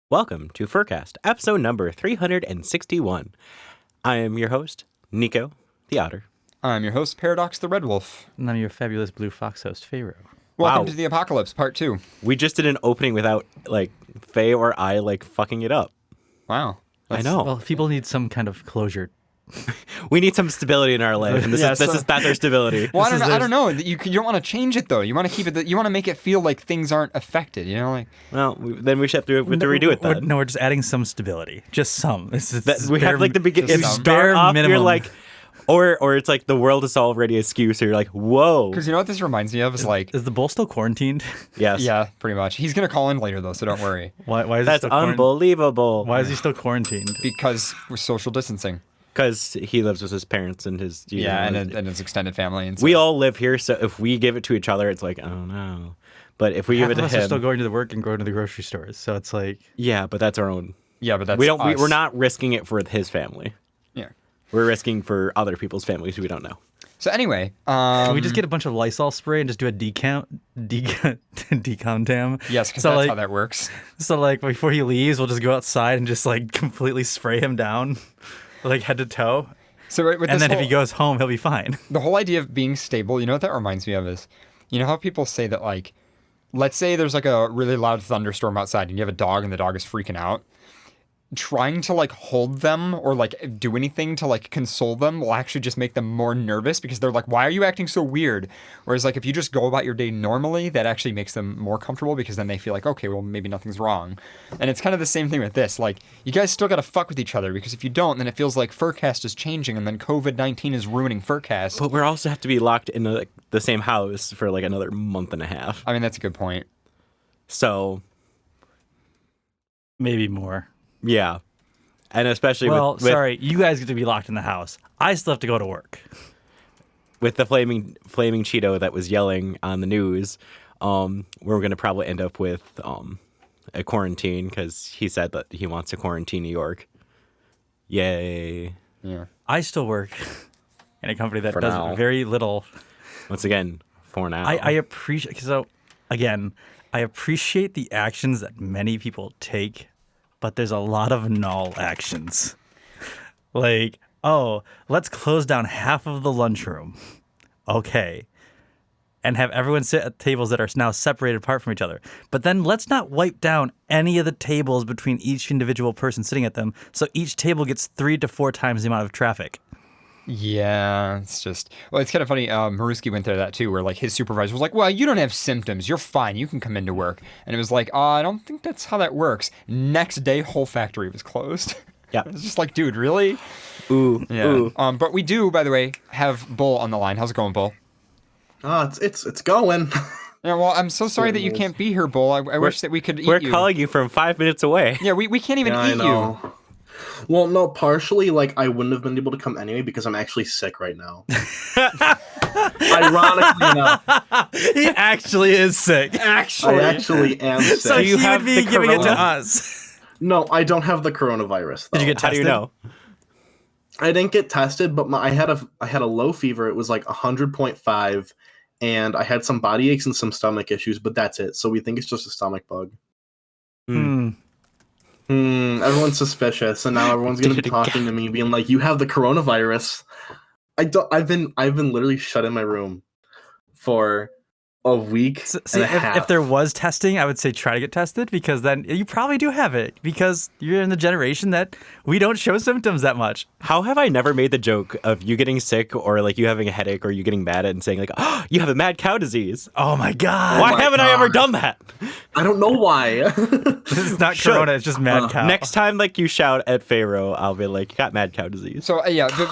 Welcome to FurCast, episode number 361. I am your host, Nico the Otter. I'm your host, Paradox the Red Wolf. And I'm your fabulous blue fox host, Pharaoh. Welcome to the Apocalypse, part 2. We just did an opening without, Faye or I, fucking it up. Wow. I know. Well, people need some kind of closure. We need some stability in our life, and that's our stability. Well, I don't know. You don't want to change it, though. You want to keep it. You want to make it feel like things aren't affected, you know? Then we should have to redo it then. We're just adding some stability. Just some. We have, the beginning. Start off, minimum. You're like... Or it's like the world is already askew, so you're like, whoa. Because you know what this reminds me of? Is the bull still quarantined? Yes. Yeah, pretty much. He's going to call in later, though, so don't worry. Why is That's unbelievable. Why is he still quarantined? Because we're social distancing. Because he lives with his parents and his... and his extended family. And we all live here, so if we give it to each other, it's like, oh, no. But if we give it to him... Half of us are still going to the work and going to the grocery stores, so it's like... Yeah, but that's our own... Yeah, but that's we're not risking it for his family. Yeah. We're risking for other people's families who we don't know. So anyway... Can we just get a bunch of Lysol spray and just do a decom dam? Yes, because that's how that works. So, before he leaves, we'll just go outside and just, completely spray him down, head to toe. So if he goes home, he'll be fine. The whole idea of being stable, you know what that reminds me of is, you know how people say that, let's say there's a really loud thunderstorm outside and you have a dog and the dog is freaking out. Trying to hold them or do anything to console them will actually just make them more nervous because they're like, why are you acting so weird? Whereas if you just go about your day normally, that actually makes them more comfortable because then they feel like, okay, well, maybe nothing's wrong. And it's kind of the same thing with this. You guys still got to fuck with each other because if you don't, then it feels like FurCast is changing and then COVID-19 is ruining FurCast. But we also have to be locked in the same house for another month and a half. I mean, that's a good point. So. Maybe more. Yeah. And especially sorry, you guys get to be locked in the house. I still have to go to work. With the flaming Cheeto that was yelling on the news, we're going to probably end up with a quarantine because he said that he wants to quarantine New York. Yay. Yeah. I still work in a company that does very little. Once again, for now. I appreciate the actions that many people take, but there's a lot of null actions. Let's close down half of the lunchroom. Okay. And have everyone sit at tables that are now separated apart from each other. But then let's not wipe down any of the tables between each individual person sitting at them, so each table gets 3 to 4 times the amount of traffic. Yeah, it's kind of funny. Maruski went through that too, where his supervisor was like, well, you don't have symptoms. You're fine. You can come into work. And it was like, I don't think that's how that works. Next day, whole factory was closed. Yeah. It's just like, dude, really? Ooh. Yeah. Ooh. But we do, by the way, have Bull on the line. How's it going, Bull? It's going. Yeah, well, I'm so sorry that you can't be here, Bull. I wish that we could eat you. We're calling you from 5 minutes away. Yeah, we can't even eat you. Well, no, partially, I wouldn't have been able to come anyway because I'm actually sick right now. Ironically enough. He actually is sick. I actually am sick. So you have would be the giving it to corona? us. No, I don't have the coronavirus, though. Did you get tested? How do you know? I didn't get tested, but I had a low fever. It was 100.5, and I had some body aches and some stomach issues, but that's it. So we think it's just a stomach bug. Everyone's suspicious, and now everyone's gonna be talking to me, being like, "You have the coronavirus." I've been literally shut in my room for a week and a half. If there was testing, I would say try to get tested because then you probably do have it because you're in the generation that we don't show symptoms that much. How have I never made the joke of you getting sick or you having a headache or you getting mad and saying oh, you have a mad cow disease? Oh my God. Why haven't I ever done that? I don't know why. It's not corona, it's just mad cow. Next time you shout at Pharaoh, I'll be like, you got mad cow disease. So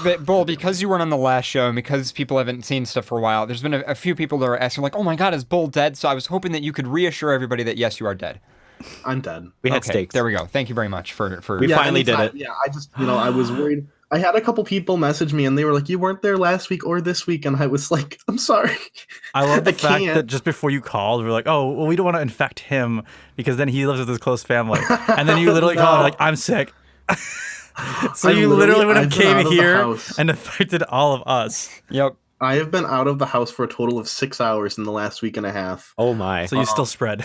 but Bull, because you weren't on the last show and because people haven't seen stuff for a while, there's been a few people that are asking oh my God, is Bull dead? So I was hoping that you could reassure everybody that yes, you are dead. I'm dead. We had steaks. There we go. Thank you very much for We finally did it. Yeah, I just I was worried. I had a couple people message me and they were like, "You weren't there last week or this week," and I was like, "I'm sorry." I love the fact that just before you called, we're like, "Oh, well, we don't want to infect him because then he lives with his close family," and then you literally called I'm sick. So you literally would have came here and affected all of us. Yep. I have been out of the house for a total of 6 hours in the last week and a half. Oh my. So you still spread.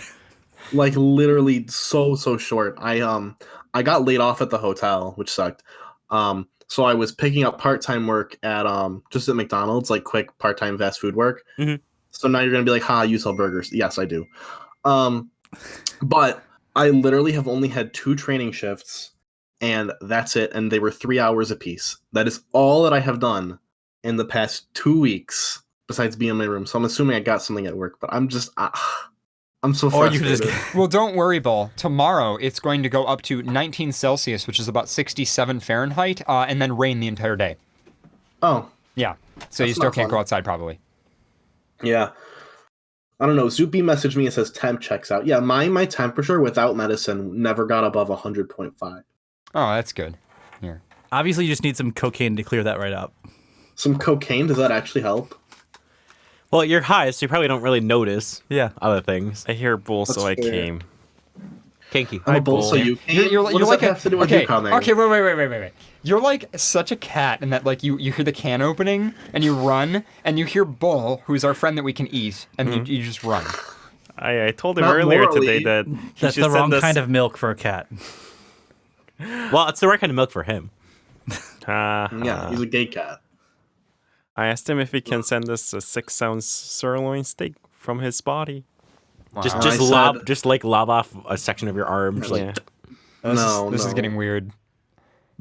Like literally so short. I got laid off at the hotel, which sucked. So I was picking up part-time work at just at McDonald's, like quick part-time fast food work. Mhm. So now you're gonna be like, "Ha, you sell burgers?" Yes, I do. But I literally have only had 2 training shifts, and that's it. And they were 3 hours apiece. That is all that I have done in the past 2 weeks, besides being in my room. So I'm assuming I got something at work, but I'm just, I'm so Or you frustrated. just Well, don't worry, Bull. Tomorrow it's going to go up to 19 Celsius, which is about 67 Fahrenheit, and then rain the entire day. Oh, Yeah. So you That's still not can't fun. go outside, probably. yeah. I don't know. Zoopy messaged me and says temp checks out. Yeah, my temperature without medicine never got above 100.5. Oh, that's good. Here. obviously you just need some cocaine to clear that right up. Some cocaine, does that actually help? Well, you're high, so you probably don't really notice Yeah. other things. I hear bull, so I That's fair. came. Kinky. I'm a bull, so you can't. You're What does like that have to do with okay, you coming? okay, wait. You're like such a cat in that like you hear the can opening and you run and you hear Bull, who's our friend that we can eat, and you just run. I told him Not earlier morally. today that he That's should the wrong send us. kind of milk for a cat. Well, it's the right kind of milk for him. Yeah, he's a gay cat. I asked him if he can send us a 6-ounce sirloin steak from his body. Wow. Just I lob, said- just like lob off a section of your arm. Just like, Yeah. This is No. getting weird.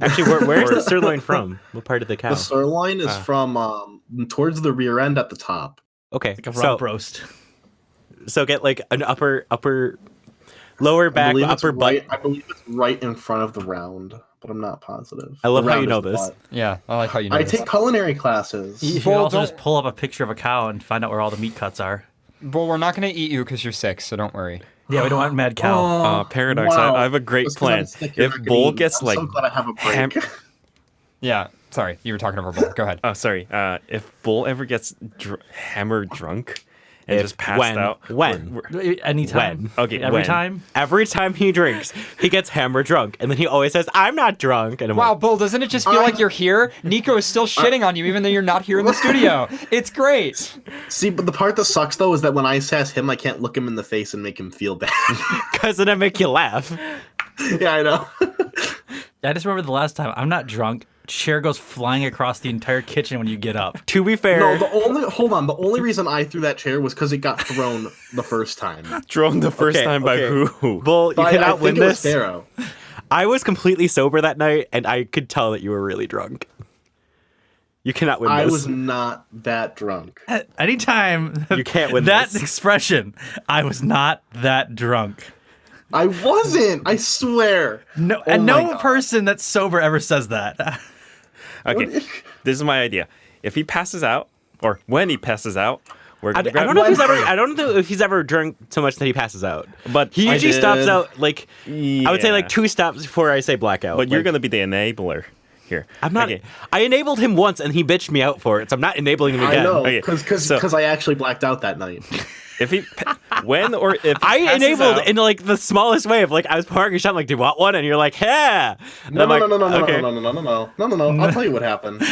actually, where's the sirloin from? What part of the cow? The sirloin is from towards the rear end at the top. Okay, Like a so rump roast. so get like an upper, lower back, upper butt. I believe it's right in front of the round, but I'm not positive. I love The how round you know is the this. butt. Yeah, I like how you know I this. take culinary classes. You should Bull, also don't- just pull up a picture of a cow and find out where all the meat cuts are. Bull, we're not gonna eat you because you're sick, so don't worry. Yeah, we don't want mad cow. Paradox, wow. I have a great Just 'cause I'm plan. sick, you're If not gonna Bull eat me. gets I'm like so glad I have a break. ham- Yeah, sorry, you were talking over Bull. Go ahead. Oh, sorry. If Bull ever gets hammered drunk and just passed out. When? Anytime. When? Okay, Every when? time. Every time he drinks, he gets hammered drunk, and then he always says, "I'm not drunk." And I'm Wow, like, Bull, doesn't it just feel like you're here? Nico is still shitting on you even though you're not here in the studio. It's great. See, but the part that sucks though is that when I sass him, I can't look him in the face and make him feel bad. because then I make you laugh. Yeah, I know. I just remember the last time. I'm not drunk. Chair goes flying across the entire kitchen when you get up. To be fair, No, the only reason I threw that chair was because it got thrown the first time. Thrown the first Okay, time by okay. who? Bull, you But I cannot win think it was this. Pharaoh. I was completely sober that night, and I could tell that you were really drunk. You cannot win I this. was not that drunk. Anytime You can't win that this. expression, I was not that drunk. I wasn't. I swear. No, Oh and my no God. person that's sober ever says that. Okay, this is my idea. If he passes out, or when he passes out, we're I gonna don't grab know if he's ever. I don't know if he's ever drunk so much that he passes out. But He I usually did. stops out like I would say like Yeah. 2 stops before I say blackout. But you're Like, gonna be the enabler here. I'm not. Okay. I enabled him once, and he bitched me out for it. So I'm not enabling him again. I know, Okay, because so- I actually blacked out that night. If he, when or if he I passes enabled out, in like the smallest way of like I was pouring a shot. I'm like, do you want one? And you're like, yeah. And No, I'm like, no. okay. No. I'll tell you what happened.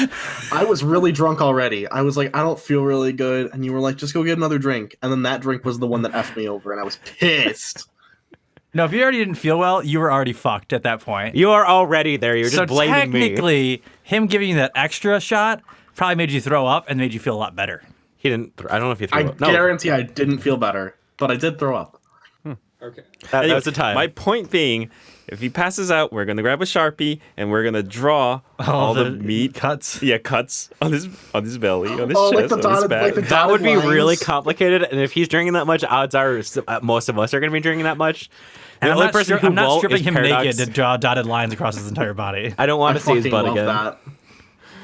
I was really drunk already. I was like, I don't feel really good, and you were like, just go get another drink. And then that drink was the one that effed me over, and I was pissed. No, if you already didn't feel well, you were already fucked at that point. You are already there. You're so just blaming me. technically, him giving you that extra shot probably made you throw up and made you feel a lot better. He didn't. I don't know if he threw I up. No, guarantee I didn't feel better, but I did throw up. Okay. that was the time. My point being, if he passes out, we're gonna grab a Sharpie and we're gonna draw all the meat cuts. Yeah, cuts on his belly, on his Oh, like chest, the on his dotted- back. like the that would be dotted really lines. complicated. And if he's drinking that much, odds are most of us are going to be drinking that much. And The I'm only not, person who I'm not won't stripping is him Paradox. naked to draw dotted lines across his entire body. I don't want I to see his fucking butt love again. that.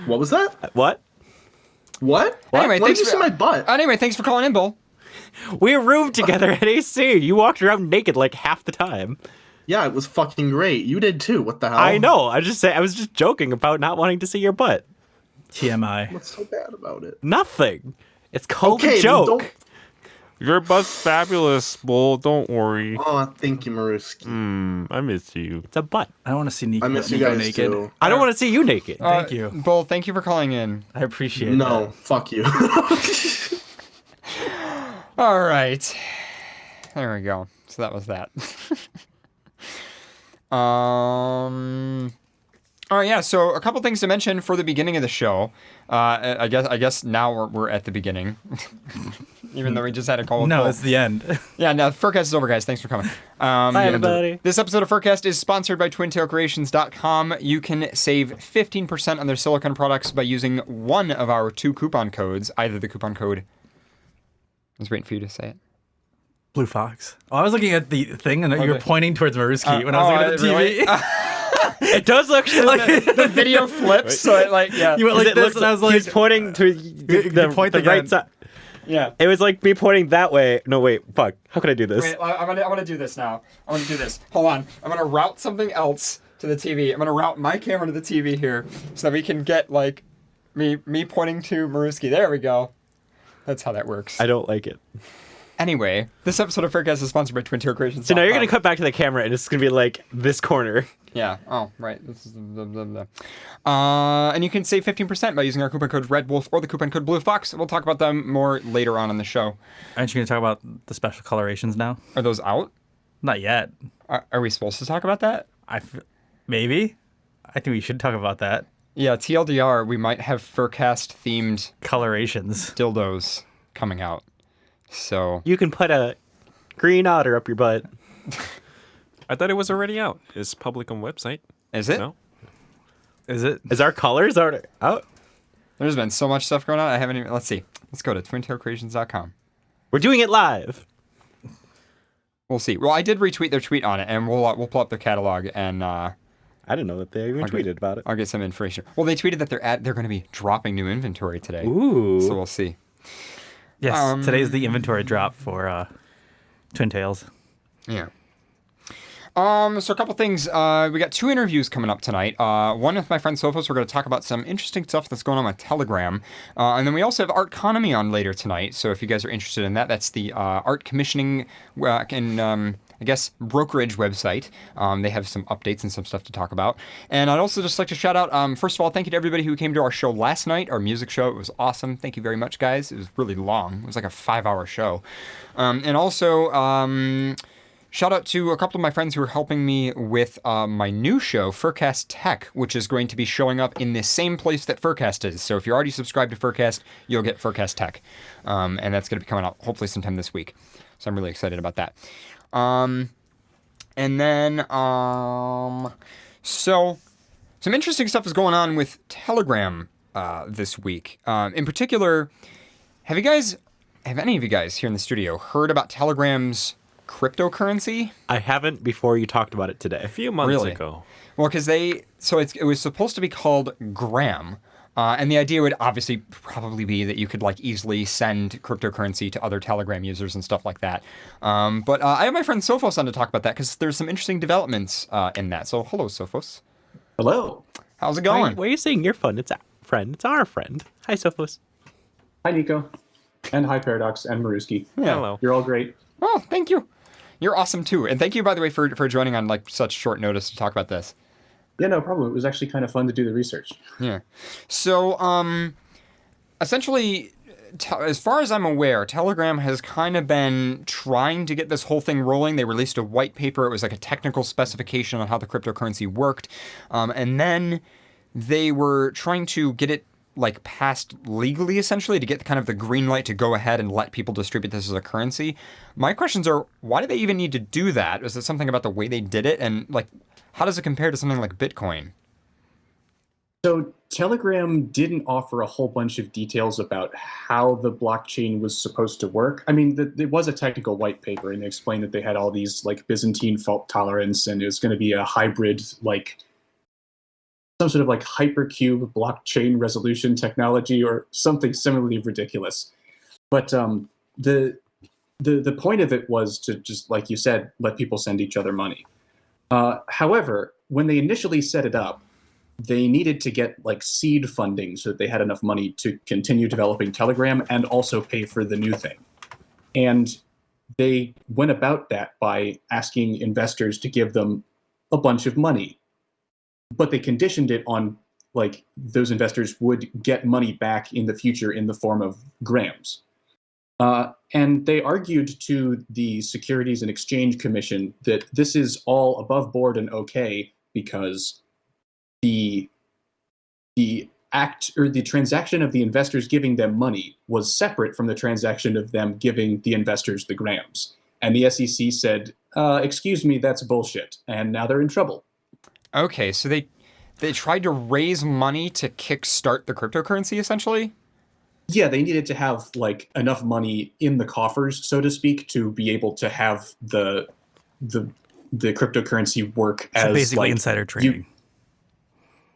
What was that? What? What? Anyway, Why thanks did you for- see my butt? Anyway, thanks for calling in, Bull. We roomed together at AC. You walked around naked like half the time. Yeah, it was fucking great. You did too. What the hell? I know. I was just joking about not wanting to see your butt. TMI. What's so bad about it? Nothing. It's called Okay, a then joke. don't- Your butt's fabulous, Bull. Don't worry. Oh, thank you, Maruski. I miss you. It's a butt. I don't want to see Nico, I miss you Nico guys naked. too. I don't want to see you naked. Thank you. Bull, thank you for calling in. I appreciate No, that. fuck you. All right. There we go. So that was that. All right, yeah. So a couple things to mention for the beginning of the show. I guess now we're at the beginning, even though we just had a call. No, it's the end. Yeah, no, FurCast is over, guys. Thanks for coming. Bye, everybody. This episode of FurCast is sponsored by TwinTailCreations.com. You can save 15% on their silicone products by using one of our 2 coupon codes. Either the coupon code. I was waiting for you to say it. Blue Fox. Oh, I was looking at the thing, and you were pointing towards Maruski when I was looking at the TV. Really? It does look like The video flips, so it like, yeah. You went like it this, looks and I was like, he's pointing to the point right again. side. Yeah. It was like me pointing that way. No, wait, fuck. How could I do this? Wait, I'm gonna do this now. I'm gonna do this. Hold on. I'm gonna route something else to the TV. I'm gonna route my camera to the TV here, so that we can get like me pointing to Maruski. There we go. That's how that works. I don't like it. Anyway, this episode of FurCast is sponsored by TwinTailCreations. So now you're gonna cut back to the camera, and it's gonna be like this corner. Yeah. Oh, right. This is and you can save 15% by using our coupon code RedWolf or the coupon code BlueFox. We'll talk about them more later on in the show. Aren't you going to talk about the special colorations now? Are those out? Not yet. Are we supposed to talk about that? Maybe. I think we should talk about that. Yeah. TLDR. We might have FurCast themed Colorations. dildos coming out. So You can put a green otter up your butt. I thought it was already out. It's public on website. is it? No? Is it? Is our colors already out? There's been so much stuff going on. I haven't even. Let's see. Let's go to TwinTailCreations.com. We're doing it live. We'll see. Well, I did retweet their tweet on it, and we'll pull up their catalog, and I didn't know that they even tweeted about it. I'll get some information. Well, they tweeted that they're going to be dropping new inventory today. Ooh. So we'll see. Yes, today's the inventory drop for Twin Tails. Yeah. So a couple things. We got 2 interviews coming up tonight. One with my friend Sophos. We're going to talk about some interesting stuff that's going on with Telegram. And then we also have Artconomy on later tonight. So if you guys are interested in that, that's the art commissioning and I guess brokerage website. They have some updates and some stuff to talk about. And I'd also just like to shout out, first of all, thank you to everybody who came to our show last night, our music show. It was awesome. Thank you very much, guys. It was really long. It was like a 5-hour show. And also, shout out to a couple of my friends who are helping me with my new show, FurCast Tech, which is going to be showing up in the same place that FurCast is. So if you're already subscribed to FurCast, you'll get FurCast Tech. And that's going to be coming out hopefully sometime this week. So I'm really excited about that. And then, so some interesting stuff is going on with Telegram this week. In particular, have any of you guys here in the studio heard about Telegram's cryptocurrency? I haven't before you talked about it today. A few months Really? ago. Well, because it was supposed to be called Gram. And the idea would obviously probably be that you could like easily send cryptocurrency to other Telegram users and stuff like that. But I have my friend Sophos on to talk about that because there's some interesting developments in that. So hello, Sophos. Hello. How's it Why going? are you saying your friend? It's our friend. It's our friend. Hi, Sophos. Hi, Nico. And hi, Paradox and Maruski. Yeah. Hello. You're all great. Oh, thank you. You're awesome too. And thank you, by the way, for joining on like such short notice to talk about this. Yeah, no problem. It was actually kind of fun to do the research. Yeah. So, essentially, as far as I'm aware, Telegram has kind of been trying to get this whole thing rolling. They released a white paper. It was like a technical specification on how the cryptocurrency worked. And then they were trying to get it like passed legally, essentially, to get kind of the green light to go ahead and let people distribute this as a currency. My questions are, why do they even need to do that? Is it something about the way they did it? And like, how does it compare to something like Bitcoin? So Telegram didn't offer a whole bunch of details about how the blockchain was supposed to work. I mean, it was a technical white paper, and they explained that they had all these like Byzantine fault tolerance, and it was going to be a hybrid, like some sort of like hypercube blockchain resolution technology or something similarly ridiculous. But the point of it was to just, like you said, let people send each other money. However, when they initially set it up, they needed to get like seed funding so that they had enough money to continue developing Telegram and also pay for the new thing. And they went about that by asking investors to give them a bunch of money. But they conditioned it on like those investors would get money back in the future in the form of grams. And they argued to the Securities and Exchange Commission that this is all above board and okay because the act or the transaction of the investors giving them money was separate from the transaction of them giving the investors the grams. And the SEC said, excuse me, that's bullshit. And now they're in trouble. Okay, so they tried to raise money to kickstart the cryptocurrency, essentially? Yeah, they needed to have like enough money in the coffers, so to speak, to be able to have the cryptocurrency work So as basically like insider trading.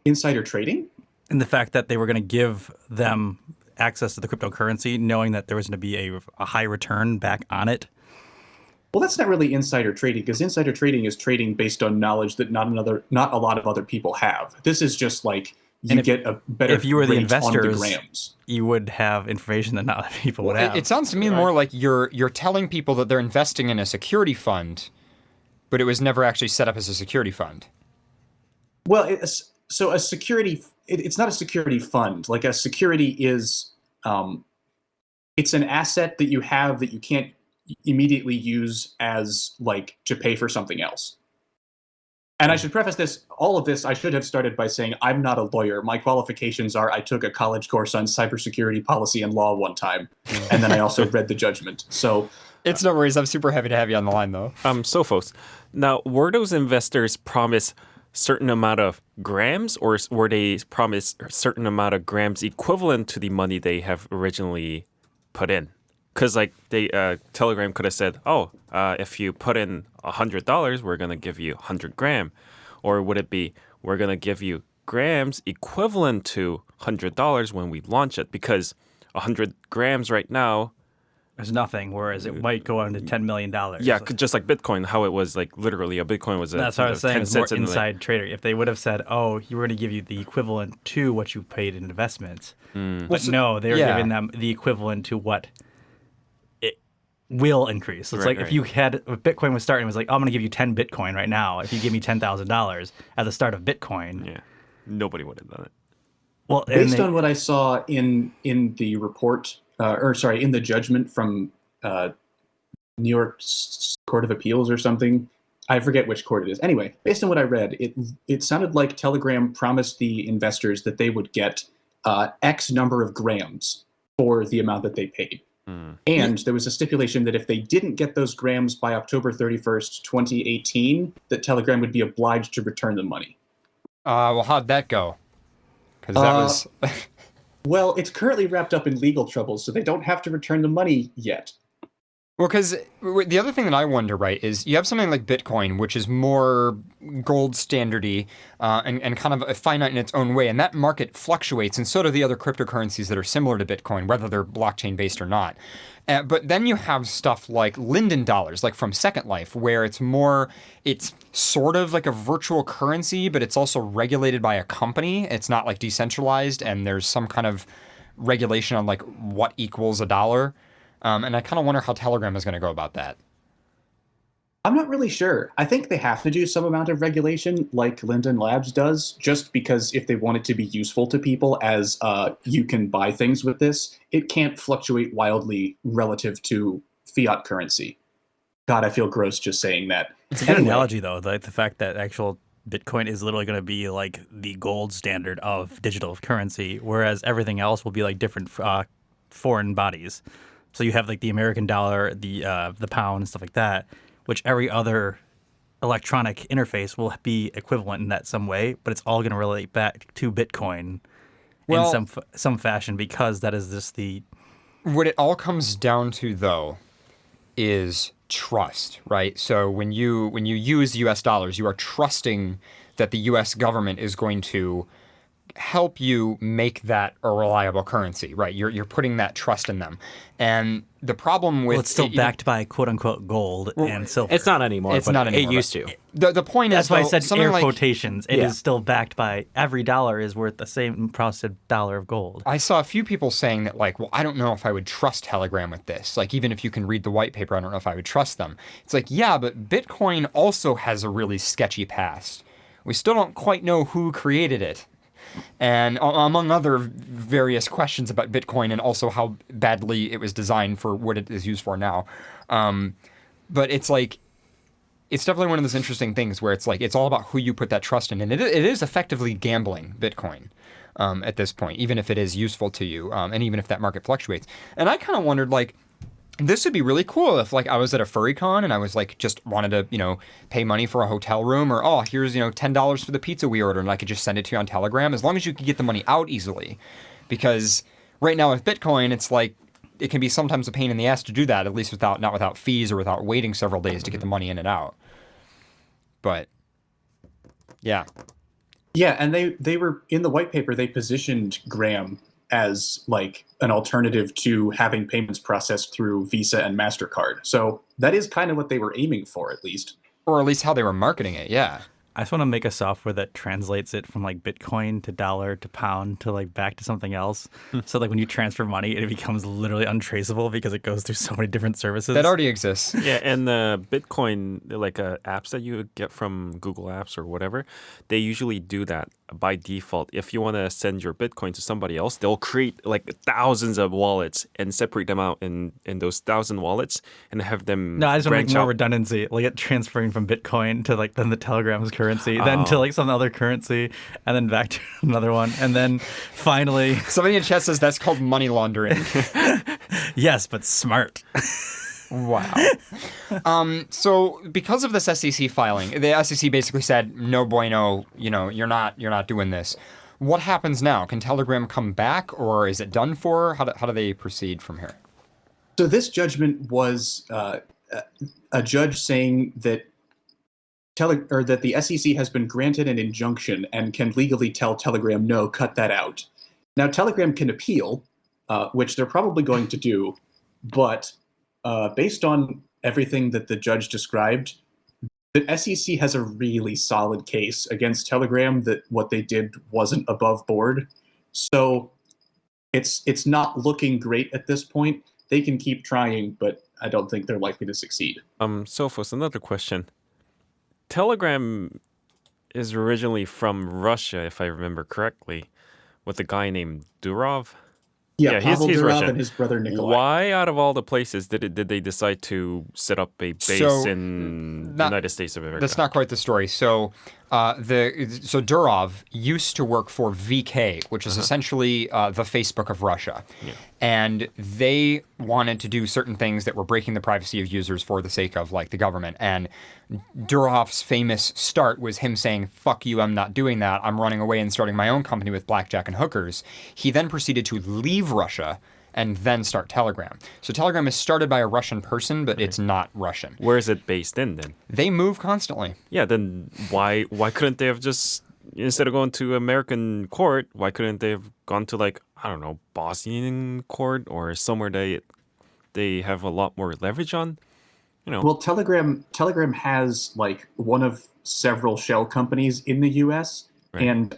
Insider trading? And the fact that they were going to give them access to the cryptocurrency, knowing that there was going to be a high return back on it. Well, that's not really insider trading, because insider trading is trading based on knowledge that not a lot of other people have. This is just like you get a better if you were the rate investors, on the grams. You would have information that not other people would have. It sounds to me more like you're telling people that they're investing in a security fund, but it was never actually set up as a security fund. Well, so a security, it's not a security fund. Like a security is, it's an asset that you have that you can't immediately use as like to pay for something else. And I should preface all of this, I should have started by saying I'm not a lawyer. My qualifications are I took a college course on cybersecurity policy and law one time, and then I also read the judgment. So it's no worries. I'm super happy to have you on the line, though. Sophos, now, were those investors promised certain amount of grams, or were they promised a certain amount of grams equivalent to the money they have originally put in? Because like Telegram could have said, if you put in $100, we're going to give you 100 gram. Or would it be, we're going to give you grams equivalent to $100 when we launch it? Because 100 grams right now, there's nothing, whereas it might go on to $10 million. Yeah, just like Bitcoin, how it was like literally a Bitcoin was that's what I was saying. 10 It's more cents inside trader. If they would have said, we're going to give you the equivalent to what you paid in investments. But no, they were giving them the equivalent to what it will increase. So it's if you had, if Bitcoin was starting, it was like, I'm going to give you 10 Bitcoin right now. If you give me $10,000 at the start of Bitcoin. Yeah, nobody would have done it. Well, based on what I saw in the report, in the judgment from New York Court of Appeals or something, I forget which court it is. Anyway, based on what I read, it sounded like Telegram promised the investors that they would get X number of grams for the amount that they paid. And there was a stipulation that if they didn't get those grams by October 31st, 2018, that Telegram would be obliged to return the money. Well, how'd that go? Because that was... Well, it's currently wrapped up in legal troubles, so they don't have to return the money yet. Well, because the other thing that I wonder, right, is you have something like Bitcoin, which is more gold standardy and kind of finite in its own way, and that market fluctuates, and so do the other cryptocurrencies that are similar to Bitcoin, whether they're blockchain-based or not. But then you have stuff like Linden dollars, like from Second Life, where it's sort of like a virtual currency, but it's also regulated by a company. It's not like decentralized, and there's some kind of regulation on like what equals a dollar. And I kind of wonder how Telegram is going to go about that. I'm not really sure. I think they have to do some amount of regulation like Linden Labs does, just because if they want it to be useful to people as you can buy things with this, it can't fluctuate wildly relative to fiat currency. God, I feel gross just saying that. It's a good analogy, though, like the fact that actual Bitcoin is literally going to be like the gold standard of digital currency, whereas everything else will be like different foreign bodies. So you have like the American dollar, the pound, and stuff like that, which every other electronic interface will be equivalent in that some way, but it's all going to relate back to Bitcoin in some fashion, because that is just the... What it all comes down to, though, is trust, right? So when you use U.S. dollars, you are trusting that the U.S. government is going to help you make that a reliable currency, right? You're putting that trust in them. And the problem with... Well, it's still backed by quote-unquote gold and silver. It's not anymore, it used to. The point That's is... why I said air like, quotations. It is still backed by... Every dollar is worth the same processed dollar of gold. I saw a few people saying that, like, well, I don't know if I would trust Telegram with this. Like, even if you can read the white paper, I don't know if I would trust them. It's like, yeah, but Bitcoin also has a really sketchy past. We still don't quite know who created it. and among other various questions about Bitcoin and also how badly it was designed for what it is used for now. But it's like, it's definitely one of those interesting things where it's like, it's all about who you put that trust in. And it is effectively gambling Bitcoin at this point, even if it is useful to you, and even if that market fluctuates. And I kind of wondered, like, this would be really cool if, like, I was at a FurryCon and I was like, just wanted to, pay money for a hotel room, or, oh, here's, $10 for the pizza we ordered, and I could just send it to you on Telegram, as long as you could get the money out easily. Because right now with Bitcoin, it's like, it can be sometimes a pain in the ass to do that, at least not without fees or without waiting several days to get the money in and out. But yeah. Yeah, and they were in the white paper, they positioned Gram as like an alternative to having payments processed through Visa and MasterCard. So that is kind of what they were aiming for, at least. Or at least how they were marketing it, yeah. I just want to make a software that translates it from like Bitcoin to dollar to pound to like back to something else. So like when you transfer money, it becomes literally untraceable because it goes through so many different services. That already exists. Yeah, and the Bitcoin, like apps that you get from Google Apps or whatever, they usually do that by default. If you want to send your Bitcoin to somebody else, they'll create like thousands of wallets and separate them out in those 1,000 wallets and have them. No, I just want to make branch more out. Redundancy, like it transferring from Bitcoin to like then the Telegram's currency, then to like some other currency, and then back to another one, and then finally. Somebody in chat says that's called money laundering. Yes, but smart. Wow. So because of this SEC filing, the SEC basically said, no bueno, you're not doing this. What happens now? Can Telegram come back, or is it done for? How do they proceed from here? So this judgment was a judge saying that that the SEC has been granted an injunction and can legally tell Telegram, no, cut that out. Now, Telegram can appeal, which they're probably going to do, but based on everything that the judge described, the SEC has a really solid case against Telegram that what they did wasn't above board. So it's not looking great at this point. They can keep trying, but I don't think they're likely to succeed. Sophos, another question. Telegram is originally from Russia, if I remember correctly, with a guy named Durov. Yeah, he's Pavel Durov Russian. and his brother Nikolai. Why, out of all the places, did they decide to set up a base in the United States of America? That's not quite the story. So, Durov used to work for VK, which is essentially the Facebook of Russia, and they wanted to do certain things that were breaking the privacy of users for the sake of like the government. And Durov's famous start was him saying, "Fuck you, I'm not doing that. I'm running away and starting my own company with blackjack and hookers." He then proceeded to leave Russia and then start Telegram. So Telegram is started by a Russian person, but it's not Russian. Where is it based in then? They move constantly. Yeah, then why couldn't they have just, instead of going to American court, why couldn't they have gone to like, I don't know, Bosnian court or somewhere they have a lot more leverage on? Well, Telegram has like one of several shell companies in the US, and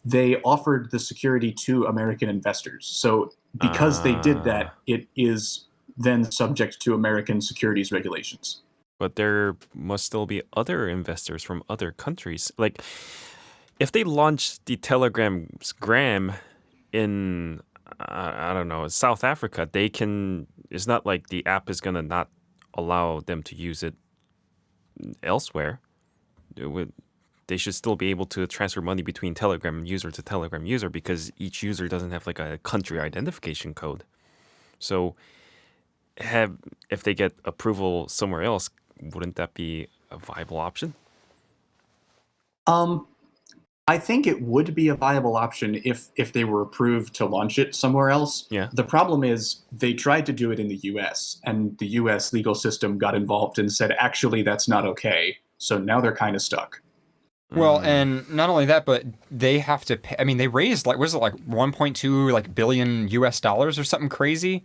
they offered the security to American investors. So because they did that, it is then subject to American securities regulations. But there must still be other investors from other countries. Like, if they launch the Telegram's Gram in, I don't know, South Africa, they can, it's not like the app is going to not allow them to use it elsewhere. They should still be able to transfer money between Telegram user to Telegram user because each user doesn't have like a country identification code. So if they get approval somewhere else, wouldn't that be a viable option? I think it would be a viable option if they were approved to launch it somewhere else. Yeah. The problem is they tried to do it in the US, and the US legal system got involved and said, actually, that's not okay. So now they're kind of stuck. Well, and not only that, but they have to pay. I mean, they raised like, was it like 1.2 billion US dollars or something crazy?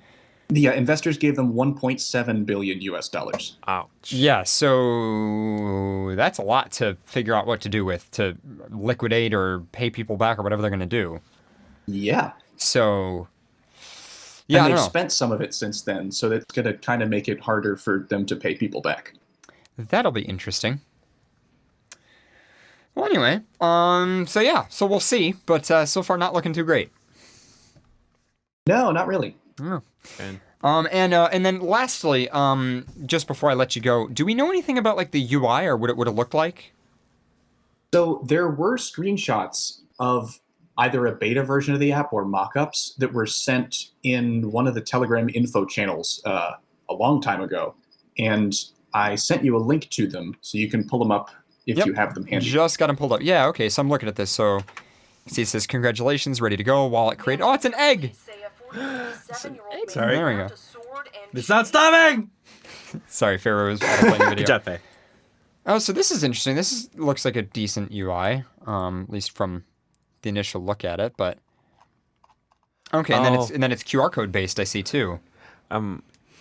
The investors gave them 1.7 billion US dollars. Ouch. Yeah, so that's a lot to figure out what to do with, to liquidate or pay people back or whatever they're going to do. Yeah. So, yeah, and I they've don't know. spent some of it since then, so that's going to kind of make it harder for them to pay people back. That'll be interesting. Well, anyway, so we'll see, but so far not looking too great. No, not really. Oh. And And then lastly, just before I let you go, do we know anything about like the UI or what it would have looked like? So there were screenshots of either a beta version of the app or mock-ups that were sent in one of the Telegram info channels a long time ago, and I sent you a link to them so you can pull them up if you have them handy. Just got them pulled up. Yeah, okay, so I'm looking at this. So, see, it says, congratulations, ready to go. Wallet created. Oh, it's an egg! Sorry. There we go. It's not stopping! Sorry, Pharaoh was playing the video. Good job, Faye. Oh, so this is interesting. Looks like a decent UI, at least from the initial look at it, but... Okay, and then it's QR code based, I see, too.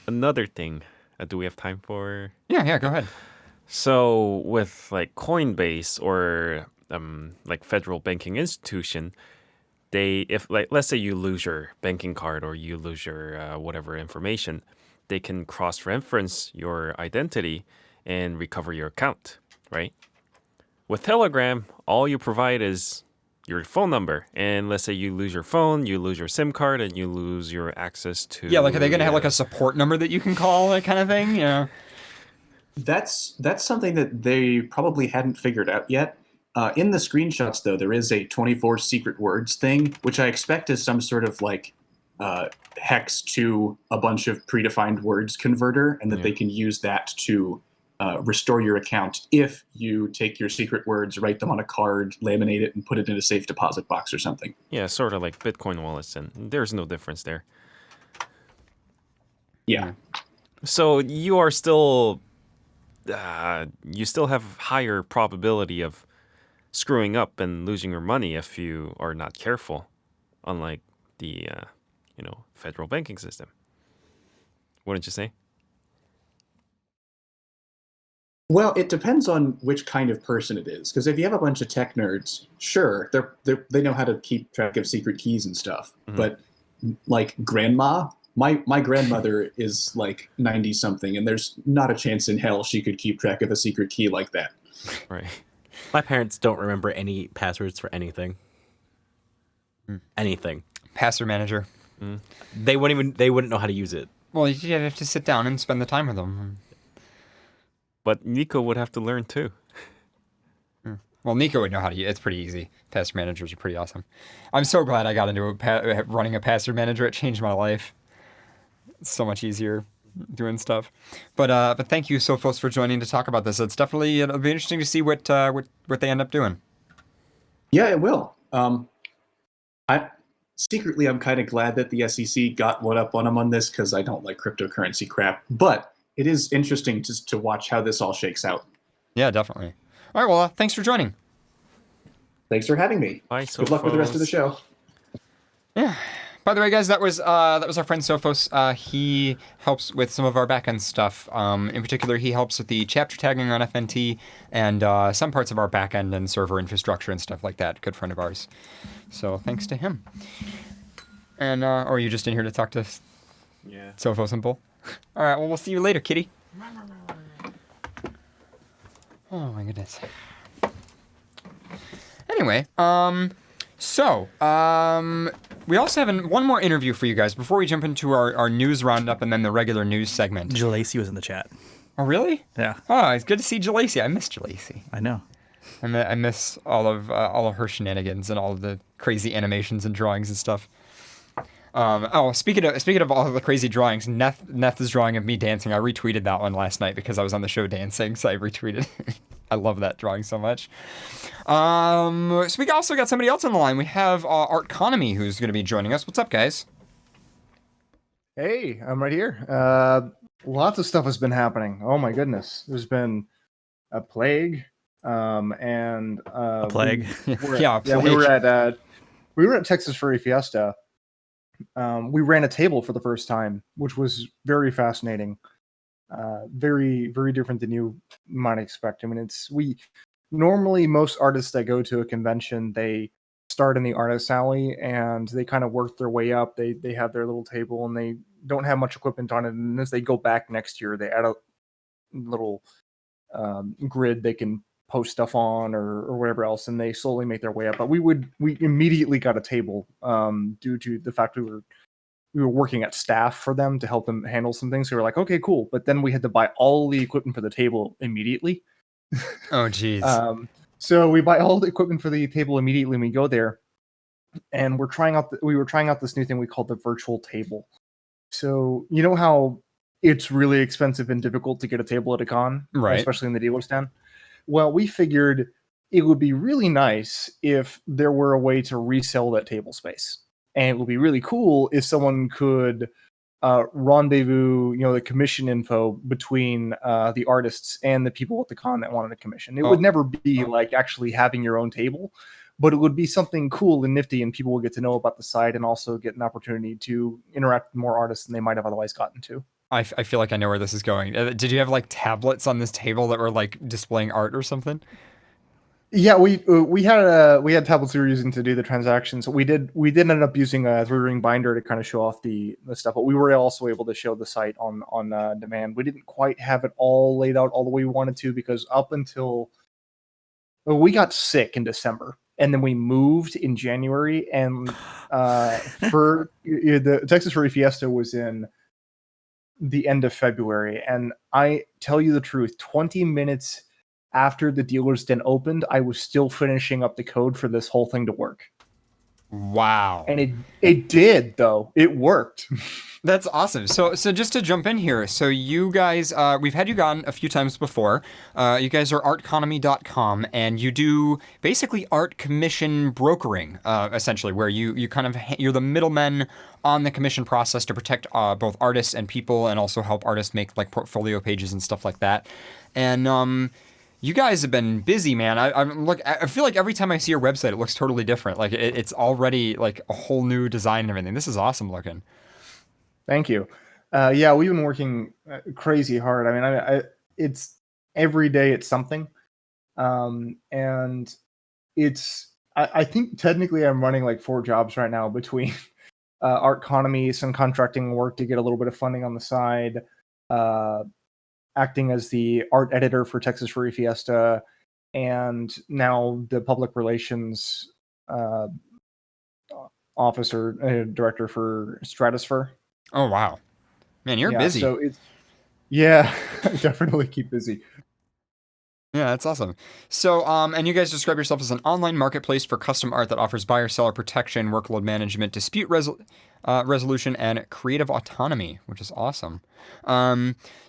another thing. Do we have time for? Yeah, go ahead. So with like Coinbase or like federal banking institution, if like let's say you lose your banking card or you lose your whatever information, they can cross-reference your identity and recover your account, right? With Telegram, all you provide is your phone number, and let's say you lose your phone, you lose your SIM card, and you lose your access to. Yeah, like are they gonna have like a support number that you can call, that kind of thing? Yeah. That's something that they probably hadn't figured out yet. In the screenshots, though, there is a 24 secret words thing, which I expect is some sort of like hex to a bunch of predefined words converter, and that they can use that to restore your account if you take your secret words, write them on a card, laminate it, and put it in a safe deposit box or something. Yeah, sort of like Bitcoin wallets, and there's no difference there. Yeah. So you are still, you still have higher probability of screwing up and losing your money if you are not careful, unlike the, federal banking system. Wouldn't you say? Well, it depends on which kind of person it is. Because if you have a bunch of tech nerds, sure, they know how to keep track of secret keys and stuff. Mm-hmm. But like grandma, my grandmother is like 90 something, and there's not a chance in hell she could keep track of a secret key like that. Right. My parents don't remember any passwords for anything. Anything. Password manager. They wouldn't know how to use it. Well, you'd have to sit down and spend the time with them. But Nico would have to learn too. Well, Nico would know how to use it. It's pretty easy. Password managers are pretty awesome. I'm so glad I got into running a password manager. It changed my life. It's so much easier doing stuff. But thank you, Sophos, for joining to talk about this. It'll be interesting to see what they end up doing. Yeah, it will. I'm kind of glad that the SEC got one up on them on this, because I don't like cryptocurrency crap. But it is interesting to watch how this all shakes out. Yeah, definitely. All right, well, thanks for joining. Thanks for having me. Bye, Good luck with the rest of the show. Yeah. By the way, guys, that was our friend Sophos. He helps with some of our backend stuff. In particular, he helps with the chapter tagging on FNT and some parts of our backend and server infrastructure and stuff like that. Good friend of ours. So thanks to him. And or are you just in here to talk to Sophos and Bull? All right, well, we'll see you later, kitty. Oh, my goodness. Anyway, we also have one more interview for you guys before we jump into our news roundup and then the regular news segment. Jalacy was in the chat. Oh, really? Yeah. Oh, it's good to see Jalacy. I miss Jalacy. I know. I miss all of her shenanigans and all of the crazy animations and drawings and stuff. Speaking of all of the crazy drawings, Neth's drawing of me dancing, I retweeted that one last night because I was on the show dancing, so I retweeted. I love that drawing so much. So we also got somebody else on the line. We have Art Economy, who's going to be joining us. What's up, guys? Hey, I'm right here. Lots of stuff has been happening. Oh my goodness, there's been a plague, and a plague. We were at Texas Furry Fiesta. We ran a table for the first time, which was very fascinating. Very, very different than you might expect. I mean, normally most artists that go to a convention, they start in the artist alley and they kind of work their way up. They have their little table and they don't have much equipment on it. And as they go back next year, they add a little grid they can post stuff on or whatever else, and they slowly make their way up. But we immediately got a table due to the fact we were working at staff for them to help them handle some things. So we were like, okay, cool. But then we had to buy all the equipment for the table immediately. Oh, geez. So we buy all the equipment for the table immediately when we go there, and we were trying out this new thing we called the virtual table. So you know how it's really expensive and difficult to get a table at a con, Right. especially in the dealer stand? Well, we figured it would be really nice if there were a way to resell that table space. And it would be really cool if someone could rendezvous, the commission info between the artists and the people at the con that wanted a commission. It would never be like actually having your own table, but it would be something cool and nifty, and people will get to know about the site and also get an opportunity to interact with more artists than they might have otherwise gotten to. I feel like I know where this is going. Did you have like tablets on this table that were like displaying art or something? Yeah, we had tablets we were using to do the transactions. We did end up using a 3-ring binder to kind of show off the stuff, but we were also able to show the site on demand. We didn't quite have it all laid out all the way we wanted to, because up until we got sick in December, and then we moved in January, and for the Texas Furry Fiesta was in the end of February, and I tell you the truth, 20 minutes after the dealer's den opened, I was still finishing up the code for this whole thing to work. Wow. And it did, though. It worked. That's awesome. So just to jump in here, so you guys, we've had you on a few times before. You guys are artconomy.com, and you do basically art commission brokering, essentially, where you kind of, you're the middlemen on the commission process to protect both artists and people, and also help artists make like portfolio pages and stuff like that. And you guys have been busy, man. I feel like every time I see your website, it looks totally different. Like it's already like a whole new design and everything. This is awesome looking. Thank you. Yeah, we've been working crazy hard. I mean, it's every day it's something, and it's. I think technically I'm running like 4 jobs right now between art economy, some contracting work to get a little bit of funding on the side, acting as the art editor for Texas Furry Fiesta, and now the public relations director for Stratosphere. Oh, wow. Man, you're busy. So definitely keep busy. Yeah, that's awesome. So, and you guys describe yourself as an online marketplace for custom art that offers buyer-seller protection, workload management, dispute resolution, and creative autonomy, which is awesome.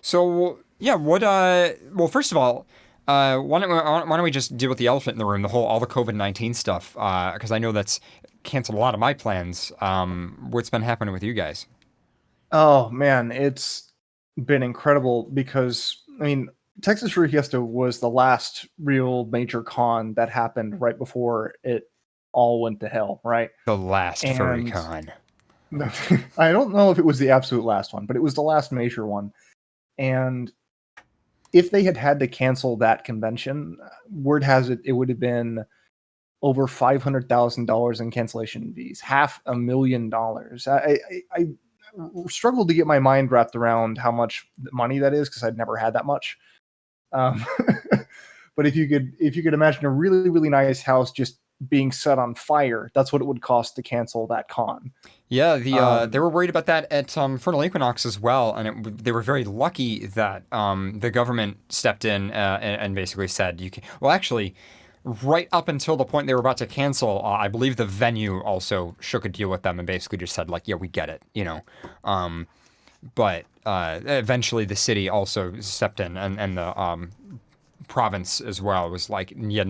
So, yeah, well, first of all, why don't we just deal with the elephant in the room, all the COVID-19 stuff, because I know that's canceled a lot of my plans. What's been happening with you guys? Oh, man, it's been incredible because, I mean, Texas Furry Fiesta was the last real major con that happened right before it all went to hell, right? The last furry con. I don't know if it was the absolute last one, but it was the last major one. And if they had to cancel that convention, word has it, it would have been over $500,000 in cancellation fees, $500,000. I struggled to get my mind wrapped around how much money that is, because I'd never had that much. But if you could imagine a really, really nice house just being set on fire, that's what it would cost to cancel that con. Yeah, they were worried about that at Fernal Equinox as well, and they were very lucky that the government stepped in and basically said you can. Well, actually, right up until the point they were about to cancel, I believe the venue also shook a deal with them and basically just said like, yeah, we get it, But eventually the city also stepped in, and the province as well was like, yeah,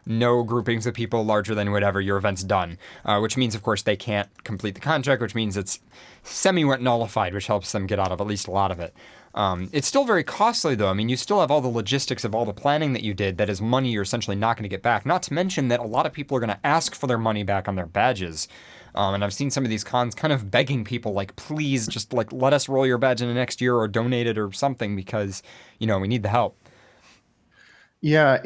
no groupings of people larger than whatever, your event's done. Which means, of course, they can't complete the contract, which means it's semi-nullified, which helps them get out of at least a lot of it. It's still very costly, though. I mean, you still have all the logistics of all the planning that you did. That is money you're essentially not going to get back. Not to mention that a lot of people are going to ask for their money back on their badges. And I've seen some of these cons kind of begging people, like, please just like let us roll your badge in the next year or donate it or something, because, we need the help. Yeah,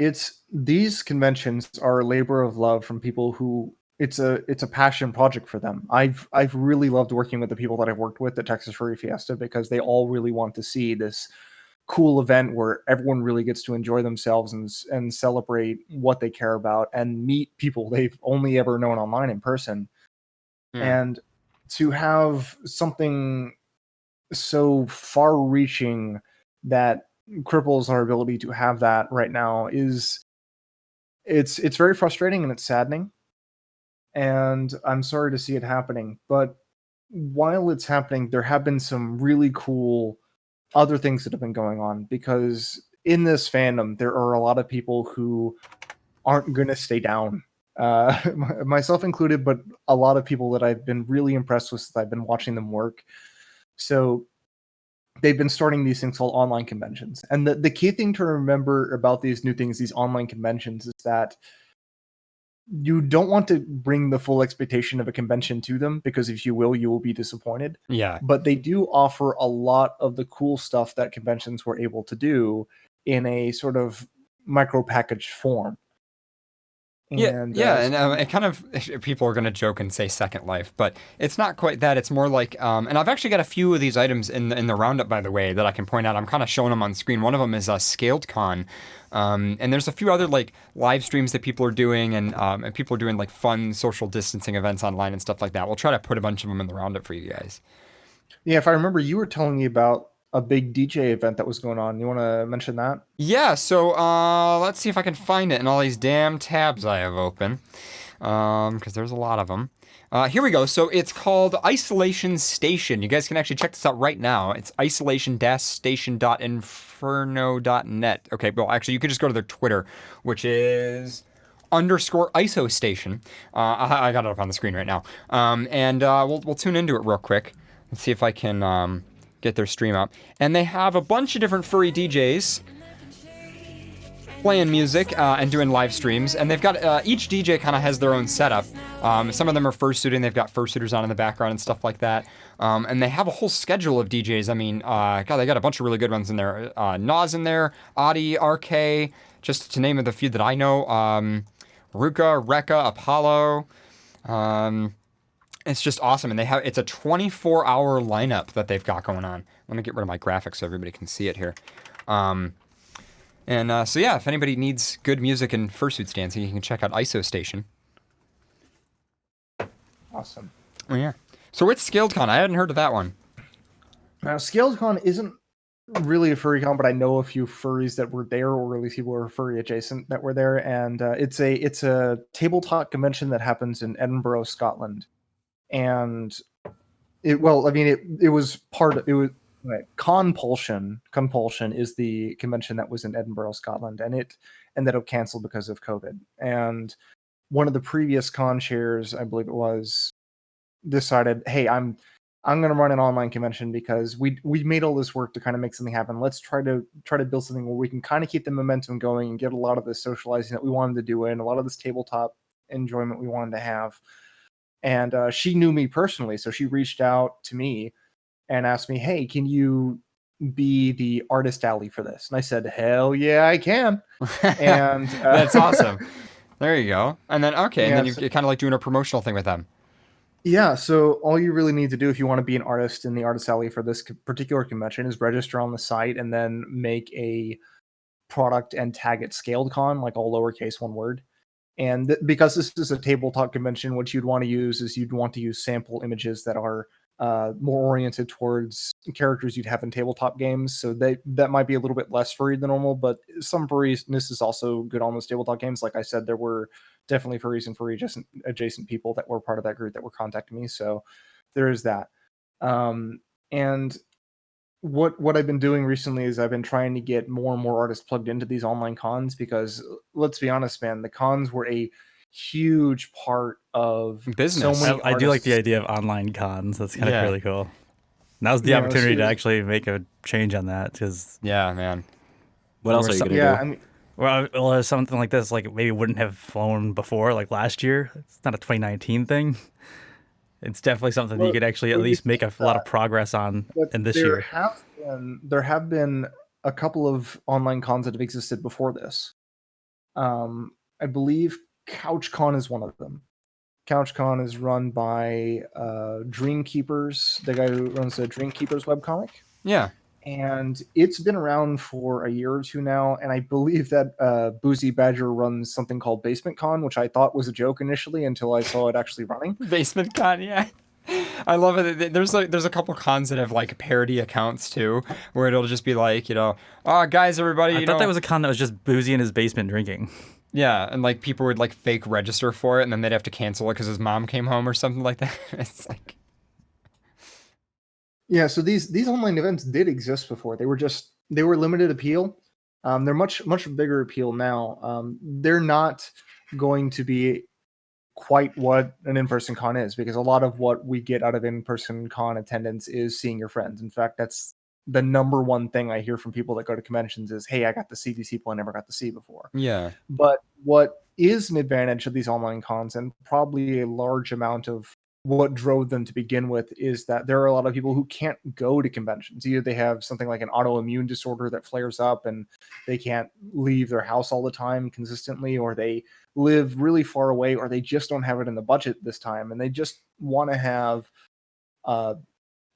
these conventions are a labor of love from people who it's a passion project for them. I've really loved working with the people that I've worked with at Texas Furry Fiesta, because they all really want to see this cool event where everyone really gets to enjoy themselves and celebrate what they care about and meet people they've only ever known online in person. And to have something so far-reaching that cripples our ability to have that right now it's very frustrating and it's saddening. And I'm sorry to see it happening. But while it's happening, there have been some really cool other things that have been going on, because in this fandom, there are a lot of people who aren't going to stay down. Myself included, but a lot of people that I've been really impressed with since I've been watching them work. So they've been starting these things called online conventions. And the key thing to remember about these new things, these online conventions, is that you don't want to bring the full expectation of a convention to them, because if you will be disappointed. Yeah. But they do offer a lot of the cool stuff that conventions were able to do in a sort of micro packaged form. And, it kind of, people are going to joke and say Second Life, but it's not quite that. It's more like, and I've actually got a few of these items in the roundup, by the way, that I can point out. I'm kind of showing them on screen. One of them is Scaled Con, and there's a few other like live streams that people are doing, and people are doing like fun social distancing events online and stuff like that. We'll try to put a bunch of them in the roundup for you guys. Yeah, if I remember, you were telling me about a big DJ event that was going on. You want to mention that? Yeah, so let's see if I can find it in all these damn tabs I have open, because there's a lot of them. Here we go. So it's called Isolation Station. You guys can actually check this out right now. It's isolation-station.inferno.net. Okay, well, actually, you can just go to their Twitter, which is _ISO Station. I got it up on the screen right now. And we'll tune into it real quick. Let's see if I can get their stream up. And they have a bunch of different furry DJs playing music and doing live streams. And they've got each DJ kind of has their own setup. Some of them are fursuiting. They've got fursuiters on in the background and stuff like that. And they have a whole schedule of DJs. I mean, God, they got a bunch of really good ones in there. Nas in there, Adi, RK, just to name the few that I know. Ruka, Rekka, Apollo. It's just awesome, and it's a 24-hour lineup that they've got going on. Let me get rid of my graphics so everybody can see it here. So yeah, if anybody needs good music and fursuits dancing, you can check out ISO Station. Awesome. Oh yeah. So what's ScaledCon? I hadn't heard of that one. Now, ScaledCon isn't really a furry con, but I know a few furries that were there, or at least people who are furry adjacent that were there, and it's a tabletop convention that happens in Edinburgh, Scotland. And it was Compulsion is the convention that was in Edinburgh, Scotland, and it ended up canceled because of COVID. And one of the previous con chairs, I believe it was, decided, hey, I'm going to run an online convention because we made all this work to kind of make something happen. Let's try to build something where we can kind of keep the momentum going and get a lot of the socializing that we wanted to do and a lot of this tabletop enjoyment we wanted to have. And she knew me personally, so she reached out to me and asked me, hey, can you be the artist alley for this? And I said, hell yeah, I can. And that's awesome. There you go. And then, okay, yeah, and then you're kind of like doing a promotional thing with them. Yeah, so all you really need to do if you want to be an artist in the artist alley for this particular convention is register on the site and then make a product and tag it ScaledCon, like all lowercase, one word. And because this is a tabletop convention, what you'd want to use is you'd want to use sample images that are more oriented towards characters you'd have in tabletop games. So that might be a little bit less furry than normal, but some furriness is also good on those tabletop games. Like I said, there were definitely furries and furry adjacent people that were part of that group that were contacting me. So there is that. And what I've been doing recently is I've been trying to get more and more artists plugged into these online cons, because let's be honest, man, the cons were a huge part of business. So many I do like the idea of online cons. That's kind of really cool. Now's the Yeah, opportunity to seriously. actually make a change on that, because Yeah, man. What else are you gonna do? I mean, well, something like this, like maybe wouldn't have flown before, like last year. It's not a 2019 thing. It's definitely something you could actually at least make a lot of progress on in this year. There have been a couple of online cons that have existed before this. I believe CouchCon is one of them. CouchCon is run by Dreamkeepers, the guy who runs the Dreamkeepers webcomic. Yeah. and it's been around for a year or two now. And I believe that Boozy Badger runs something called Basement Con, which I thought was a joke initially until I saw it actually running. Basement Con, yeah. I love it. There's a couple cons that have like parody accounts too, where it'll just be like, oh guys, everybody. I thought that was a con that was just Boozy in his basement drinking. Yeah, and like people would like fake register for it, and then they'd have to cancel it because his mom came home or something like that. It's like, yeah. So these online events did exist before. They were limited appeal. They're much bigger appeal now. They're not going to be quite what an in-person con is, because a lot of what we get out of in-person con attendance is seeing your friends. In fact, that's the number one thing I hear from people that go to conventions is, hey, I got to see these people I never got to see before. yeah. But what is an advantage of these online cons, and probably a large amount of what drove them to begin with, is that there are a lot of people who can't go to conventions. Either they have something like an autoimmune disorder that flares up and they can't leave their house all the time consistently, or they live really far away, or they just don't have it in the budget this time, and they just want to have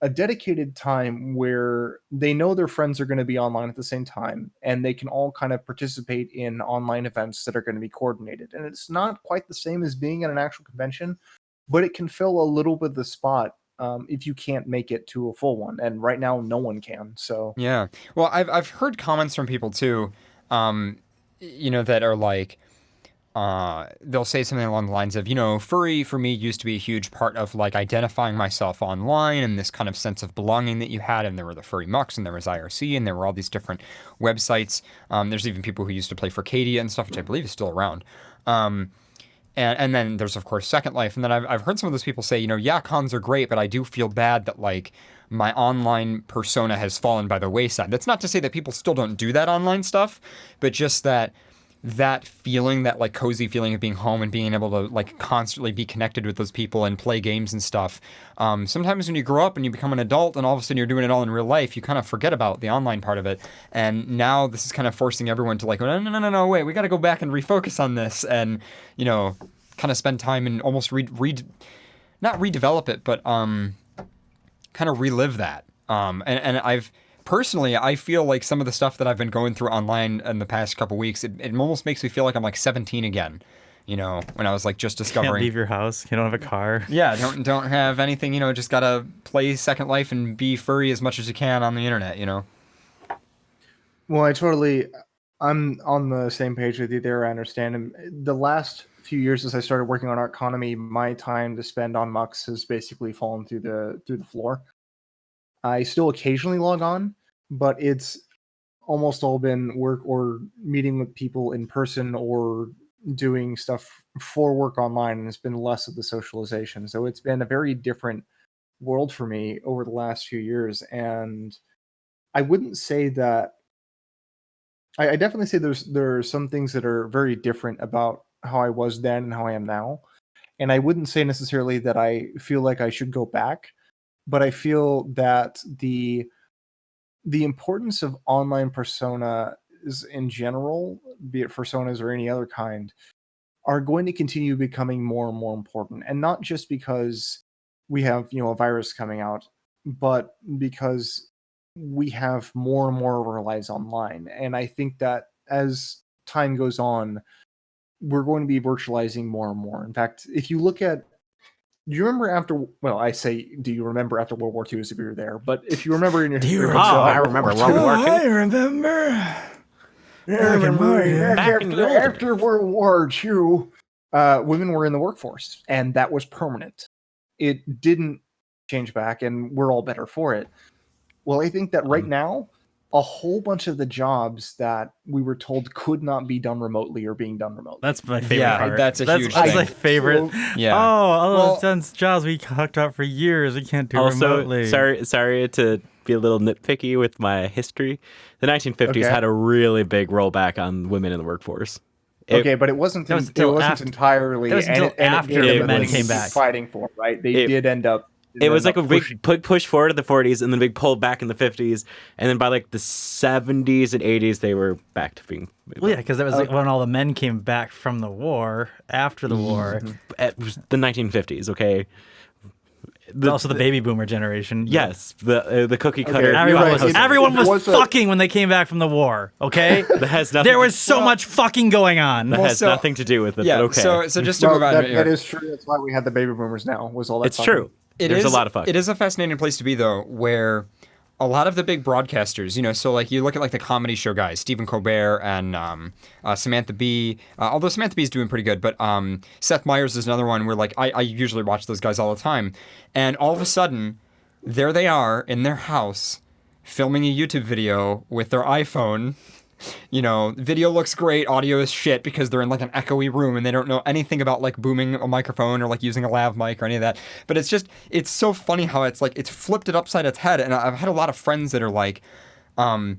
a dedicated time where they know their friends are going to be online at the same time, and they can all kind of participate in online events that are going to be coordinated. And it's not quite the same as being at an actual convention, but it can fill a little bit of the spot if you can't make it to a full one. And right now, no one can. So Yeah. Well, I've heard comments from people too, that are like, they'll say something along the lines of, furry for me used to be a huge part of like identifying myself online and this kind of sense of belonging that you had. And there were the furry mucks, and there was IRC, and there were all these different websites. There's even people who used to play Furcadia and stuff, which I believe is still around. And then there's of course Second Life. And then I've heard some of those people say, yeah, cons are great, but I do feel bad that like my online persona has fallen by the wayside. That's not to say that people still don't do that online stuff, but just that feeling, that like cozy feeling of being home and being able to like constantly be connected with those people and play games and stuff. Sometimes when you grow up and you become an adult and all of a sudden you're doing it all in real life, you kind of forget about the online part of it. And now this is kind of forcing everyone to like, no, wait, we got to go back and refocus on this and, kind of spend time and almost not redevelop it, but kind of relive that. And Personally, I feel like some of the stuff that I've been going through online in the past couple weeks, it almost makes me feel like I'm like 17 again. When I was like just discovering. Can't leave your house. You don't have a car. Yeah, don't have anything. Just gotta play Second Life and be furry as much as you can on the internet. Well, I'm on the same page with you there. I understand. And the last few years, as I started working on Art Economy, my time to spend on Mux has basically fallen through the floor. I still occasionally log on, but it's almost all been work or meeting with people in person or doing stuff for work online, and it's been less of the socialization. So it's been a very different world for me over the last few years. And I wouldn't say that I definitely say there are some things that are very different about how I was then and how I am now. And I wouldn't say necessarily that I feel like I should go back, but I feel that the importance of online personas in general, be it personas or any other kind, are going to continue becoming more and more important. And not just because we have, a virus coming out, but because we have more and more of our lives online. And I think that as time goes on, we're going to be virtualizing more and more. In fact, if you look at, do you remember after, well, I say, do you remember after World War II as if you were there? But if you remember in your I remember World War II. I remember. After World War II, women were in the workforce, and that was permanent. It didn't change back, and we're all better for it. Well, I think that right now, a whole bunch of the jobs that we were told could not be done remotely are being done remotely. That's my favorite part. That's huge That's thing. my favorite. Yeah. Oh, all those jobs we talked about for years, we can't do remotely. Sorry to be a little nitpicky with my history. The 1950s had a really big rollback on women in the workforce. But it wasn't. It wasn't entirely. That was until after men came back. Fighting for it, right? They did end up. It was like a big push forward in the 40s, and then a big pull back in the 50s, and then by like the 70s and 80s, they were back to being. Well, yeah, because that was like when all the men came back from the war. After the war, it was the 1950s. Okay, also the baby boomer generation. Yes, the cookie cutter. Everyone was was fucking when they came back from the war. Okay, That has nothing. there was so much fucking going on. that has nothing to do with it. Yeah. But okay. So just to move on. that is true. That's why we had the baby boomers now. Was all that? It's fucking- true. There's a lot of fuck. It is a fascinating place to be, though, where a lot of the big broadcasters, so like you look at like the comedy show guys, Stephen Colbert and Samantha Bee, although Samantha Bee's doing pretty good, but Seth Meyers is another one where like I usually watch those guys all the time. And all of a sudden, there they are in their house filming a YouTube video with their iPhone. Video looks great, audio is shit because they're in like an echoey room and they don't know anything about like booming a microphone or like using a lav mic or any of that. But it's so funny how it's like it's flipped it upside its head. And I've had a lot of friends that are like, because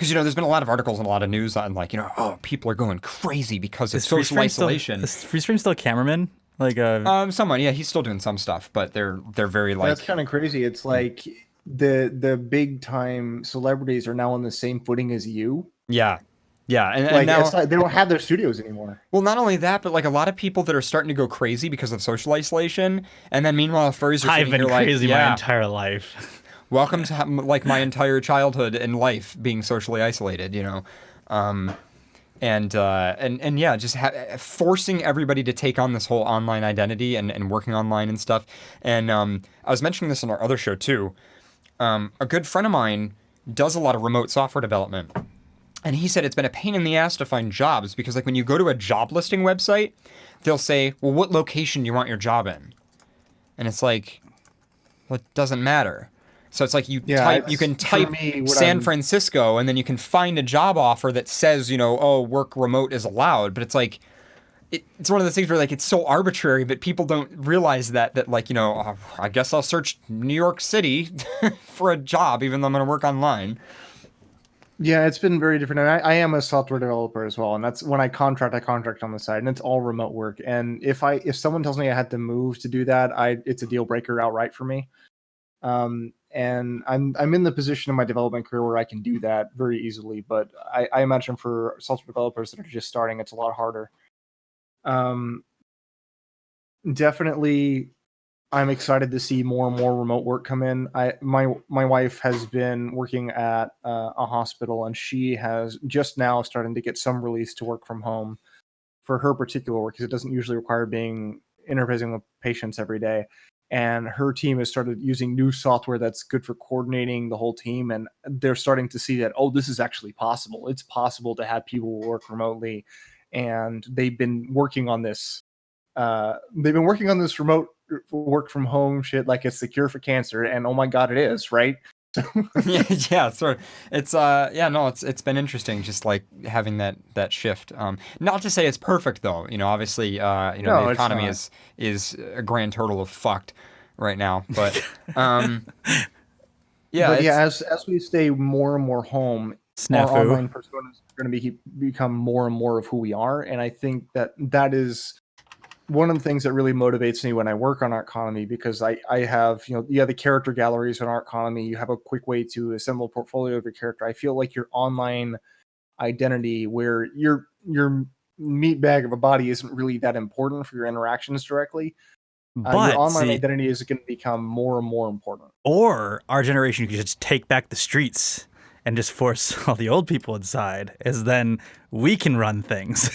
there's been a lot of articles and a lot of news on like people are going crazy because of social isolation. Is Freestream still a cameraman? Like someone, yeah, he's still doing some stuff, but they're very like That's kind of crazy. It's like the big time celebrities are now on the same footing as you. yeah. And Like now it's like they don't have their studios anymore. well, not only that, but like a lot of people that are starting to go crazy because of social isolation, and then meanwhile furries are I've sitting been here like, crazy my yeah, entire life. welcome to like my entire childhood and life being socially isolated, and yeah, just forcing everybody to take on this whole online identity and working online and stuff. And I was mentioning this in our other show too. A good friend of mine does a lot of remote software development. And he said it's been a pain in the ass to find jobs because like when you go to a job listing website, they'll say, well, what location do you want your job in? And it's like, well, it doesn't matter. So it's like you can type San Francisco and then you can find a job offer that says, work remote is allowed. But it's like, it's one of those things where like it's so arbitrary, but people don't realize that like, I guess I'll search New York City for a job, even though I'm going to work online. Yeah, it's been very different. And I am a software developer as well, and that's when I contract on the side, and it's all remote work. And if someone tells me I had to move to do that, it's a deal breaker outright for me. And I'm in the position in my development career where I can do that very easily. But I imagine for software developers that are just starting, it's a lot harder. Definitely, I'm excited to see more and more remote work come in. My wife has been working at a hospital, and she has just now starting to get some release to work from home for her particular work because it doesn't usually require interfacing with patients every day. And her team has started using new software that's good for coordinating the whole team, and they're starting to see that this is actually possible. It's possible to have people work remotely, and they've been working on this. Remote work from home shit like it's the cure for cancer, and oh my god, it is, right? yeah, sort of. It's been interesting just like having that shift. Not to say it's perfect though. Obviously, the economy is a grand total of fucked right now. But as we stay more and more home, our online personas are going to become more and more of who we are, and I think that is one of the things that really motivates me when I work on Art Economy, because I have, the character galleries in Art Economy. You have a quick way to assemble a portfolio of your character. I feel like your online identity, where your meat bag of a body isn't really that important for your interactions directly. But your online identity is going to become more and more important. Or our generation could just take back the streets and just force all the old people inside, as then we can run things.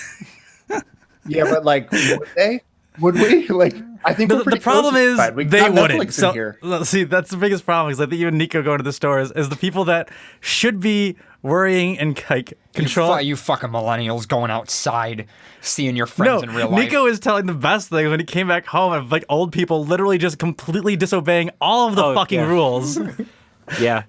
Yeah, but like, would they? Would we? Like, I think the problem is they wouldn't. So, see, that's the biggest problem. Is I think you and Nico going to the stores is the people that should be worrying and like control. You fucking millennials going outside, seeing your friends in real life. Nico is telling the best thing when he came back home of like old people literally just completely disobeying all of the fucking rules. Yeah.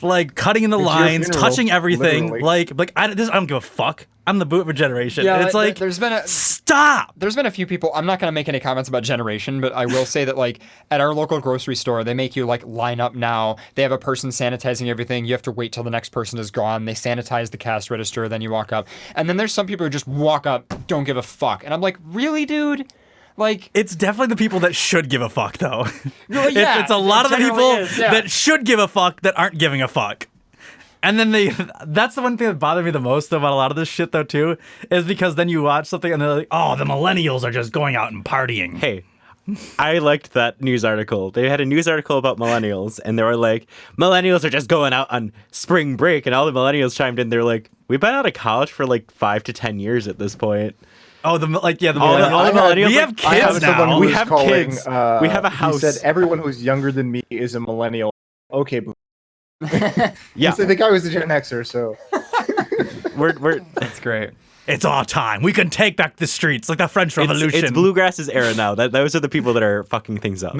Like cutting in the lines, touching everything. Literally. Like I don't give a fuck. I'm the boomer generation. Yeah, and it's like stop. There's been a few people. I'm not going to make any comments about generation, but I will say that like at our local grocery store, they make you like line up now. They have a person sanitizing everything. You have to wait till the next person is gone. They sanitize the cash register. Then you walk up, and then there's some people who just walk up, don't give a fuck, and I'm like, really, dude? Like, it's definitely the people that should give a fuck, though. Well, yeah, it's a lot of the people that should give a fuck that aren't giving a fuck. And then that's the one thing that bothered me the most about a lot of this shit, though, too, is because then you watch something and they're like, oh, the millennials are just going out and partying. Hey, I liked that news article. They had a news article about millennials, and they were like, millennials are just going out on spring break, and all the millennials chimed in. They're like, we've been out of college for like 5 to 10 years at this point. Oh, the millennials. All the millennials. We have like, kids now. We have kids. We have a house. He said everyone who's younger than me is a millennial. Okay, Yeah. So the guy was a Gen Xer, so We're That's great. It's our time. We can take back the streets like the French Revolution. It's Bluegrass's era now. Those are the people that are fucking things up.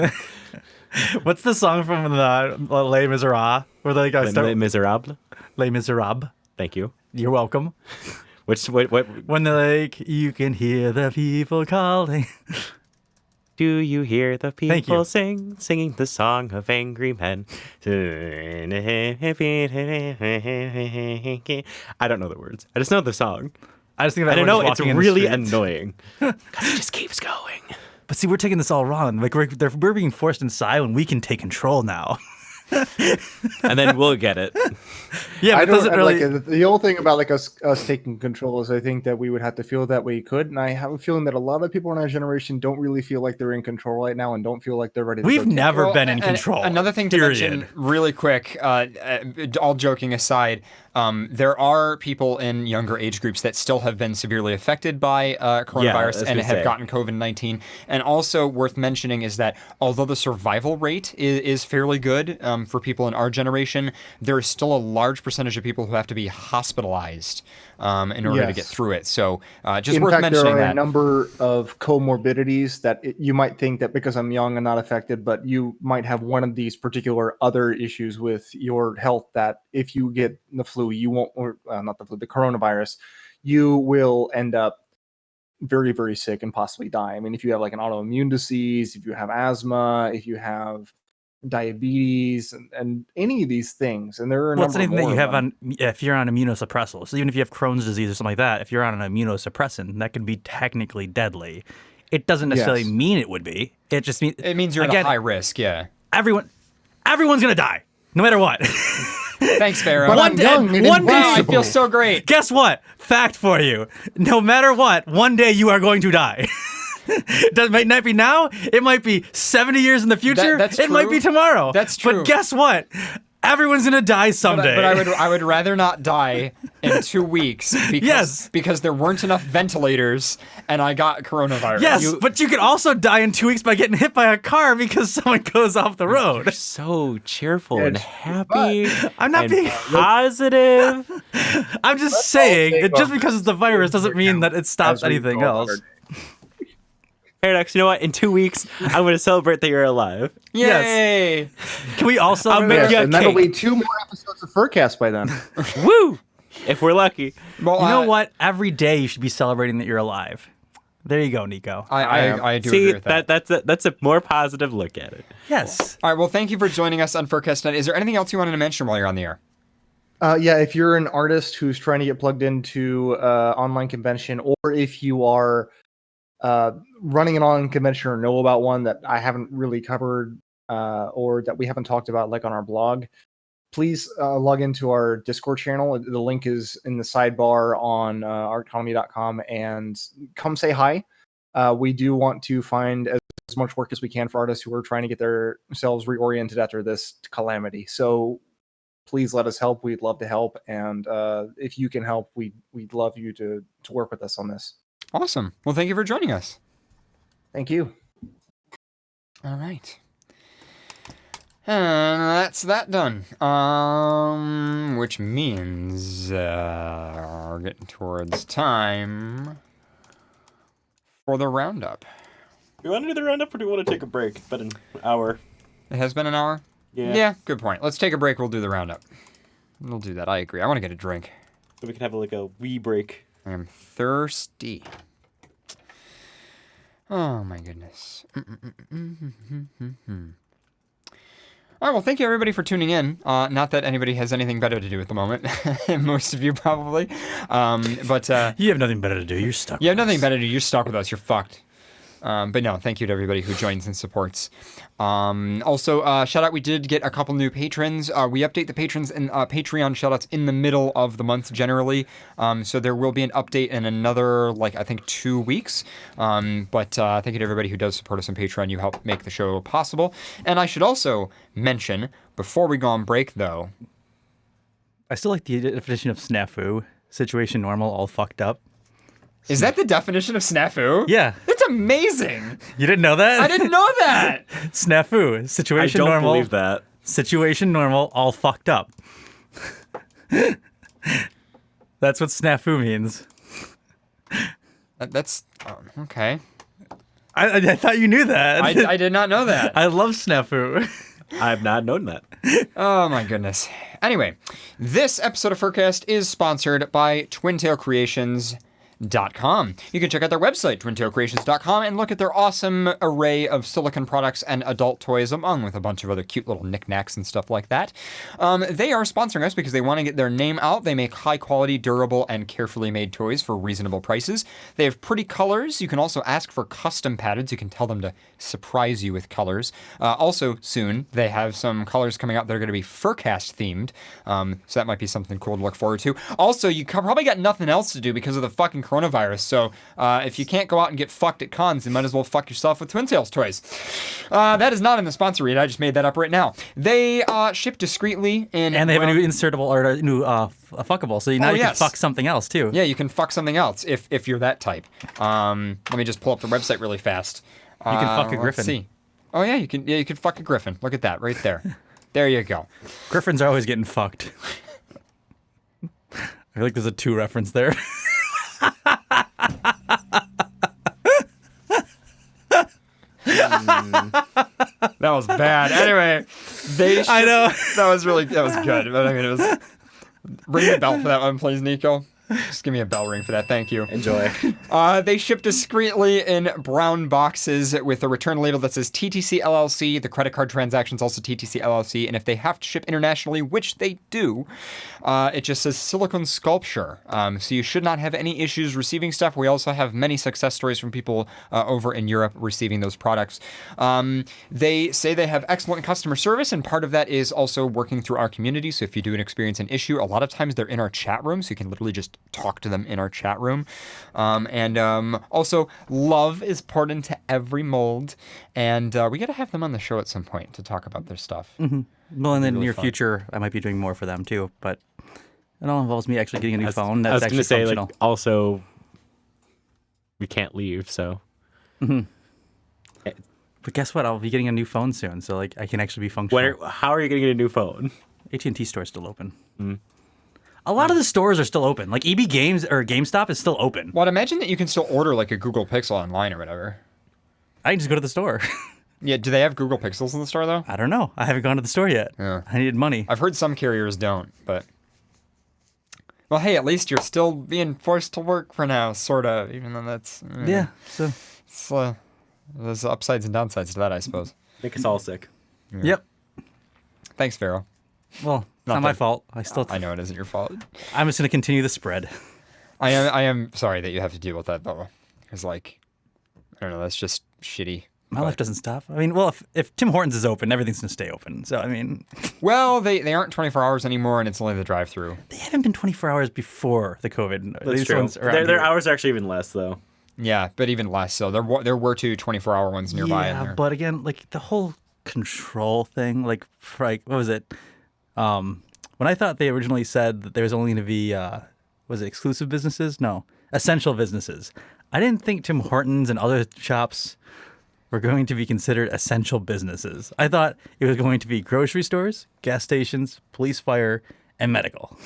What's the song from the Les Miserables? Where they like, Les Miserables. Les Miserables. Thank you. You're welcome. What? When they're like, you can hear the people calling. Do you hear the Thank people you. singing the song of angry men? I don't know the words. I just know the song. I just think I that don't know. It's really streets. annoying because it just keeps going. But see, we're taking this all wrong. Like we're being forced inside when we can take control now. And then we'll get it. Yeah, but I it doesn't don't really. like the whole thing about like us taking control is I think that we would have to feel that we could, and I have a feeling that a lot of people in our generation don't really feel like they're in control right now and don't feel like they're ready. To We've go take never Well, been in and control. Another thing to period. mention really quick, all joking aside, there are people in younger age groups that still have been severely affected by I coronavirus was and gonna have say. gotten COVID-19. And also worth mentioning is that although the survival rate is fairly good for people in our generation, there is still a large percentage of people who have to be hospitalized in order to get Yes. through it. So just In worth fact, there mentioning are a that. number of comorbidities that you might think that because I'm young and not affected, but you might have one of these particular other issues with your health that if you get the flu, you won't, or not the flu, the coronavirus, you will end up very, very sick and possibly die. I mean, if you have like an autoimmune disease, if you have asthma, if you have diabetes, and any of these things, and there are a What's number anything that more you of have them. on if you're on immunosuppressants? So even if you have Crohn's disease or something like that, if you're on an immunosuppressant, that can be technically deadly. It doesn't necessarily Yes. mean it would be. It just means It means you're again, at a high risk, yeah. everyone's gonna die, no matter what. Thanks, Pharaoh. But One I'm day- young and one day- Wow, I invincible. feel so great. Guess what? Fact for you. No matter what, one day you are going to die. It might not be now. It might be 70 years in the future. that's it might true. be tomorrow. That's true. But guess what? Everyone's gonna die someday. But I would rather not die in 2 weeks because, Yes. because there weren't enough ventilators and I got coronavirus. Yes, but you could also die in 2 weeks by getting hit by a car because someone goes off the You're road. so cheerful and It's- happy. I'm not and being. positive. I'm just saying, take just off because it's the virus doesn't mean that it stops as we anything go else. hard. Paradox, you know what? In 2 weeks, I'm going to celebrate that you're alive. Yay! Can we also? I'll make Yes, you a and that'll cake. be 2 more episodes of FurCast by then. Woo! If we're lucky. Well, You know what? Every day you should be celebrating that you're alive. There you go, Nico. I do See, agree with that. that's a more positive look at it. Yes. All right. Well, thank you for joining us on FurCast Night. Is there anything else you wanted to mention while you're on the air? Yeah, if you're an artist who's trying to get plugged into online convention, or if you are running an online convention or know about one that I haven't really covered or that we haven't talked about, like on our blog, please log into our Discord channel. The link is in the sidebar on arteconomy.com and come say hi. We do want to find as much work as we can for artists who are trying to get themselves reoriented after this calamity. So please let us help. We'd love to help. And if you can help, we'd love you to work with us on this. Awesome. Well, thank you for joining us. Thank you. All right. And that's that done. Which means we're getting towards time for the roundup. Do you want to do the roundup or do you want to take a break? It's been an hour. It has been an hour? Yeah. Good point. Let's take a break. We'll do the roundup. We'll do that. I agree. I want to get a drink. So we can have like a wee break. I am thirsty. Oh my goodness. All right, well, thank you everybody for tuning in. Not that anybody has anything better to do at the moment. Most of you probably. But You have nothing better to do. You're stuck. you have with nothing us. better to do. You're stuck with us. You're fucked. But no, thank you to everybody who joins and supports. Also, shout out, we did get a couple new patrons. We update the patrons and Patreon shout outs in the middle of the month generally. So there will be an update in another, I think 2 weeks. But thank you to everybody who does support us on Patreon. You help make the show possible. And I should also mention, before we go on break though, I still like the definition of snafu. Situation normal, all fucked up. Is that the definition of snafu? Yeah. It's amazing. You didn't know that? I didn't know that. Snafu. Situation I don't normal. believe that. Situation normal, all fucked up. That's what snafu means. That's okay. I thought you knew that. I did not know that. I love snafu. I've not known that. Oh my goodness. Anyway, this episode of FurCast is sponsored by twintailcreations.com. You can check out their website, twintailcreations.com, and look at their awesome array of silicone products and adult toys, along with a bunch of other cute little knickknacks and stuff like that. They are sponsoring us because they want to get their name out. They make high-quality, durable, and carefully made toys for reasonable prices. They have pretty colors. You can also ask for custom patterns. You can tell them to surprise you with colors. Also, soon, they have some colors coming out that are going to be FurCast themed, so that might be something cool to look forward to. Also, you probably got nothing else to do because of the fucking coronavirus, so if you can't go out and get fucked at cons, you might as well fuck yourself with Twin Tails toys. That is not in the sponsor read. I just made that up right now. They ship discreetly in... And they have a new insertable, or a new fuckable, so now you can fuck something else, too. Yeah, you can fuck something else if you're that type. Let me just pull up the website really fast. You can fuck a griffin. Let's see. Oh, yeah, you can fuck a griffin. Look at that, right there. There you go. Griffins are always getting fucked. I feel like there's a 2 reference there. That was bad. Anyway, I know that was good. But I mean, it was. Ring the bell for that one, please, Nico. Just give me a bell ring for that. Thank you. Enjoy. They ship discreetly in brown boxes with a return label that says TTC LLC. The credit card transaction's also TTC LLC. And if they have to ship internationally, which they do, it just says silicone sculpture. So you should not have any issues receiving stuff. We also have many success stories from people over in Europe receiving those products. They say they have excellent customer service, and part of that is also working through our community. So if you do experience an issue, a lot of times they're in our chat room, so you can literally just talk to them in our chat room. Also, love is poured into every mold, and we got to have them on the show at some point to talk about their stuff. Mm-hmm. Well, in the really near fun. future, I might be doing more for them too, but it all involves me actually getting a new phone I that's was actually going to say, functional. also, we can't leave, so. But guess what? I'll be getting a new phone soon, so I can actually be functional. How are you going to get a new phone? AT&T store's still open. A lot of the stores are still open. Like EB Games or GameStop is still open. Well, I'd imagine that you can still order like a Google Pixel online or whatever. I can just go to the store. Yeah, do they have Google Pixels in the store though? I don't know. I haven't gone to the store yet. Yeah. I needed money. I've heard some carriers don't, but well, hey, at least you're still being forced to work for now, sort of. Even though that's Yeah. So. It's, there's upsides and downsides to that, I suppose. Make us all sick. Yeah. Yep. Thanks, Pharaoh. Well, it's not my fault. I know it isn't your fault. I'm just gonna continue the spread. I am sorry that you have to deal with that though. Because I don't know, that's just shitty. My life doesn't stop. I mean, well, if Tim Hortons is open, everything's gonna stay open. So I mean, well, they aren't 24 hours anymore, and it's only the drive-through. They haven't been 24 hours before the COVID. That's true. Their hours are actually even less though. Yeah, but even less. So there were 2 24-hour ones nearby. Yeah, but again, the whole control thing, what was it? When I thought they originally said that there was only going to be, was it exclusive businesses? No, essential businesses. I didn't think Tim Hortons and other shops were going to be considered essential businesses. I thought it was going to be grocery stores, gas stations, police, fire, and medical.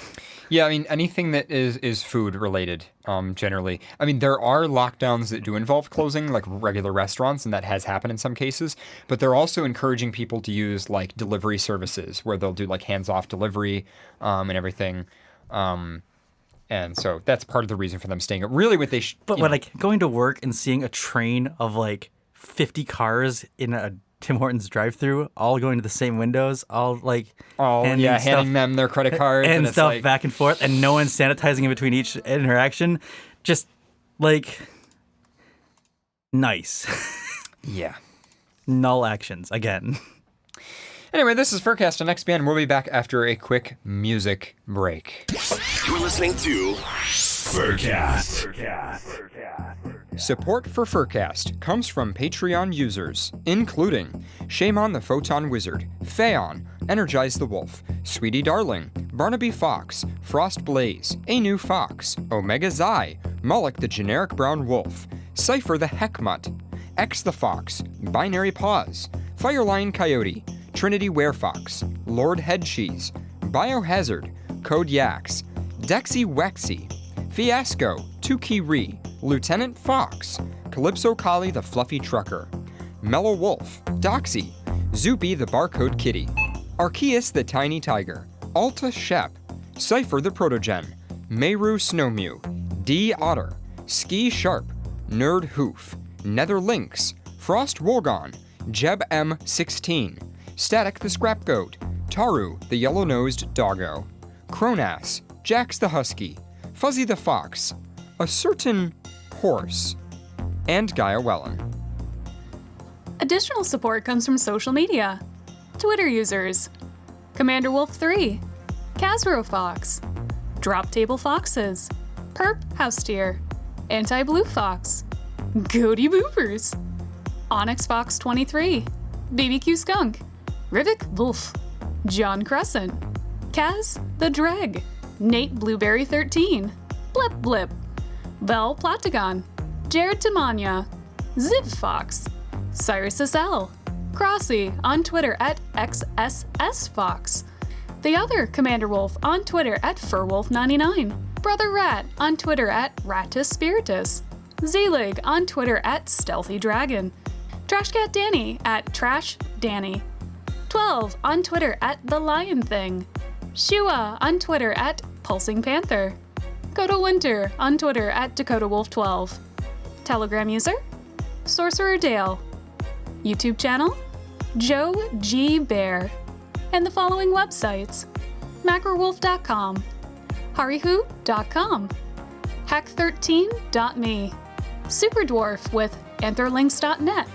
Yeah, I mean, anything that is food related, generally. I mean, there are lockdowns that do involve closing, like regular restaurants, and that has happened in some cases. But they're also encouraging people to use delivery services where they'll do hands-off delivery and everything. And so that's part of the reason for them staying. Really, what they going to work and seeing a train of 50 cars in a Tim Hortons drive-through, all going to the same windows, all handing them their credit cards and stuff back and forth, and no one's sanitizing in between each interaction. Just Nice. Yeah. Null actions again. Anyway, this is FurCast on XBN. We'll be back after a quick music break. You're listening to FurCast. Support for FurCast comes from Patreon users, including Shaman the Photon Wizard, Phaon, Energize the Wolf, Sweetie Darling, Barnaby Fox, Frost Blaze, A New Fox, Omega Xi, Moloch the Generic Brown Wolf, Cypher the Heckmutt, X the Fox, Binary Paws, Firelion Coyote, Trinity Werefox, Lord Headcheese, Biohazard, Code Yax, Dexy Wexy, Fiasco, Tuki Ree, Lieutenant Fox, Calypso Collie the Fluffy Trucker, Mellow Wolf, Doxy, Zoopy the Barcode Kitty, Arceus the Tiny Tiger, Alta Shep, Cypher the Protogen, Meru Snowmew, D Otter, Ski Sharp, Nerd Hoof, Nether Lynx, Frost Wolgon, Jeb M16, Static the Scrap Goat, Taru the Yellow-Nosed Doggo, Cronass, Jax the Husky, Fuzzy the Fox, a certain horse, and Gaia Wellen. Additional support comes from social media. Twitter users: Commander Wolf 3, Casro Fox, Drop Table Foxes, Perp Housetier, Anti-Blue Fox, Goaty Boopers, Onyx Fox 23, BBQ Skunk, Rivik Wolf, John Crescent, Kaz the Dreg, Nate Blueberry 13, Blip Blip, Vel Platagon, Jared Tamanya, Zip Fox, Cyrus SL, Crossy on Twitter at XSSFox, the other Commander Wolf on Twitter at FurWolf99, Brother Rat on Twitter at Ratus Spiritus, Z-Lig on Twitter at Stealthy Dragon, Trashcat Danny at Trash Danny, 12 on Twitter at The Lion Thing, Shua on Twitter at Pulsing Panther, Dakota Winter on Twitter at Dakota Wolf 12, Telegram user, Sorcerer Dale, YouTube channel, Joe G. Bear, and the following websites: macrowolf.com, harihu.com, hack13.me, Superdwarf with antherlinks.net,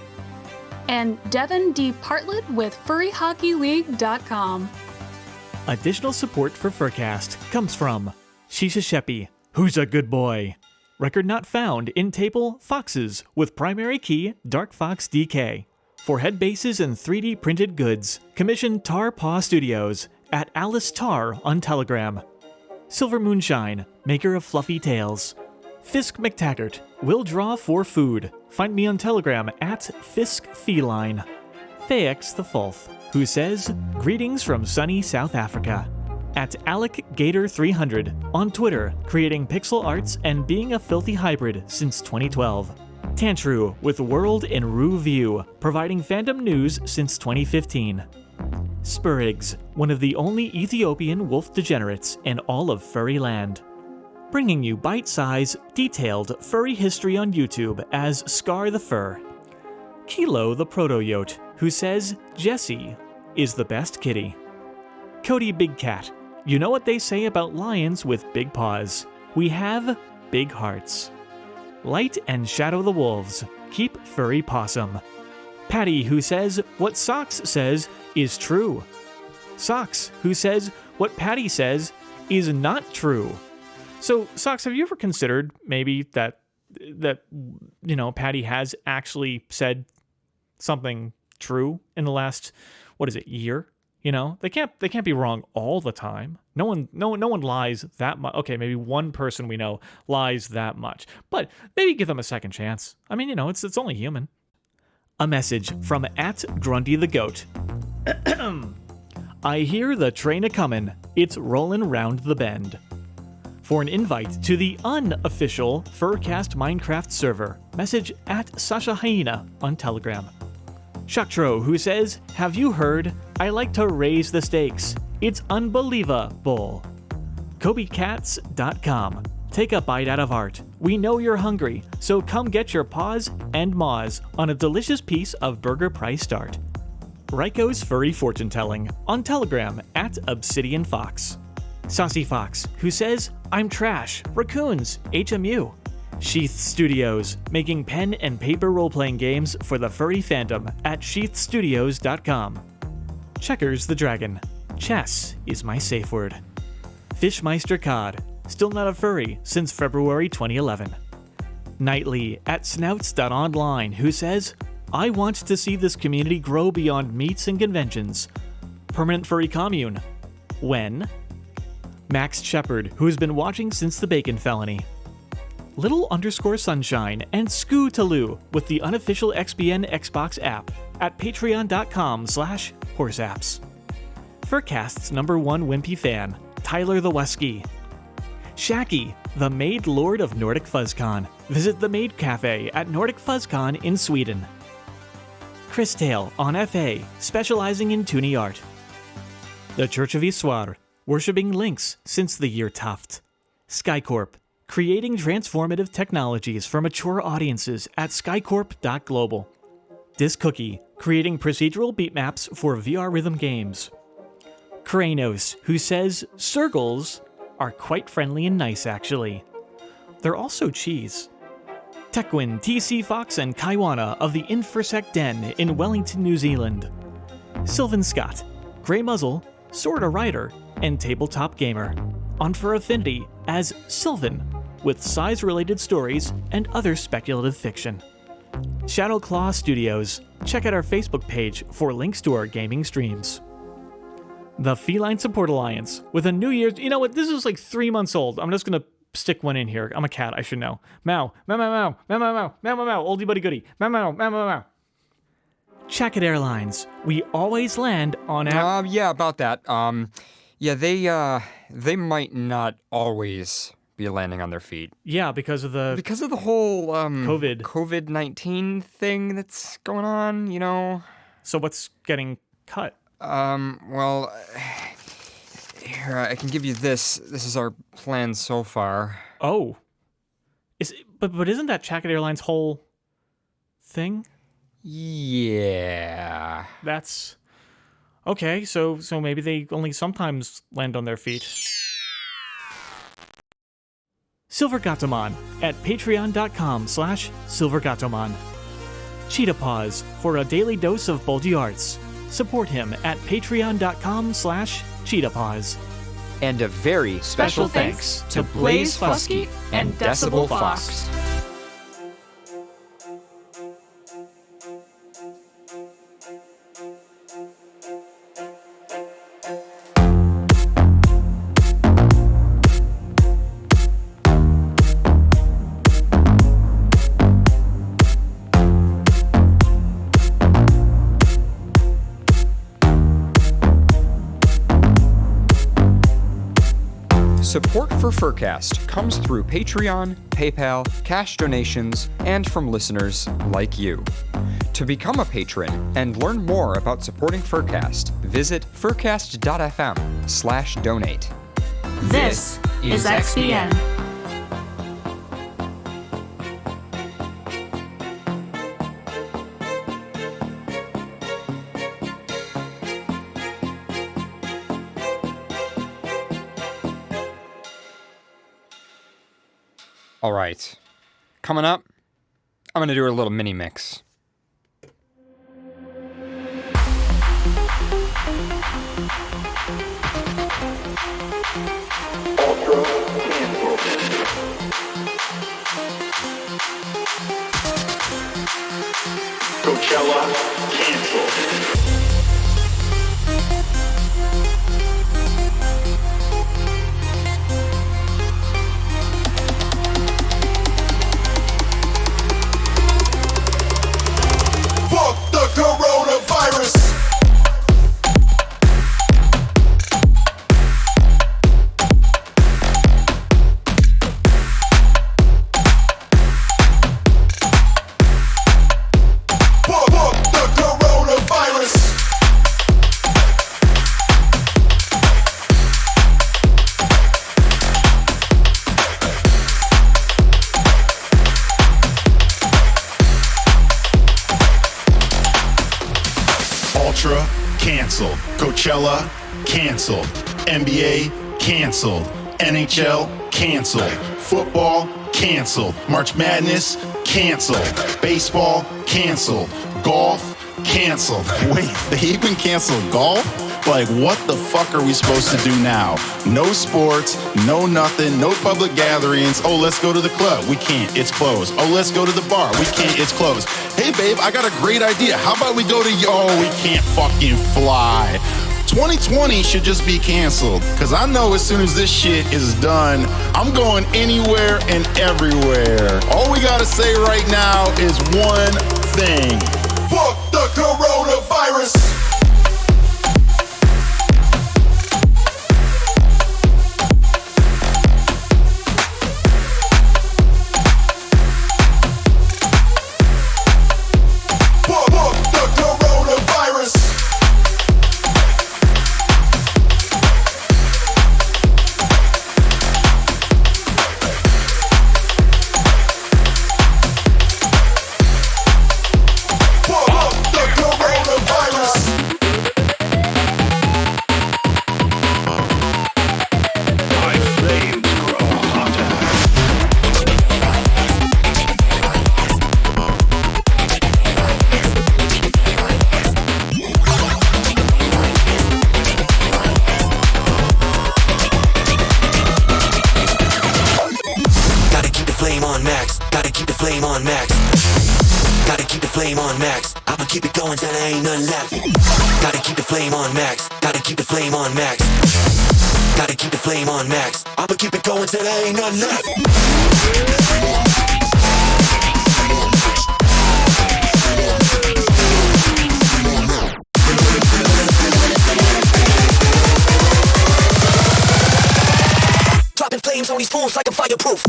and Devin D. Partlet with furryhockeyleague.com. Additional support for FurCast comes from Shisha Sheppy, Who's a Good Boy? Record not found in table Foxes with primary key Dark Fox DK. For head bases and 3D printed goods, commission Tar Paw Studios at Alice Tar on Telegram. Silver Moonshine, maker of fluffy tails. Fisk McTaggart, will draw for food. Find me on Telegram at Fisk Feline. Thex the Fulth, who says, greetings from sunny South Africa. At Alec Gator 300 on Twitter, creating pixel arts and being a filthy hybrid since 2012. Tantru with World in Rue View, providing fandom news since 2015. Spurigs, one of the only Ethiopian wolf degenerates in all of furry land. Bringing you bite-sized, detailed furry history on YouTube as Scar the Fur. Kilo the Proto-Yote, who says Jessie is the best kitty. Cody Big Cat, you know what they say about lions with big paws. We have big hearts. Light and Shadow the Wolves, keep furry possum. Patty, who says what Socks says is true. Socks, who says what Patty says is not true. So, Socks, have you ever considered maybe that Patty has actually said something true in the last, year? You know, they can't be wrong all the time. No one lies that much. Okay, maybe one person we know lies that much, but maybe give them a second chance. I mean, it's only human. A message from @Grundy the Goat. I hear the train a-comin'. It's rollin' round the bend. For an invite to the unofficial FurCast Minecraft server, message @Sasha Hyena on Telegram. Shaktro, who says, have you heard? I like to raise the stakes. It's unbelievable. KobeCats.com. Take a bite out of art. We know you're hungry, so come get your paws and maws on a delicious piece of burger price start. Raiko's Furry Fortune Telling on Telegram @Obsidian Fox. Saucy Fox, who says, I'm trash, raccoons, HMU. Sheath Studios, making pen and paper role-playing games for the furry fandom at sheathstudios.com. Checkers the Dragon. Chess is my safe word. Fishmeister Cod, still not a furry since February 2011. Nightly at snouts.online, who says, I want to see this community grow beyond meets and conventions. Permanent furry commune. When? Max Shepard, who has been watching since the Bacon Felony. Little_sunshine and Scootaloo with the unofficial XBN Xbox app at patreon.com/horseapps. FurCast's #1 wimpy fan, Tyler the Wesky. Shacky, the Maid Lord of Nordic FuzzCon. Visit the Maid Cafe at Nordic FuzzCon in Sweden. Chris Tale on FA, specializing in Toonie art. The Church of Issoire, worshipping Lynx since the year Tuft. Skycorp, creating transformative technologies for mature audiences at skycorp.global. Discookie, creating procedural beatmaps for VR rhythm games. Kranos, who says circles are quite friendly and nice actually. They're also cheese. Tekwin, TC Fox, and Kaiwana of the Infosec Den in Wellington, New Zealand. Sylvan Scott, Grey Muzzle, Sorta Rider, and Tabletop Gamer. On for Affinity as Sylvan, with size-related stories and other speculative fiction. Shadowclaw Studios. Check out our Facebook page for links to our gaming streams. The Feline Support Alliance, with a New Year's... You know what? This is like 3 months old. I'm just going to stick one in here. I'm a cat. I should know. Meow. Meow, meow, meow. Meow, meow, meow. Meow, meow, meow. Oldie buddy goodie. Meow, meow, meow, meow, meow. Check it Airlines. We always land on... Yeah, about that. They might not always be landing on their feet. Yeah, because of the whole COVID-19 thing that's going on, you know. So what's getting cut? Well, here, I can give you this. This is our plan so far. Oh. But isn't that Check it Airlines' whole thing? Yeah. That's okay. So maybe they only sometimes land on their feet. Silvergatomon at patreon.com/silvergatomon. Cheetah Paws for a daily dose of bulgy arts. Support him at patreon.com/cheetahpaws. And a very special thanks to Blaze Fusky and Decibel Fox. Support for FurCast comes through Patreon, PayPal, cash donations, and from listeners like you. To become a patron and learn more about supporting FurCast, visit furcast.fm/donate. This is XBN. All right. Coming up, I'm going to do a little mini mix. Coachella canceled. Coronavirus. Fuck the coronavirus. Ultra canceled. Coachella canceled. NBA canceled. NHL canceled. Football, canceled. March Madness, canceled. Baseball, canceled. Golf, canceled. Wait, they even canceled golf? Like, what the fuck are we supposed to do now? No sports, no nothing, no public gatherings. Oh, let's go to the club. We can't, it's closed. Oh, let's go to the bar. We can't, it's closed. Hey, babe, I got a great idea. How about we go to, we can't fucking fly. 2020 should just be canceled. Cause I know as soon as this shit is done, I'm going anywhere and everywhere. All we gotta say right now is one thing. Fuck the coronavirus! I'ma keep it going till there ain't nothing left. Gotta keep the flame on max. Gotta keep the flame on max. Gotta keep the flame on max. I'ma keep it going till there ain't nothing left. Dropping flames on these fools like I'm fireproof.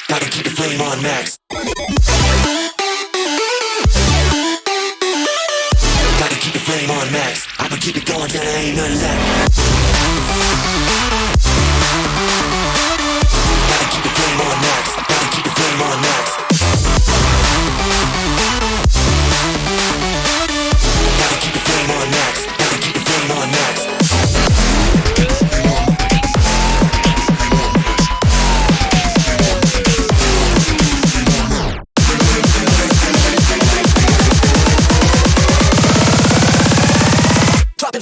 Gotta keep the flame on max. Gotta keep the flame on max. I'ma keep it going till there ain't nothing left. Gotta keep the flame on max. Gotta keep the flame on max. Gotta keep the flame on max. Gotta keep the flame on max.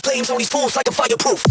Flames on these fools like I'm fireproof.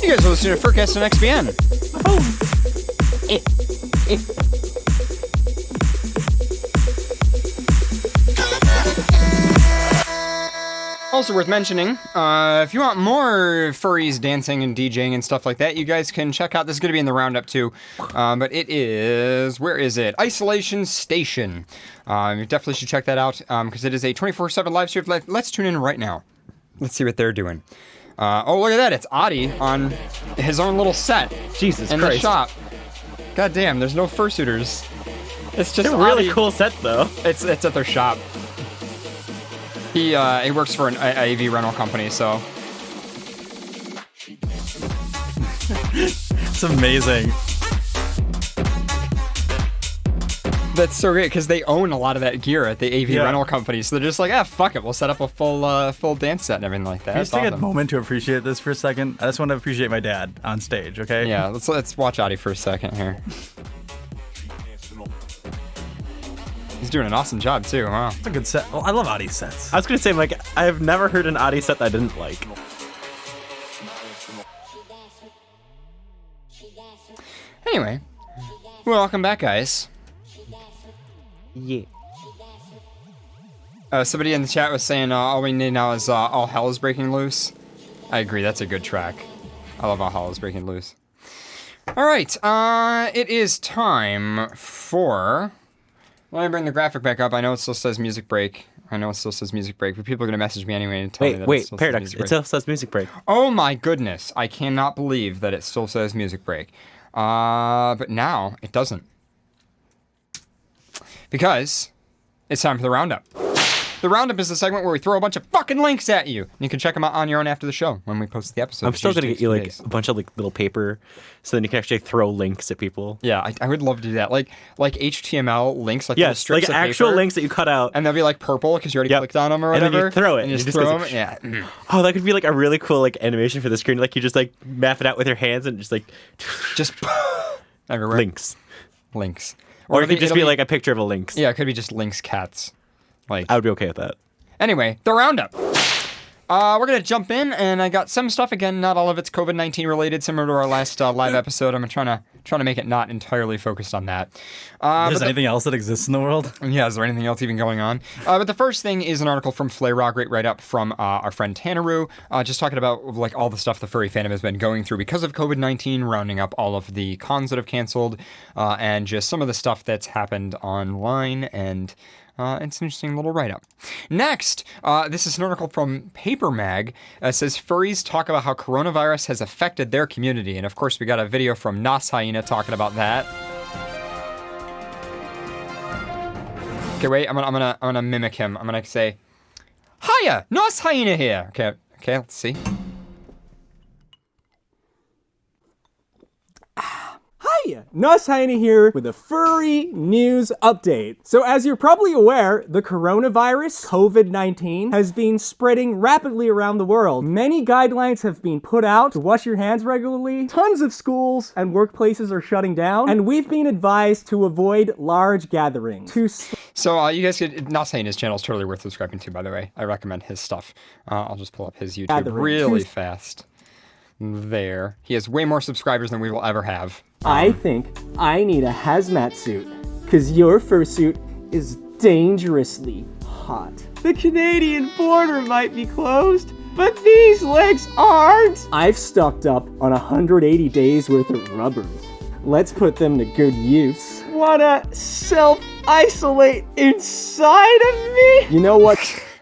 You guys are listening to FurCast on XBN. Also worth mentioning, if you want more furries dancing and DJing and stuff like that, you guys can check out, this is going to be in the roundup too, but it is, where is it? Isolation Station. You definitely should check that out, because it is a 24/7 live stream. Let's tune in right now. Let's see what they're doing. Oh, look at that, it's Adi on his own little set. Jesus in Christ. the shop. God damn, there's no fursuiters. It's just It's a really Adi. cool set, though. It's at their shop. He works for an AV rental company, so. It's amazing. That's so great because they own a lot of that gear at the AV rental company, so they're just like, fuck it, we'll set up a full dance set and everything like that. Can you just take a moment to appreciate this for a second? I just want to appreciate my dad on stage, okay? Yeah, let's watch Adi for a second here. He's doing an awesome job too, wow. It's a good set. Well, I love Adi sets. I was gonna say, like, I've never heard an Adi set that I didn't like. Anyway, welcome back, guys. Yeah. Somebody in the chat was saying all we need now is All Hell is Breaking Loose. I agree, that's a good track. I love All Hell is Breaking Loose. All right, it is time for... Let me bring the graphic back up. I know it still says music break. But people are going to message me anyway and tell me that it still Paradox, says music it break. still says music break. Oh my goodness, I cannot believe that it still says music break. But now it doesn't. Because it's time for the roundup. The roundup is the segment where we throw a bunch of fucking links at you. And you can check them out on your own after the show when we post the episode. I'm still gonna get you like a bunch of like little paper, so then you can actually throw links at people. Yeah, I would love to do that. Like HTML links, like little Yes, strips like of actual paper, links that you cut out, and they'll be like purple because you already clicked on them or and whatever. then you throw it, and you just goes throw like, them. Yeah. Oh, that could be like a really cool like animation for the screen. Like you just like map it out with your hands and just everywhere. Links. it'll Or it could just be like a picture of a lynx. Yeah, it could be just Lynx cats. Like I would be okay with that. Anyway, the roundup. We're going to jump in, and I got some stuff. Again, not all of it's COVID-19 related, similar to our last live episode. I'm trying to make it not entirely focused on that. Is there anything else that exists in the world? Yeah, is there anything else even going on? But the first thing is an article from Flayrog, great write-up from our friend Tanaru, just talking about like all the stuff the furry fandom has been going through because of COVID-19, rounding up all of the cons that have canceled, and just some of the stuff that's happened online, and it's an interesting little write-up. Next, this is an article from Paper Mag. It says, furries talk about how coronavirus has affected their community. And of course, we got a video from Nas Hyena talking about that. Okay, wait, I'm gonna mimic him. I'm gonna say, hiya, Nas Hyena here. Okay, let's see. Hi, Nuss Hyena here with a furry news update. So as you're probably aware, the coronavirus, COVID-19, has been spreading rapidly around the world. Many guidelines have been put out to wash your hands regularly. Tons of schools and workplaces are shutting down, and we've been advised to avoid large gatherings. So you guys could, Nuss Hyena's channel is totally worth subscribing to, by the way. I recommend his stuff. I'll just pull up his YouTube really fast. There. He has way more subscribers than we will ever have. I think I need a hazmat suit, because your fursuit is dangerously hot. The Canadian border might be closed, but these legs aren't! I've stocked up on 180 days worth of rubbers. Let's put them to good use. Wanna self-isolate inside of me? You know what?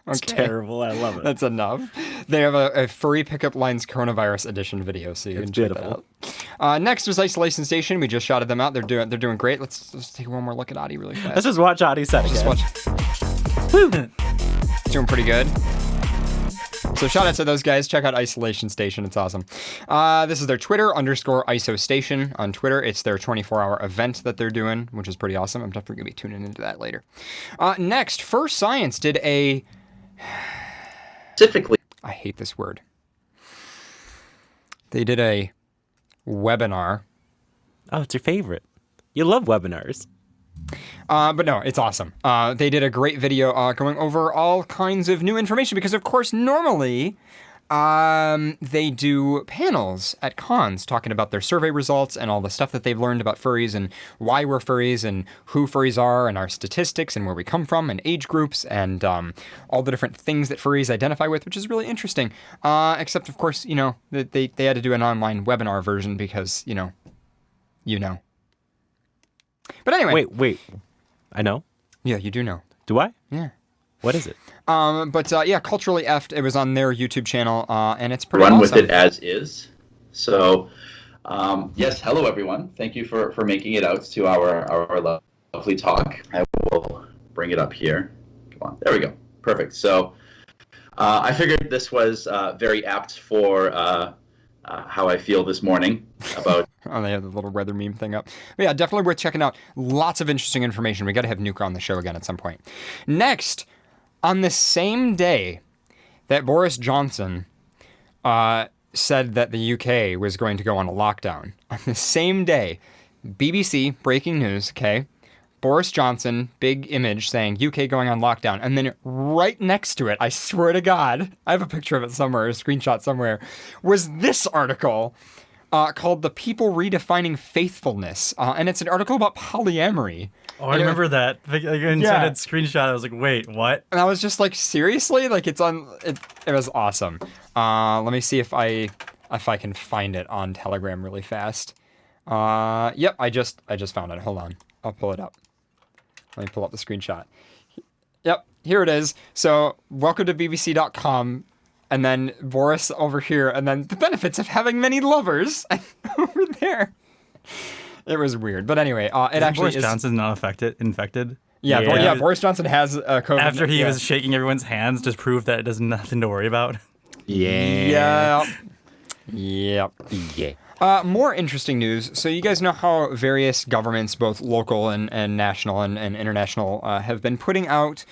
It's terrible. I love it. That's enough. They have a furry pickup lines coronavirus edition video, so you can check that out. Next was Isolation Station. We just shouted them out. They're doing great. Let's take one more look at Adi really fast. Let's just watch Adi set again. Woo! Doing pretty good. So shout out to those guys. Check out Isolation Station. It's awesome. This is their Twitter _ISO Station on Twitter. It's their 24-hour event that they're doing, which is pretty awesome. I'm definitely going to be tuning into that later. Next, First Science did a... Specifically... I hate this word. They did a webinar. Oh, it's your favorite. You love webinars. But no, it's awesome. They did a great video going over all kinds of new information because, of course, normally They do panels at cons talking about their survey results and all the stuff that they've learned about furries and why we're furries and who furries are and our statistics and where we come from and age groups and all the different things that furries identify with, which is really interesting. Except, of course, that they had to do an online webinar version because, you know. But anyway. Wait. I know. Yeah, you do know. Do I? Yeah. What is it? But Culturally Effed, it was on their YouTube channle, and it's pretty Run awesome. with it as is. So, yes, hello everyone. Thank you for making it out to our lovely talk. I will bring it up here. Come on, there we go. Perfect. So, I figured this was very apt for how I feel this morning about. Oh, they have the little weather meme thing up. But yeah, definitely worth checking out. Lots of interesting information. We got to have Nuka on the show again at some point. Next. On the same day that Boris Johnson said that the UK was going to go on a lockdown, on the same day, BBC, breaking news, okay, Boris Johnson, big image saying UK going on lockdown, and then right next to it, I swear to God, I have a picture of it somewhere, a screenshot somewhere, was this article called The People Redefining Faithfulness, and it's an article about polyamory. Oh, I remember that. I sent a screenshot. I was like, wait, what? And I was just like, seriously? Like, it's on... It was awesome. Let me see if I can find it on Telegram really fast. Yep, I just found it. Hold on. I'll pull it up. Let me pull up the screenshot. Yep, here it is. So, welcome to BBC.com. And then Boris over here. And then the benefits of having many lovers over there. It was weird, but anyway, it actually Boris Johnson's not infected. Yeah, Boris Johnson has COVID. After he was shaking everyone's hands, just prove that there's nothing to worry about. Yeah. More interesting news. So you guys know how various governments, both local and national and international, have been putting out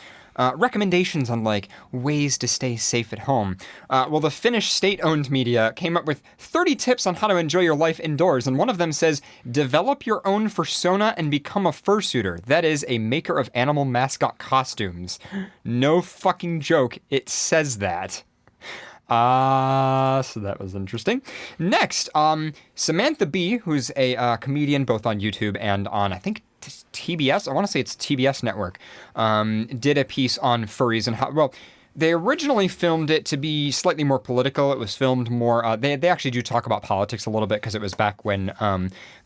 recommendations on like ways to stay safe at home. Well, the Finnish state-owned media came up with 30 tips on how to enjoy your life indoors, and one of them says, develop your own fursona and become a fursuiter. That is, a maker of animal mascot costumes. No fucking joke, it says that. So that was interesting. Next, Samantha Bee, who's a comedian both on YouTube and on, I think, TBS, I want to say it's TBS Network, did a piece on furries and how, well, they originally filmed it to be slightly more political. It was filmed more, they actually do talk about politics a little bit because it was back when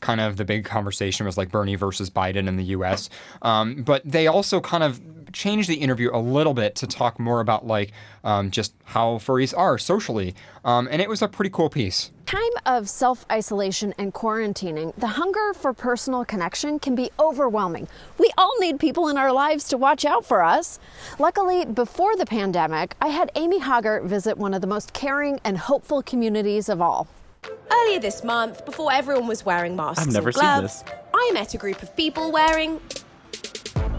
kind of the big conversation was like Bernie versus Biden in the US. But they also kind of changed the interview a little bit to talk more about like just how furries are socially. And it was a pretty cool piece. Time of self-isolation and quarantining, the hunger for personal connection can be overwhelming. We all need people in our lives to watch out for us. Luckily, before the pandemic, I had Amy Hoggart visit one of the most caring and hopeful communities of all. Earlier this month, before everyone was wearing masks and gloves, I met a group of people wearing,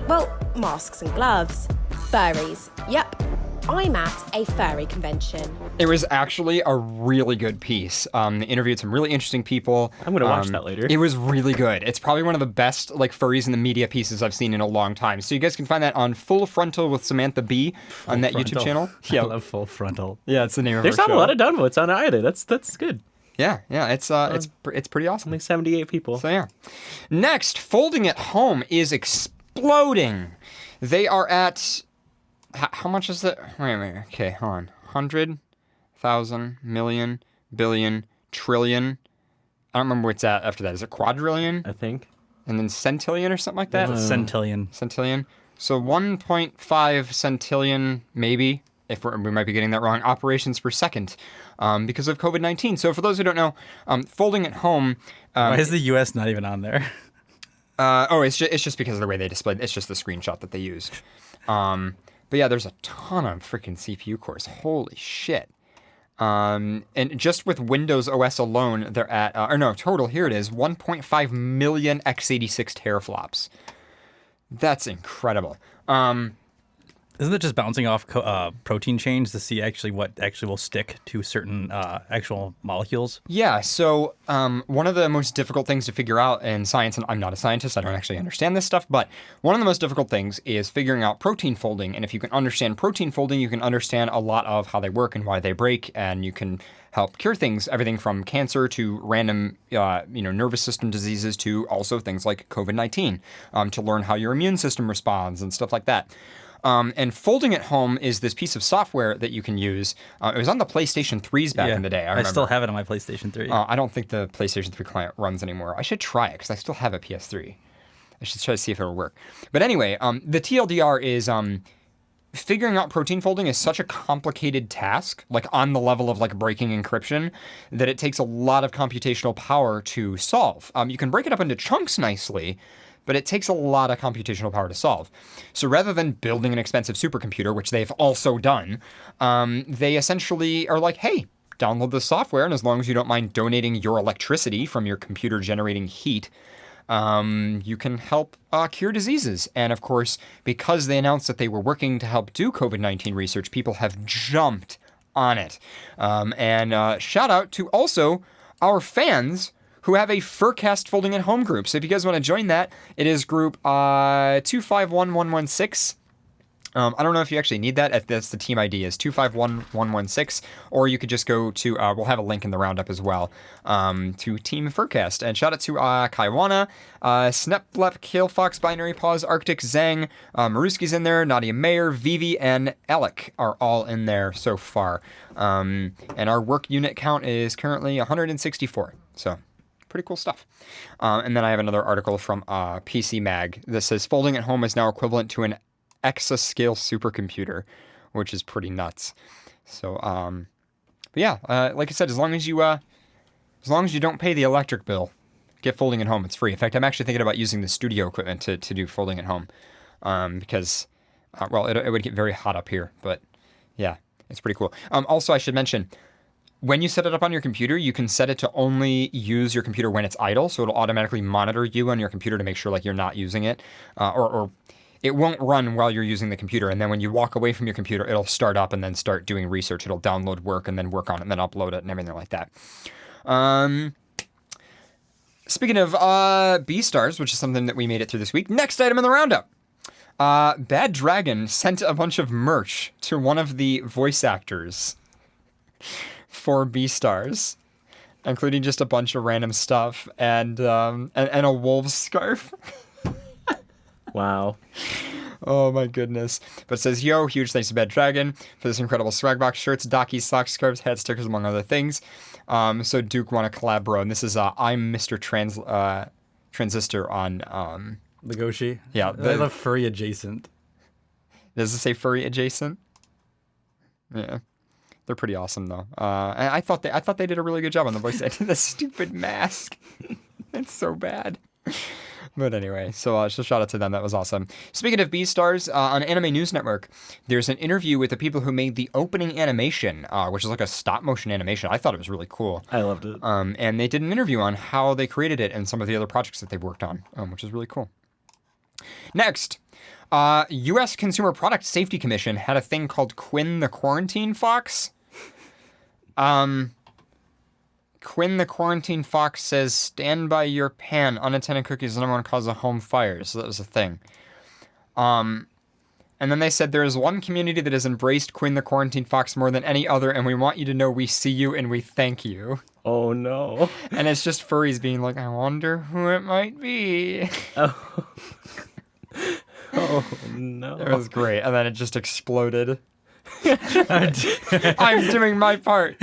well, masks and gloves. Furries. Yep. I'm at a furry convention. It was actually a really good piece. They interviewed some really interesting people. I'm going to watch that later. It was really good. It's probably one of the best like furries in the media pieces I've seen in a long time. So you guys can find that on Full Frontal with Samantha Bee on that YouTube channel. Yeah, I love Full Frontal. Yeah, it's the name of There's our not show. a lot of downvotes on it either. That's good. Yeah, it's pretty awesome. Only 78 people. So yeah. Next, folding at home is exploding. They are at how much is it? Wait a minute. Okay, hold on. 100,000, million, billion, trillion. I don't remember what's at after that. Is it quadrillion? I think. And then centillion or something like that? Centillion. Centillion. So 1.5 centillion, maybe, if we might be getting that wrong, operations per second because of COVID-19. So for those who don't know, folding at home... Why is the U.S. not even on there? It's just because of the way they displayed. It's just the screenshot that they used. But yeah, there's a ton of freaking CPU cores. Holy shit. And just with Windows OS alone, they're at, total, here it is, 1.5 million x86 teraflops. That's incredible. Isn't it just bouncing off protein chains to see actually what actually will stick to certain actual molecules? Yeah, so one of the most difficult things to figure out in science, and I'm not a scientist, I don't actually understand this stuff, but one of the most difficult things is figuring out protein folding. And if you can understand protein folding, you can understand a lot of how they work and why they break, and you can help cure things, everything from cancer to random nervous system diseases to also things like COVID-19, to learn how your immune system responds and stuff like that. And Folding at Home is this piece of software that you can use. It was on the PlayStation 3s back in the day. I still have it on my PlayStation 3. I don't think the PlayStation 3 client runs anymore. I should try it because I still have a PS3. I should try to see if it'll work. But anyway, the TLDR is figuring out protein folding is such a complicated task, like on the level of like breaking encryption, that it takes a lot of computational power to solve. You can break it up into chunks nicely, but it takes a lot of computational power to solve. So rather than building an expensive supercomputer, which they've also done, they essentially are like, hey, download the software, and as long as you don't mind donating your electricity from your computer generating heat, you can help cure diseases. And of course, because they announced that they were working to help do COVID-19 research, people have jumped on it. And shout out to also our fans who have a FurCast Folding at Home group. So if you guys want to join that, it is group 251116. I don't know if you actually need that. If that's the team ID is 251116, or you could just go to, we'll have a link in the roundup as well, to Team FurCast. And shout out to Kaiwana, Snepblep, Kalefox, Binary Pause, Arctic, Zang, Maruski's in there, Nadia Mayer, Vivi, and Alec are all in there so far. And our work unit count is currently 164. So pretty cool stuff. And then I have another article from PC Mag that says Folding at Home is now equivalent to an exascale supercomputer, which is pretty nuts. So, but yeah, like I said, as long as you don't pay the electric bill, get Folding at Home. It's free. In fact, I'm actually thinking about using the studio equipment to do Folding at Home, because, it would get very hot up here. But yeah, it's pretty cool. Also, I should mention, when you set it up on your computer, you can set it to only use your computer when it's idle, so it'll automatically monitor you on your computer to make sure like you're not using it, or it won't run while you're using the computer. And then when you walk away from your computer, it'll start up and then start doing research. It'll download work and then work on it and then upload it and everything like that. Speaking of B-Stars, which is something that we made it through this week, next item in the roundup. Bad Dragon sent a bunch of merch to one of the voice actors for B-Stars, including just a bunch of random stuff and a wolf scarf. Wow. Oh my goodness. But it says, yo, huge thanks to Bad Dragon for this incredible swag box, shirts, dockies, socks, scarves, hat stickers, among other things. So Duke want to collab, bro. And this is I'm Mr. Transistor on Legoshi. Yeah. I love furry adjacent. Does it say furry adjacent? Yeah. They're pretty awesome though. And I thought they did a really good job on the voice acting. The stupid mask. It's so bad. But anyway, so shout out to them. That was awesome. Speaking of B-Stars, on Anime News Network, there's an interview with the people who made the opening animation, which is like a stop-motion animation. I thought it was really cool. I loved it. And they did an interview on how they created it and some of the other projects that they've worked on, which is really cool. Next, U.S. Consumer Product Safety Commission had a thing called Quinn the Quarantine Fox. Quinn the Quarantine Fox says, stand by your pan. Unattended cookies, the number one cause of home fires. So that was a thing. And then they said, there is one community that has embraced Quinn the Quarantine Fox more than any other, and we want you to know we see you and we thank you. Oh, no. And it's just furries being like, I wonder who it might be. Oh, oh no. It was great. And then it just exploded. I'm doing my part.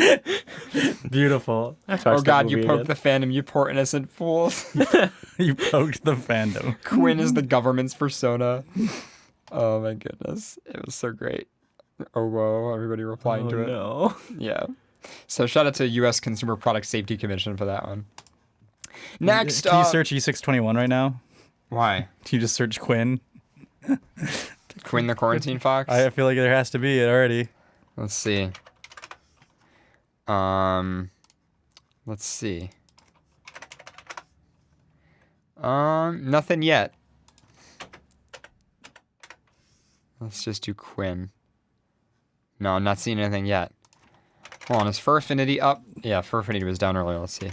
Beautiful. Oh God, you poked the fandom, you poor innocent fools. You poked the fandom. Quinn is the government's persona. Oh my goodness. It was so great. Oh whoa, everybody replying to it. No. Yeah. So shout out to U.S. Consumer Product Safety Commission for that one. Next, can you search E621 right now? Why? Can you just search Quinn? Quinn the Quarantine Fox? I feel like there has to be it already. Let's see. Let's see. Nothing yet. Let's just do Quinn. No, I'm not seeing anything yet. Hold on, is Fur Affinity up? Yeah, Fur Affinity was down earlier. Let's see.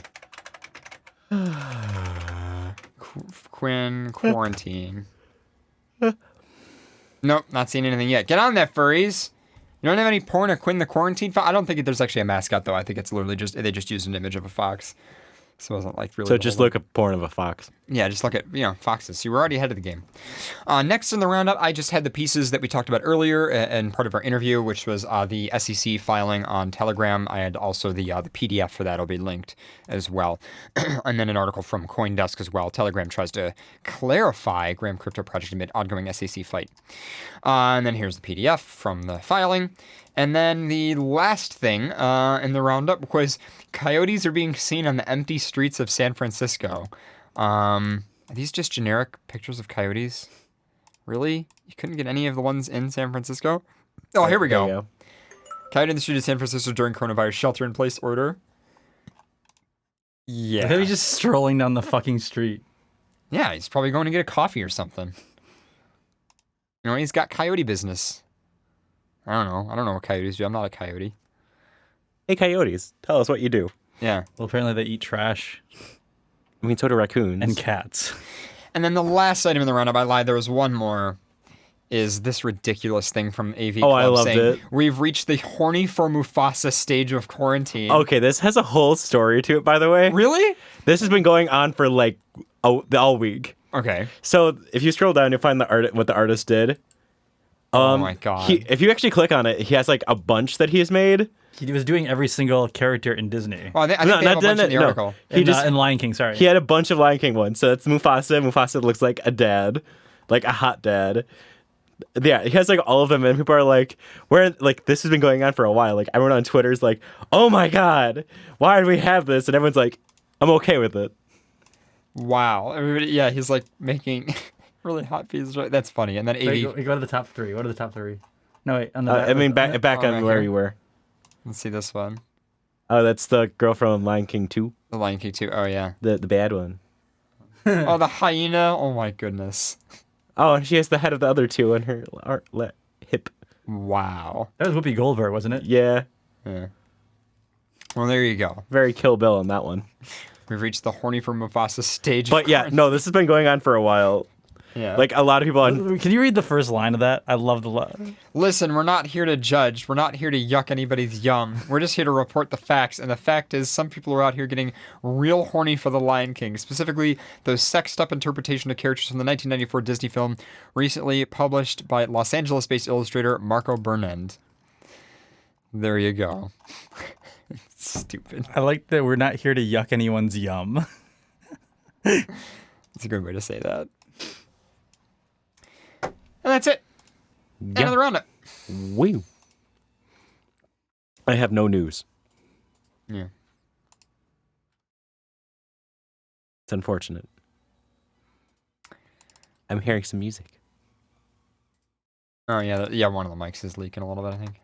Quinn quarantine. Nope, not seeing anything yet. Get on that, furries. You don't have any porn of Quinn the quarantine? I don't think there's actually a mascot though. I think it's literally just they just used an image of a fox. So it wasn't like really. So just look at porn of a fox. Yeah, just look at foxes. So we're already ahead of the game. Next in the roundup, I just had the pieces that we talked about earlier and part of our interview, which was the SEC filing on Telegram. I had also the PDF for that will be linked as well, and then an article from CoinDesk as well. Telegram tries to clarify Graham Crypto Project amid ongoing SEC fight. And then here's the PDF from the filing. And then the last thing in the roundup was coyotes are being seen on the empty streets of San Francisco. Are these just generic pictures of coyotes? Really? You couldn't get any of the ones in San Francisco? Oh, here we go. Coyote in the street of San Francisco during coronavirus shelter-in-place order. Yeah. Maybe just strolling down the fucking street. Yeah, he's probably going to get a coffee or something. You know, he's got coyote business. I don't know what coyotes do. I'm not a coyote. Hey, coyotes, tell us what you do. Yeah. Well, apparently they eat trash. I mean, so do raccoons. And cats. And then the last item in the roundup, I lied, there was one more, is this ridiculous thing from AV Club I loved saying, it. We've reached the horny for Mufasa stage of quarantine. Okay, this has a whole story to it, by the way. Really? This has been going on for like all week. Okay. So if you scroll down, you'll find what the artist did. Oh my god. If you actually click on it, he has like a bunch that he has made. He was doing every single character in Disney. Well, I think they have a bunch in the article. In Lion King, sorry. He had a bunch of Lion King ones. So that's Mufasa. Mufasa looks like a dad, like a hot dad. Yeah, he has like all of them, and people are like, "Where?" Like this has been going on for a while. Like everyone on Twitter is like, "Oh my god, why do we have this?" And everyone's like, "I'm okay with it." Wow. Everybody, yeah, he's like making really hot pieces. Right? That's funny. And then AV. Go to the top three. What are the top three? No, wait. On the back on where you were. Let's see this one. Oh, that's the girl from Lion King 2. The Lion King 2. Oh yeah. The bad one. Oh, the hyena. Oh my goodness. Oh, and she has the head of the other two on her hip. Wow. That was Whoopi Goldberg, wasn't it? Yeah. Yeah. Well, there you go. Very Kill Bill on that one. We've reached the horny for Mufasa stage. But yeah, no, this has been going on for a while. Yeah. Like a lot of people on. Can you read the first line of that? I love the line. Listen, we're not here to judge. We're not here to yuck anybody's yum. We're just here to report the facts. And the fact is, some people are out here getting real horny for the Lion King, specifically those sexed up interpretation of characters from the 1994 Disney film, recently published by Los Angeles-based illustrator Marco Burnend. There you go. Stupid. I like that we're not here to yuck anyone's yum. That's a good way to say that. And that's it. End of the roundup. Woo. I have no news. Yeah. It's unfortunate. I'm hearing some music. Oh yeah, one of the mics is leaking a little bit, I think.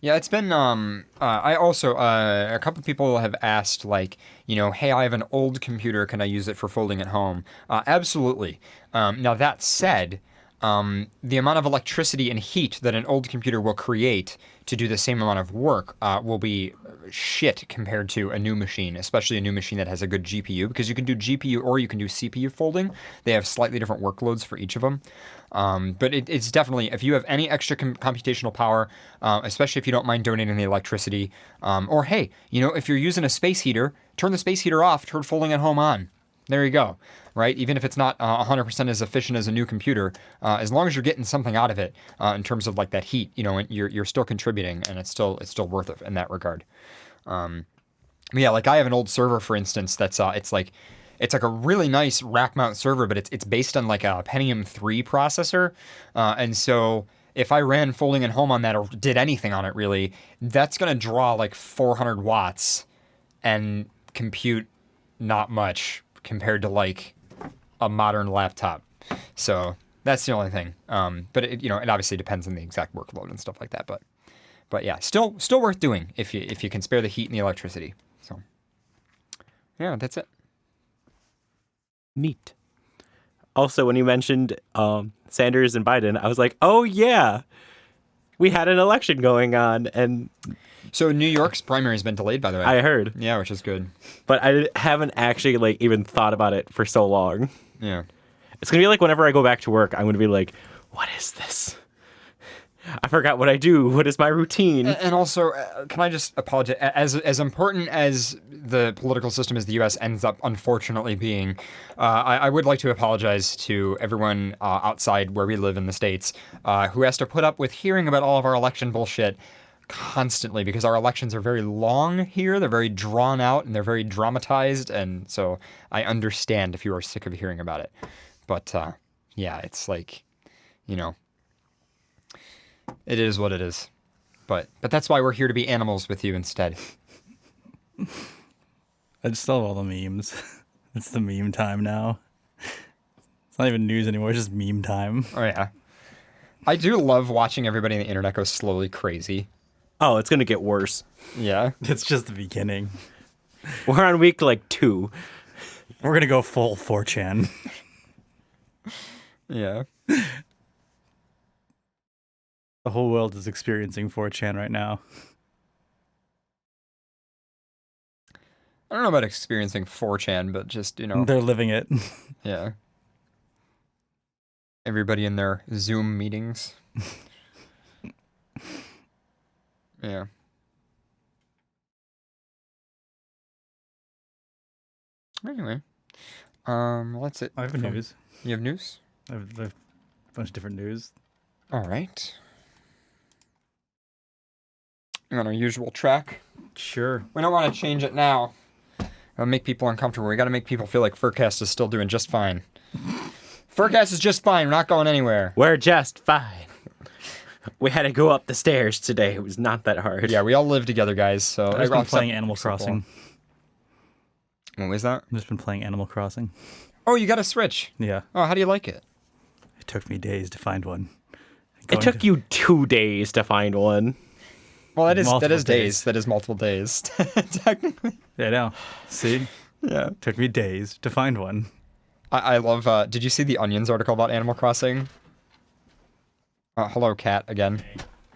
Yeah, it's been, I also, a couple people have asked, like, you know, hey, I have an old computer, can I use it for folding at home? Absolutely. Now, that said, the amount of electricity and heat that an old computer will create to do the same amount of work will be shit compared to a new machine, especially a new machine that has a good GPU, because you can do GPU or you can do CPU folding. They have slightly different workloads for each of them. But it's definitely, if you have any extra computational power, especially if you don't mind donating the electricity, or hey, you know, if you're using a space heater, turn the space heater off, turn folding at home on. There you go, right? Even if it's not 100% as efficient as a new computer, as long as you're getting something out of it in terms of like that heat, you know, you're still contributing, and it's still worth it in that regard. Yeah, like I have an old server, for instance, that's it's like a really nice rack mount server, but it's based on like a Pentium 3 processor, and so if I ran folding at home on that or did anything on it really, that's gonna draw like 400 watts and compute not much compared to like a modern laptop. So that's the only thing. But it, you know, it obviously depends on the exact workload and stuff like that. But yeah, still worth doing if you can spare the heat and the electricity. So yeah, that's it. Neat. Also, when you mentioned Sanders and Biden, I was like, oh, yeah, we had an election going on. And so New York's primary has been delayed, by the way. I heard. Yeah, which is good. But I haven't actually like even thought about it for so long. Yeah. It's going to be like whenever I go back to work, I'm going to be like, what is this? I forgot what I do. What is my routine? And also, can I just apologize? As important as the political system as the U.S. ends up unfortunately being, I would like to apologize to everyone outside where we live in the States who has to put up with hearing about all of our election bullshit constantly, because our elections are very long here. They're very drawn out and they're very dramatized. And so I understand if you are sick of hearing about it. But yeah, it's like, you know, it is what it is. But that's why we're here to be animals with you instead. I just love all the memes. It's the meme time now. It's not even news anymore. It's just meme time. Oh, yeah. I do love watching everybody on the internet go slowly crazy. Oh, it's going to get worse. Yeah. It's just the beginning. We're on week like 2. We're going to go full 4chan. Yeah. The whole world is experiencing 4chan right now. I don't know about experiencing 4chan, but just, you know. They're living it. Yeah. Everybody in their Zoom meetings. Yeah. Anyway. That's it. I have news. You have news? I have a bunch of different news. All right. On our usual track. Sure. We don't want to change it now. It'll make people uncomfortable. We got to make people feel like FurCast is still doing just fine. FurCast is just fine. We're not going anywhere. We're just fine. We had to go up the stairs today. It was not that hard. Yeah, we all live together, guys. So I've just been playing Animal Crossing. What was that? I've just been playing Animal Crossing. Oh, you got a Switch? Yeah. Oh, how do you like it? It took me days to find one. It took you 2 days to find one. Well, that is days. That is multiple days, technically. Yeah, I know. See? Yeah. It took me days to find one. I love, did you see the Onions article about Animal Crossing? Hello, Kat, again.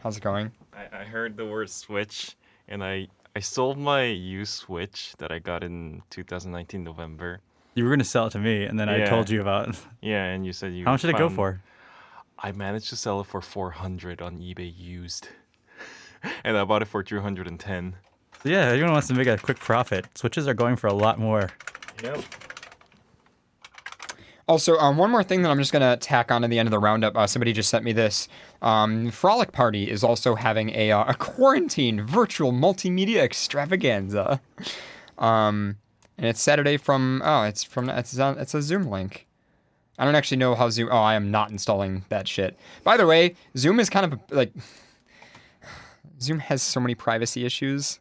How's it going? I heard the word Switch, and I sold my used Switch that I got in 2019 November. You were going to sell it to me, and then I told you about... Yeah, and you said you... How much did it go for? I managed to sell it for $400 on eBay used. And I bought it for $210. Yeah, everyone wants to make a quick profit. Switches are going for a lot more. Yep. Also, one more thing that I'm just going to tack on to the end of the roundup. Somebody just sent me this. Frolic Party is also having a quarantine virtual multimedia extravaganza. And it's Saturday from... Oh, it's a Zoom link. I don't actually know how Zoom... Oh, I am not installing that shit. By the way, Zoom is kind of like... Zoom has so many privacy issues.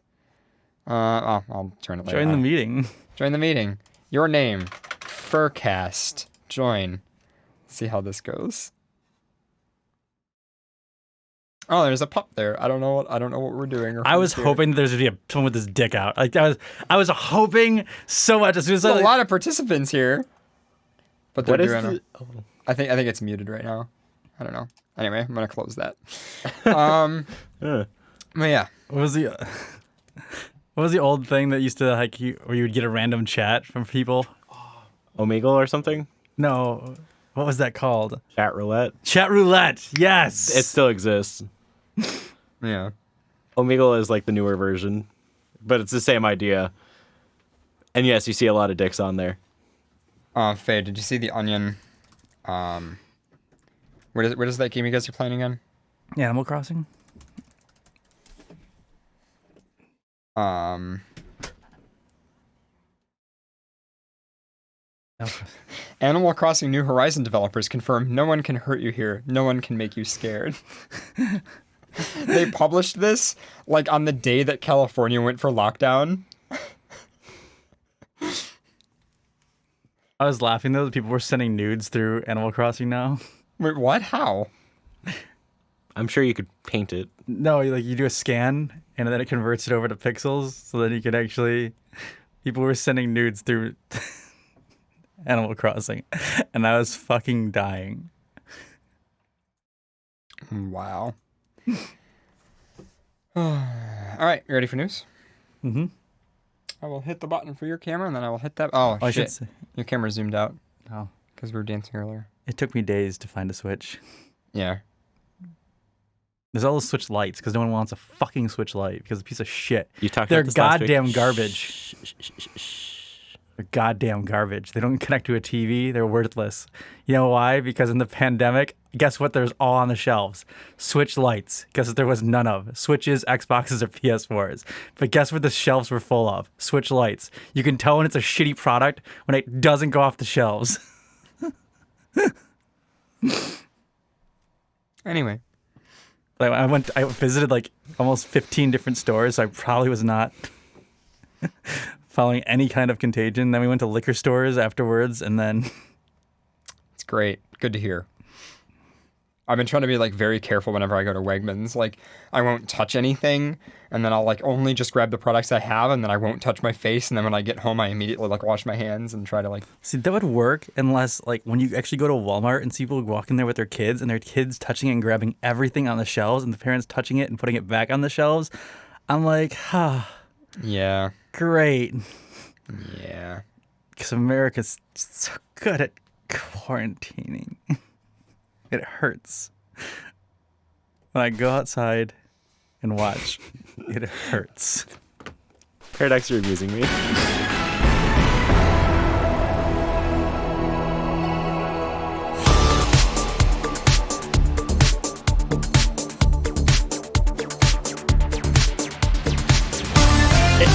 I'll turn it later. Join the meeting. Join the meeting. Your name, FurCast. Join. Let's see how this goes. Oh, there's a pup there. I don't know what we're doing. I was hoping there's gonna be someone with his dick out. Like I was hoping so much. As soon as there's a lot of participants here, but they're doing. I think it's muted right now. I don't know. Anyway, I'm gonna close that. But yeah. What was the old thing that used to like where you would get a random chat from people? Omegle or something? No. What was that called? Chat roulette. Chat roulette. Yes. It still exists. Yeah. Omegle is like the newer version, but it's the same idea. And yes, you see a lot of dicks on there. Faye, did you see the Onion? Where does that game you guys are playing again? Animal Crossing. Animal Crossing New Horizon developers confirm no one can hurt you here. No one can make you scared. They published this like on the day that California went for lockdown. I was laughing though that people were sending nudes through Animal Crossing now. Wait, what? How? I'm sure you could paint it. No, like you do a scan and then it converts it over to pixels so that you can actually... People were sending nudes through Animal Crossing, and I was fucking dying. Wow. All right, you ready for news? Mm-hmm. I will hit the button for your camera, and then I will hit that. Oh, I shit. should say. Your camera zoomed out. Oh. Because we were dancing earlier. It took me days to find a Switch. Yeah. There's all those Switch lights because no one wants a fucking Switch light because it's a piece of shit. You talked They're about this last week. goddamn garbage. They're goddamn garbage. They don't connect to a TV. They're worthless. You know why? Because in the pandemic, guess what? There's all on the shelves. Switch lights. Guess what? There was none of. Switches, Xboxes, or PS4s. But guess what the shelves were full of? Switch lights. You can tell when it's a shitty product when it doesn't go off the shelves. Anyway. I visited like almost 15 different stores, so I probably was not following any kind of contagion. Then we went to liquor stores afterwards, and then... It's great. Good to hear. I've been trying to be like very careful whenever I go to Wegmans. Like, I won't touch anything, and then I'll like only just grab the products I have, and then I won't touch my face, and then when I get home, I immediately like wash my hands and try to like... See, that would work unless like when you actually go to Walmart and see people walk in there with their kids, and their kids touching and grabbing everything on the shelves, and the parents touching it and putting it back on the shelves. I'm like, yeah. Great. Yeah. Because America's so good at quarantining. It hurts. When I go outside and watch, it hurts. Paradox, you're amusing me.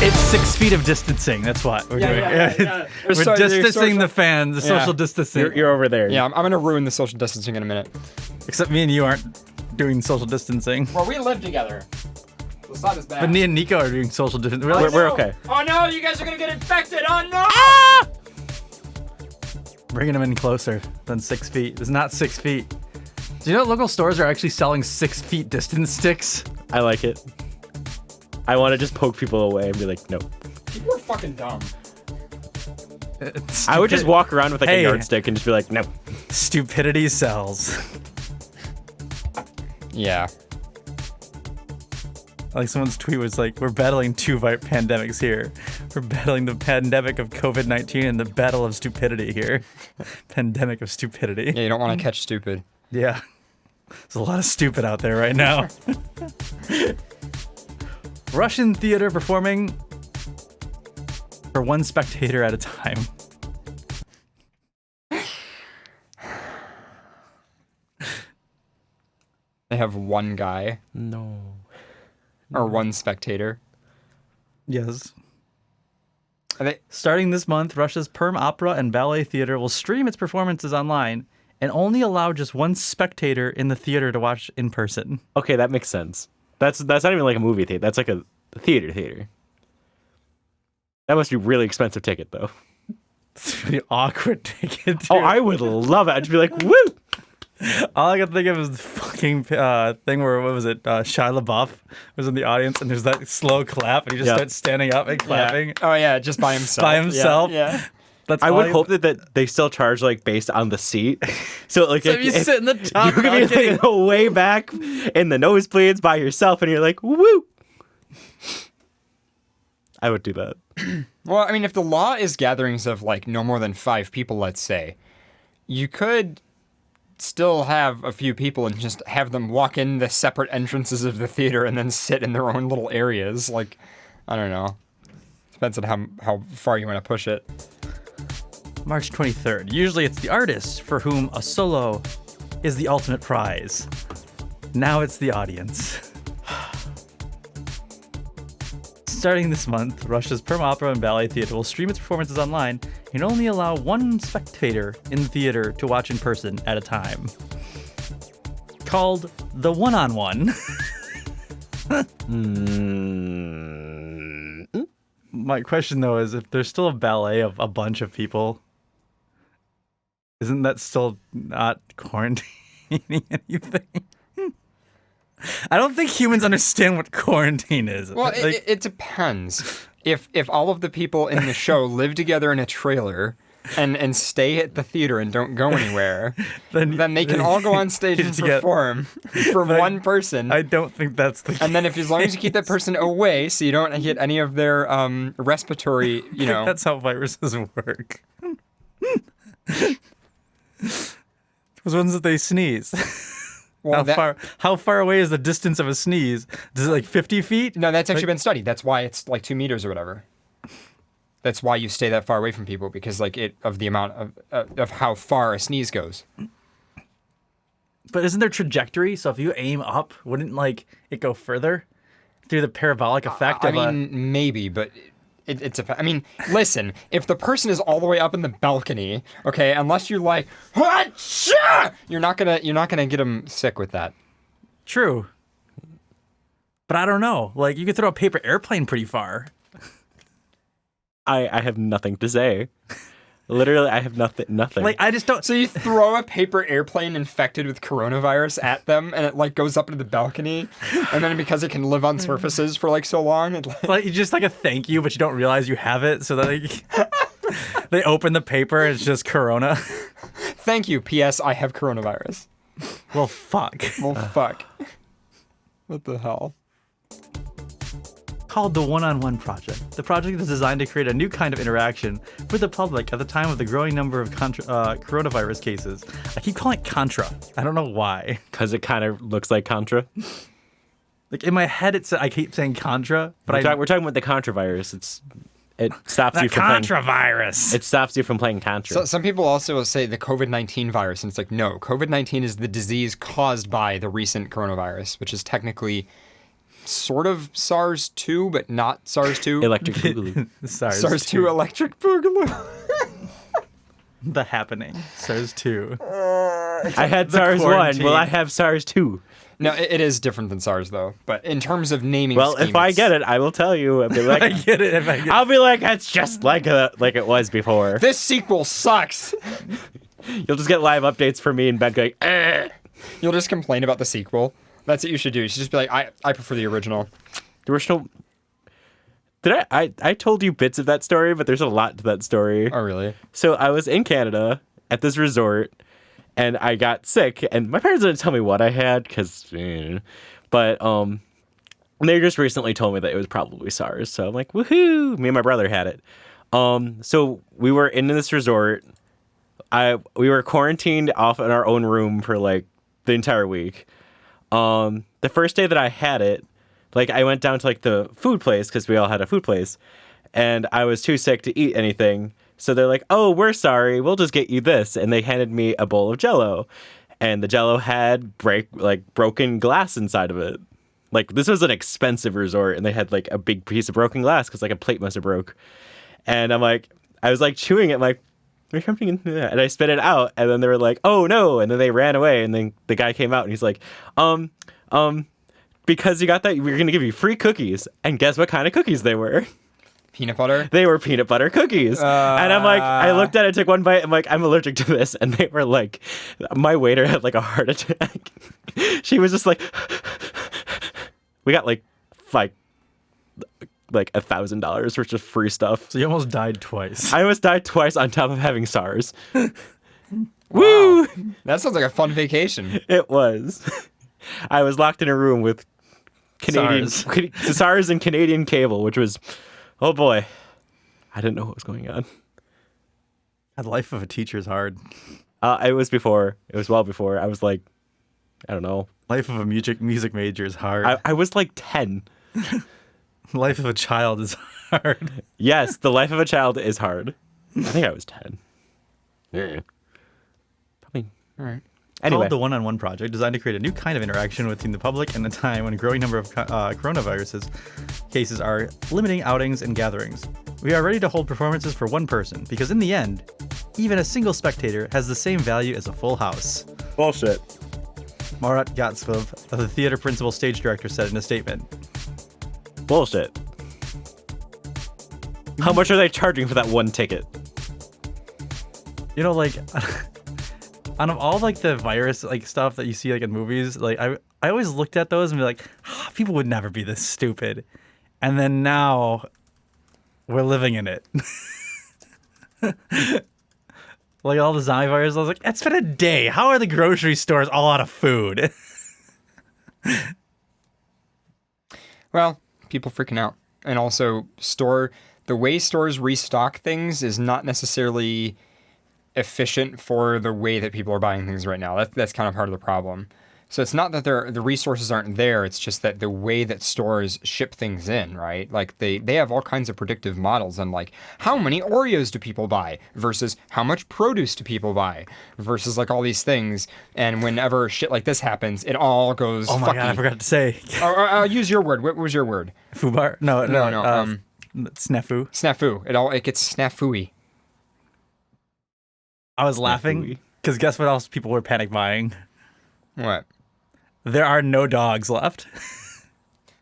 It's 6 feet of distancing. That's what we're doing. Yeah. We're distancing the fans, the social distancing. You're over there. Yeah, I'm going to ruin the social distancing in a minute. Except me and you aren't doing social distancing. Well, we live together. So it's not as bad. But me and Nico are doing social distancing. We're okay. Oh no, you guys are going to get infected. Oh no! Ah! Bringing them in closer than 6 feet. It's not 6 feet. Do you know local stores are actually selling 6 feet distance sticks? I like it. I want to just poke people away and be like, no. People are fucking dumb. I would just walk around with like a yardstick and just be like, no. Stupidity sells. Yeah. Like someone's tweet was like, we're battling two pandemics here. We're battling the pandemic of COVID-19 and the battle of stupidity here. Pandemic of stupidity. Yeah, you don't want to catch stupid. Yeah. There's a lot of stupid out there right now. Russian theater performing for one spectator at a time. They have one guy. No. Or one spectator. Yes. Starting this month, Russia's Perm Opera and Ballet Theater will stream its performances online and only allow just one spectator in the theater to watch in person. Okay, that makes sense. That's not even like a movie theater. That's like a theater. That must be a really expensive ticket, though. It's a really awkward ticket, too. Oh, I would love it. I'd just be like, woo! All I can think of is the fucking thing where, what was it, Shia LaBeouf was in the audience, and there's that slow clap, and he just starts standing up and clapping. Yeah. Oh, yeah, just by himself. By himself. Yeah. That's I would hope that they still charge like based on the seat. So like if you sit in the top, you could be like way back in the nosebleeds by yourself, and you're like, woo! I would do that. Well, I mean, if the law is gatherings of like no more than 5 people, let's say, you could still have a few people and just have them walk in the separate entrances of the theater and then sit in their own little areas. Like, I don't know. Depends on how far you want to push it. March 23rd. Usually it's the artist for whom a solo is the ultimate prize. Now it's the audience. Starting this month, Russia's Perm Opera and Ballet Theater will stream its performances online and only allow one spectator in the theater to watch in person at a time. Called the one-on-one. My question, though, is if there's still a ballet of a bunch of people, isn't that still not quarantining anything? I don't think humans understand what quarantine is. Well, it depends. If all of the people in the show live together in a trailer, and stay at the theater and don't go anywhere, then they can all go on stage and perform for one person. I don't think that's the case. And then as long as you keep that person away so you don't get any of their respiratory, I think that's how viruses work. Because once they sneeze. Well, how far away is the distance of a sneeze? Is it like 50 feet? No, that's actually been studied. That's why it's like 2 meters or whatever. That's why you stay that far away from people, because of the amount of how far a sneeze goes. But isn't there trajectory? So if you aim up, wouldn't it go further through the parabolic effect? Maybe, but it's a. I mean, listen. If the person is all the way up in the balcony, okay, unless you're like, Hachah! you're not gonna get them sick with that. True. But I don't know. You could throw a paper airplane pretty far. I have nothing to say. Literally, I have nothing. I just don't. So you throw a paper airplane infected with coronavirus at them, and it goes up into the balcony, and then because it can live on surfaces for so long, you just a thank you, but you don't realize you have it. So that they open the paper, and it's just corona. Thank you. P.S. I have coronavirus. Well, fuck. What the hell? Called the One-on-One Project. The project is designed to create a new kind of interaction with the public at the time of the growing number of coronavirus cases. I keep calling it Contra. I don't know why. Because it kind of looks like Contra. In my head, I keep saying Contra, but we're talking about the Contra virus. It stops you from Contra virus. It stops you from playing Contra. So some people also will say the COVID-19 virus, and it's no. COVID-19 is the disease caused by the recent coronavirus, which is technically sort of SARS-2, but not SARS-2. Electric Boogaloo. SARS-2 Electric Boogaloo. The Happening. SARS-2. I had SARS-1. Will I have SARS-2? No, it is different than SARS, though. But in terms of naming well, scheme, if I get it, I will tell you. I'll be like, I get it. I'll be like, it's just like it was before. This sequel sucks. You'll just get live updates from me and Ben going, You'll just complain about the sequel. That's what you should do. You should just be like, I prefer the original. The original. Did I told you bits of that story, but there's a lot to that story. Oh, really? So I was in Canada at this resort, and I got sick, and my parents didn't tell me what I had, but they just recently told me that it was probably SARS. So I'm like, woohoo! Me and my brother had it. So we were in this resort. We were quarantined off in our own room for the entire week. The first day that I had it, I went down to the food place because we all had a food place, and I was too sick to eat anything. So they're like, "Oh, we're sorry. We'll just get you this." And they handed me a bowl of Jell-O, and the Jell-O had broken glass inside of it. This was an expensive resort, and they had a big piece of broken glass because a plate must have broke. And I was chewing it, there's something in there. And I spit it out, and then they were like, "Oh no!" And then they ran away, and then the guy came out, and he's like, because you got that, we're gonna give you free cookies." And guess what kind of cookies they were? Peanut butter? They were peanut butter cookies. And I'm I looked at it, took one bite, I'm allergic to this. And they were my waiter had a heart attack. She was just we got $1,000 worth of free stuff. So you almost died twice. I almost died twice on top of having SARS. Woo! That sounds like a fun vacation. It was. I was locked in a room with SARS and Canadian cable, which was, oh boy, I didn't know what was going on. The life of a teacher is hard. It was before. It was well before. I was I don't know. Life of a music major is hard. I was 10. Life of a child is hard. Yes, the life of a child is hard. I think I was 10. Yeah. Probably. All right. Anyway. Called the One-on-One Project, designed to create a new kind of interaction between the public and a time when a growing number of coronavirus cases are limiting outings and gatherings. We are ready to hold performances for one person, because in the end, even a single spectator has the same value as a full house. Bullshit. Marat Gatsvov, the theater principal stage director, said in a statement. Bullshit. How much are they charging for that one ticket? Out of all the virus stuff that you see in movies, I always looked at those and be people would never be this stupid. And then now we're living in it. Like all the zombie virus, I was like, it's been a day. How are the grocery stores all out of food? Well, people freaking out. And also, the way stores restock things is not necessarily efficient for the way that people are buying things right now. That's kind of part of the problem. So it's not that the resources aren't there, it's just that the way that stores ship things in, right? Like they have all kinds of predictive models on like how many Oreos do people buy versus how much produce do people buy versus like all these things. And whenever shit like this happens, it all goes Oh my God, I forgot to say. I'll use your word. What was your word? Fubar? No. Snafu. Snafu. It gets snafu-y. I was laughing because guess what else people were panic buying? What? There are no dogs left.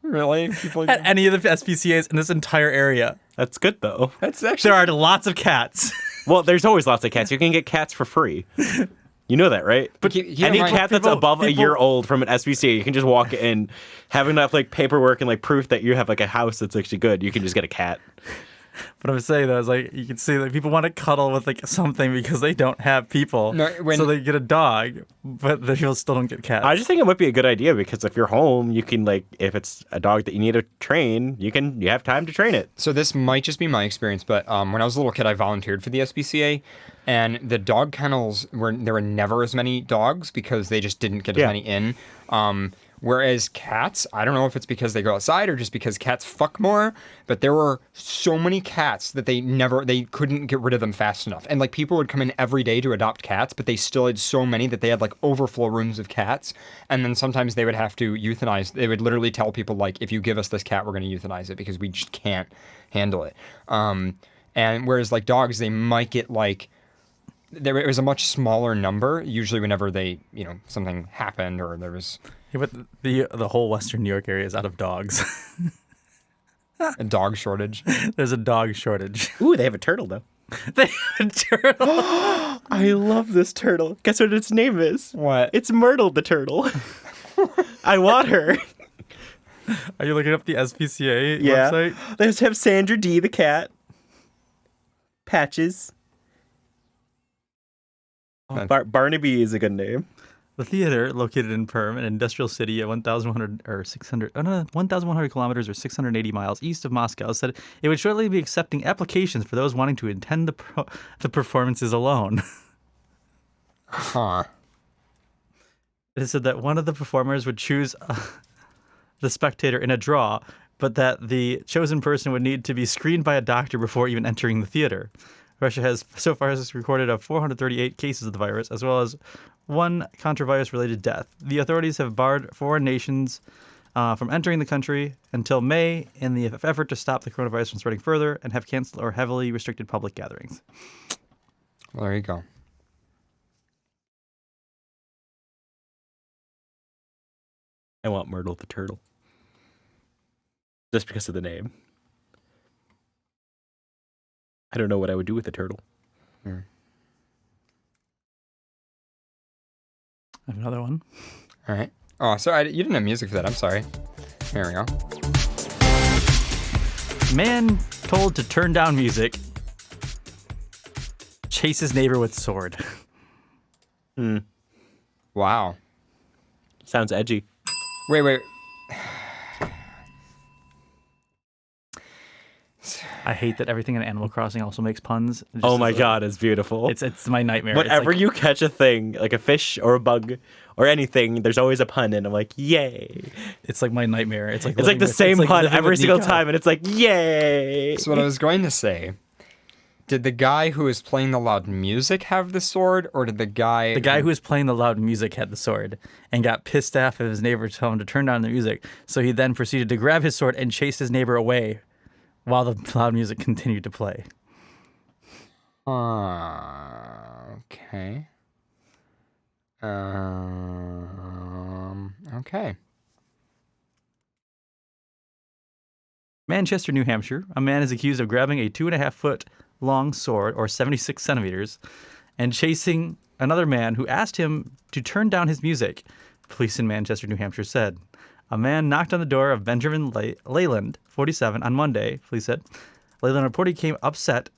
Really? At any of the SPCAs in this entire area. That's good, though. That's actually... There are lots of cats. Well, there's always lots of cats. You can get cats for free. You know that, right? But any cat that's above a year old from an SPCA, you can just walk in, have enough like paperwork and like proof that you have like a house that's actually good. You can just get a cat. But I'm saying though, is like you can see like people want to cuddle with like something because they don't have people, so they get a dog, but the people still don't get cats. I just think it might be a good idea because if you're home, you can like if it's a dog that you need to train, you have time to train it. So this might just be my experience, but when I was a little kid, I volunteered for the SPCA, and the dog kennels there were never as many dogs because they just didn't get as many in. Whereas cats, I don't know if it's because they go outside or just because cats fuck more, but there were so many cats that they couldn't get rid of them fast enough. And like people would come in every day to adopt cats, but they still had so many that they had like overflow rooms of cats. And then sometimes they would have to euthanize. They would literally tell people like, if you give us this cat, we're going to euthanize it because we just can't handle it. And whereas like dogs, they might get like, it was a much smaller number usually whenever they, something happened or there was... Yeah, but the whole Western New York area is out of dogs. A dog shortage? There's a dog shortage. Ooh, they have a turtle, though. They have a turtle? I love this turtle. Guess what its name is? What? It's Myrtle the turtle. I want her. Are you looking up the SPCA website? They just have Sandra D, the cat. Patches. Barnaby is a good name. The theater, located in Perm, an industrial city at 1,100 kilometers or 680 miles east of Moscow, said it would shortly be accepting applications for those wanting to attend the performances alone. Huh. It said that one of the performers would choose the spectator in a draw, but that the chosen person would need to be screened by a doctor before even entering the theater. Russia has so far recorded 438 cases of the virus, as well as one contravirus-related death. The authorities have barred foreign nations from entering the country until May in the effort to stop the coronavirus from spreading further and have canceled or heavily restricted public gatherings. Well, there you go. I want Myrtle the turtle. Just because of the name. I don't know what I would do with a turtle. I have another one. All right. Oh, sorry. You didn't have music for that. I'm sorry. There we go. Man told to turn down music. Chase his neighbor with sword. Wow. Sounds edgy. Wait. I hate that everything in Animal Crossing also makes puns. Oh my God, it's beautiful. It's my nightmare. Whenever like, you catch a thing, like a fish or a bug or anything, there's always a pun, and I'm like, yay. It's like my nightmare. It's like the same pun every single time, and it's like, yay. So what I was going to say, did the guy who was playing the loud music have the sword, or did the guy... The guy who was playing the loud music had the sword and got pissed off at his neighbor telling him to turn down the music, so he then proceeded to grab his sword and chase his neighbor away while the loud music continued to play. Okay. Okay. Manchester, New Hampshire. A man is accused of grabbing a 2.5-foot long sword, or 76 centimeters, and chasing another man who asked him to turn down his music, police in Manchester, New Hampshire said. A man knocked on the door of Benjamin Leyland, 47, on Monday, police said. Leyland reportedly came upset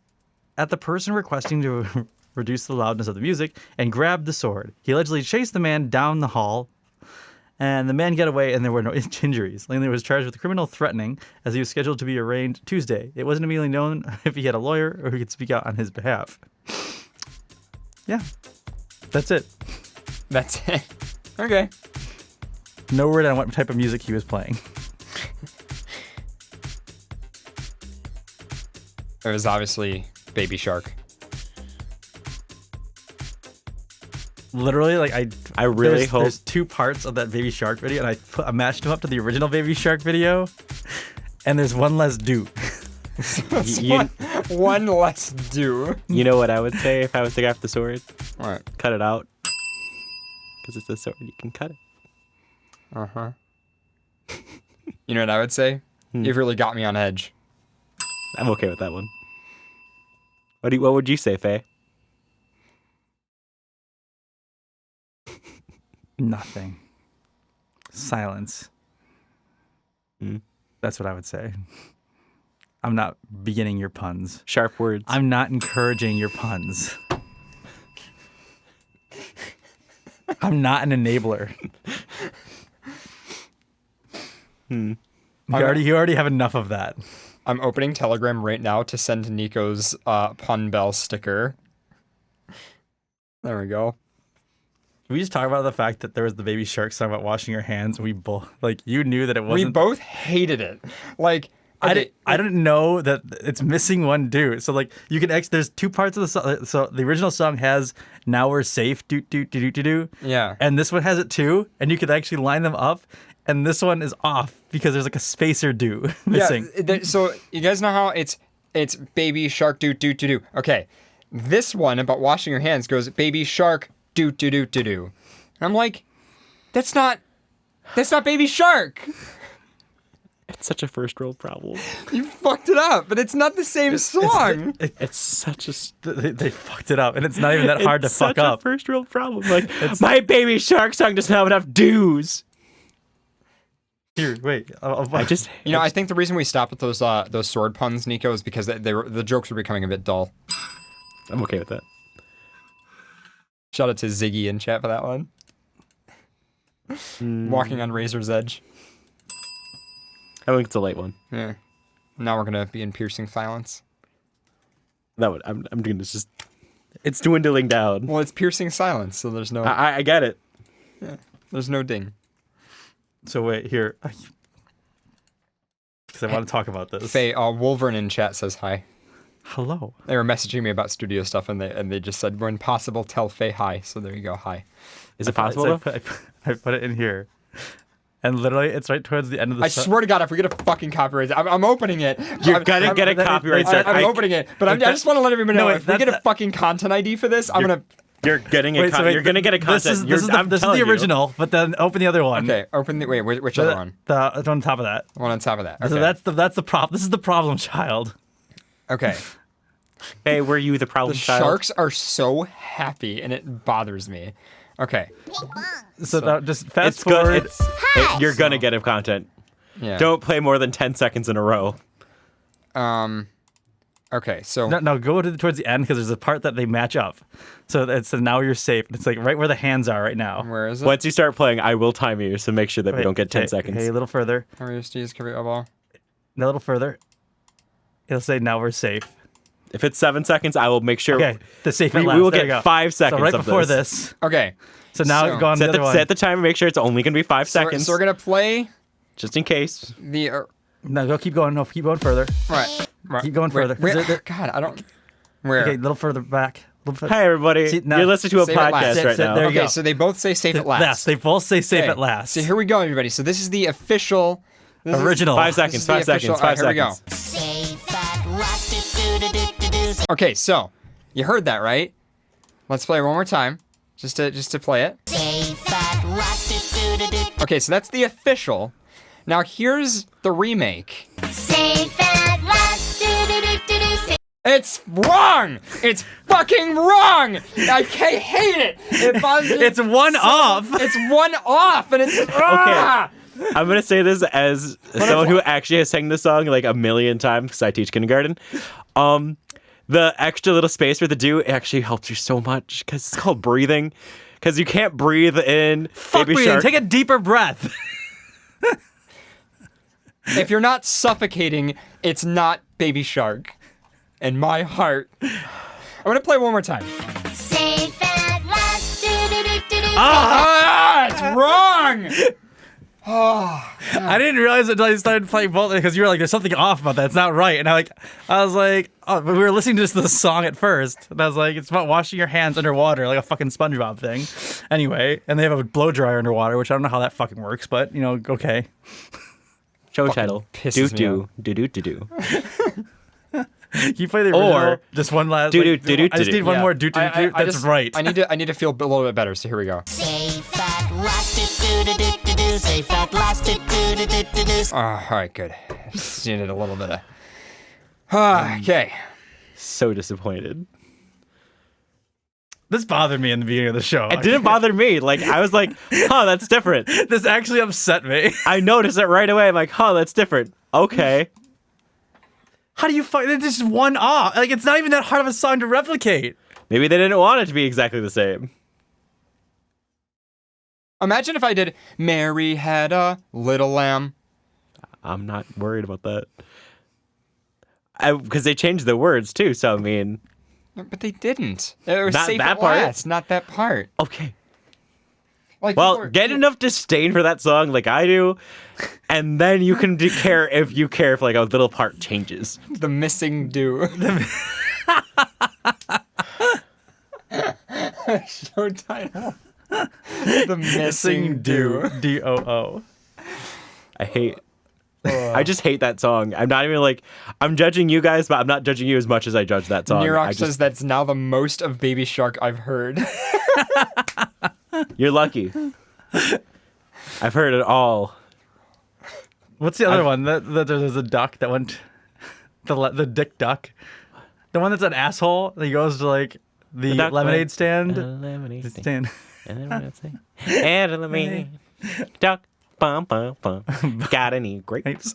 at the person requesting to reduce the loudness of the music, and grabbed the sword. He allegedly chased the man down the hall, and the man got away, and there were no injuries. Langley was charged with criminal threatening, as he was scheduled to be arraigned Tuesday. It wasn't immediately known if he had a lawyer or who could speak out on his behalf. Yeah, that's it. That's it. Okay. No word on what type of music he was playing. It was obviously Baby Shark. Literally, like I really hope there's 2 parts of that Baby Shark video, and I matched them up to the original Baby Shark video, and there's one less do. One less do. You know what I would say if I was to grab the sword? What? Cut it out. Because it's a sword, you can cut it. Uh-huh. You know what I would say? You've really got me on edge. I'm okay with that one. What would you say, Faye? Nothing. Silence. That's what I would say. I'm not beginning your puns. Sharp words. I'm not encouraging your puns. I'm not an enabler. You already have enough of that. I'm opening Telegram right now to send Nico's pun bell sticker. There we go. Can we just talk about the fact that there was the Baby Shark song about washing your hands? We both, like, you knew that it wasn't. We both hated it. Like, okay, I didn't know that it's missing one do. So, like, you can there's 2 parts of the song. So the original song has "Now We're Safe," do do do do do do. Yeah. And this one has it too, and you could actually line them up. And this one is off because there's like a spacer do missing. Yeah, so you guys know how it's Baby Shark do do do do. Okay, this one about washing your hands goes Baby Shark do do do do do. And I'm like, that's not Baby Shark. It's such a first world problem. You fucked it up, but it's not the same song. It's such a... They fucked it up, and it's not even that hard to fuck up. It's such a first world problem. Like, my Baby Shark song doesn't have enough do's. Here, wait. I think the reason we stopped with those sword puns, Nico, is because the jokes were becoming a bit dull. I'm okay with that. Shout out to Ziggy in chat for that one. Walking on Razor's Edge. I think it's a late one. Yeah. Now we're gonna be in piercing silence. I'm gonna just. It's dwindling down. Well, it's piercing silence, so there's no. I get it. Yeah. There's no ding. So wait here, because I want to talk about this. Faye, Wolverine in chat says hi. Hello. They were messaging me about studio stuff, and they just said, when possible, tell Faye hi. So there you go, hi. Is it possible? I put it in here. And literally, it's right towards the end of the I swear to God, if we get a fucking copyright, I'm opening it. You're gonna get a copyright strike. I'm opening it, but I just want to let everybody know, if we get a fucking content ID for this, I'm gonna... You're getting you're gonna get a content. This is the original, but then open the other one. Okay, open the which other one? The one on top of that. One on top of that. Okay. So that's the problem. This is the problem child. Okay. Hey, were you the problem child? The sharks are so happy, and it bothers me. Okay. So now just fast forward. You're gonna get a content. Yeah. Don't play more than 10 seconds in a row. Okay, so no, go towards the end because there's a part that they match up. So it's now you're safe. It's like right where the hands are right now. Where is it? Once you start playing, I will time you, so make sure that we don't get 10 seconds. Okay, a little further. A little further. It'll say now we're safe. If it's 7 seconds, I will make sure. Okay, the safe at last. We will there get 5 seconds. So right of before this. this. Okay. So now go on the other one. Set the timer. Make sure it's only gonna be 5 seconds. So we're gonna play. Just in case. The. No, go keep going. No, keep going further. Right. Keep going further. God, I don't. Where? Okay, a little further back. Hi, everybody. You're listening to a podcast right now. There you go. So they both say safe at last. Yes, they both say safe at last. So here we go, everybody. So this is the official. Original. 5 seconds. 5 seconds. 5 seconds. Here we go. Safe at last. Okay, so you heard that, right? Let's play it one more time, just to play it. Safe at last. Okay, so that's the official. Now here's the remake. Safe at last. It's wrong! It's fucking wrong! I hate it! It's one off! It's one off, and it's... Okay. I'm going to say this as someone who actually has sang this song like a million times because I teach kindergarten. the extra little space for the do actually helps you so much because it's called breathing. Because you can't breathe in. Fuck Baby breathing. Shark. Take a deeper breath. If you're not suffocating, it's not Baby Shark. And my heart. I'm gonna play one more time. Safe at last. It's wrong. I didn't realize until I started playing both because you were like, "There's something off about that. It's not right." And I was like, "Oh," but we were listening to just the song at first, and I was like, "It's about washing your hands underwater like a fucking SpongeBob thing." Anyway, and they have a blow dryer underwater, which I don't know how that fucking works, but okay. Show title. pisses me off. Do. You play the original, Or just one last. do. I just need one more do. That's right. I need to feel a little bit better. So here we go. Safe at last. Safe at last. All right, good. Just needed a little bit of. Okay. So disappointed. This bothered me in the beginning of the show. It didn't bother me. Like, I was like, huh, that's different. This actually upset me. I noticed it right away. I'm like, huh, that's different. Okay. How do you find it's just one off? Like, it's not even that hard of a song to replicate. Maybe they didn't want it to be exactly the same. Imagine if I did Mary Had a Little Lamb. I'm not worried about that. Because they changed the words, too. So, I mean... But they didn't. It was Not safe that at part. last, not that part. Okay. Like, Well, get enough disdain for that song like I do, and then you can care if like a little part changes. The missing do. Show title. The missing do. D-O-O. I just hate that song. I'm not even like, I'm judging you guys, but I'm not judging you as much as I judge that song. Nirok says that's now the most of Baby Shark I've heard. You're lucky. I've heard it all. What's the other one? That there's a duck that went, the dick duck. The one that's an asshole. He goes to like the lemonade stand. Lemonade stand. And a lemonade duck. Bum, bum, bum. Got any grapes?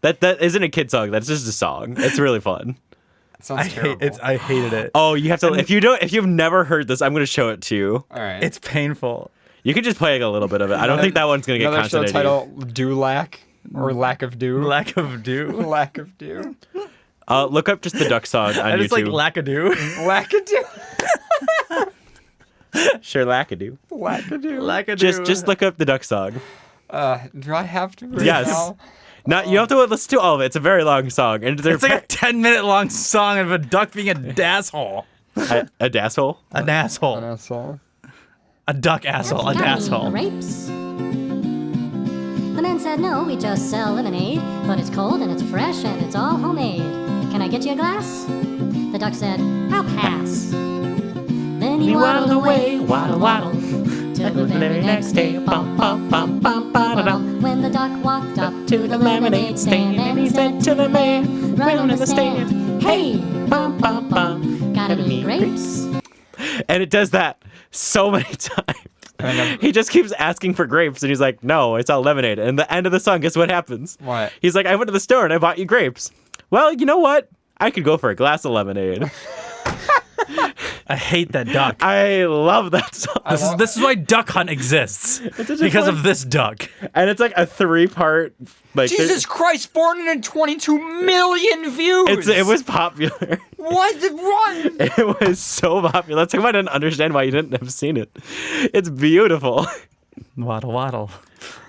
That isn't a kid song. That's just a song. It's really fun. Sounds terrible. I hated it. Oh, you have to. If you've never heard this, I'm going to show it to you. All right. It's painful. You can just play a little bit of it. I don't think that one's going to get Another show continuity. title: Do Lack or Lack of Do. Lack of do. Lack of Do. Look up just the duck song on And YouTube. it's like lackadoo. Lackadoo. Sure, lackadoo. Lackadoo. Lackadoo. Just look up the duck song. Do I have to? Right Yes. Now? Not you have to listen to all of it. It's a very long song, and It's like a 10-minute long song of a duck being a dasshole. a dasshole. An asshole. An asshole. A duck asshole. A dasshole. Grapes. The man said, no, we just sell lemonade, but it's cold and it's fresh and it's all homemade. Can I get you a glass? The duck said, I'll pass. Then he waddled away, waddle, till the very next day. Bum, bum, bum, bum, ba-da-dum. When the duck walked up to the lemonade stand, and he said to the man running the stand, hey, bum, bum, bum, got any grapes? And it does that so many times. He just keeps asking for grapes, and he's like, no, it's all lemonade. And the end of the song, guess what happens? What? He's like, I went to the store and I bought you grapes. Well, you know what? I could go for a glass of lemonade. I hate that duck. I love that song. This is why Duck Hunt exists. Because of this duck. And it's like a 3-part. Like Jesus Christ! 422 million views. It was popular. What? It was so popular. That's how I didn't understand why you didn't have seen it. It's beautiful. Waddle waddle.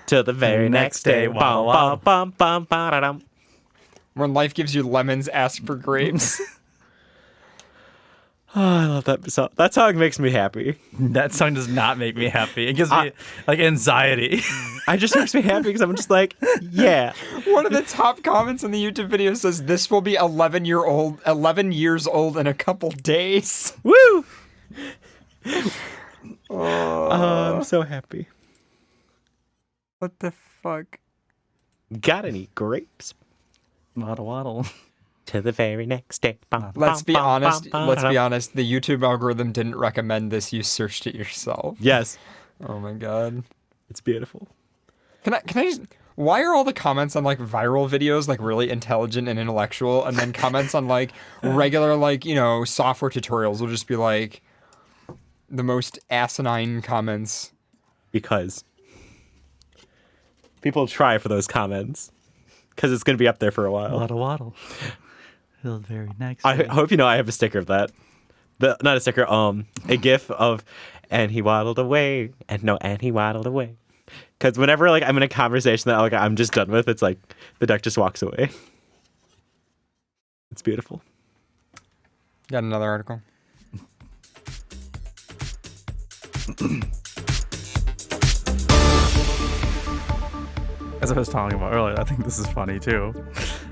Till the very next day. Waddle waddle. Bum, bum, ba-da-dum. When life gives you lemons, ask for grapes. Oh, I love that song. That song makes me happy. That song does not make me happy. It gives me like anxiety. It just makes me happy because I'm just like, yeah. One of the top comments in the YouTube video says, "This will be 11 years old in a couple days." Woo! I'm so happy. What the fuck? Got any grapes? Waddle waddle. To the very next day. Let's be honest. The YouTube algorithm didn't recommend this. You searched it yourself. Yes. Oh my god. It's beautiful. Can I just? Why are all the comments on like viral videos like really intelligent and intellectual, and then comments on like regular like, you know, software tutorials will just be like the most asinine comments? Because people try for those comments because it's going to be up there for a while. Waddle. The very next. I hope you know I have a sticker of that. Not a sticker, a GIF of, and he waddled away, and he waddled away. Because whenever like I'm in a conversation that like I'm just done with, it's like the duck just walks away. It's beautiful. Got another article. As I was talking about earlier, I think this is funny too.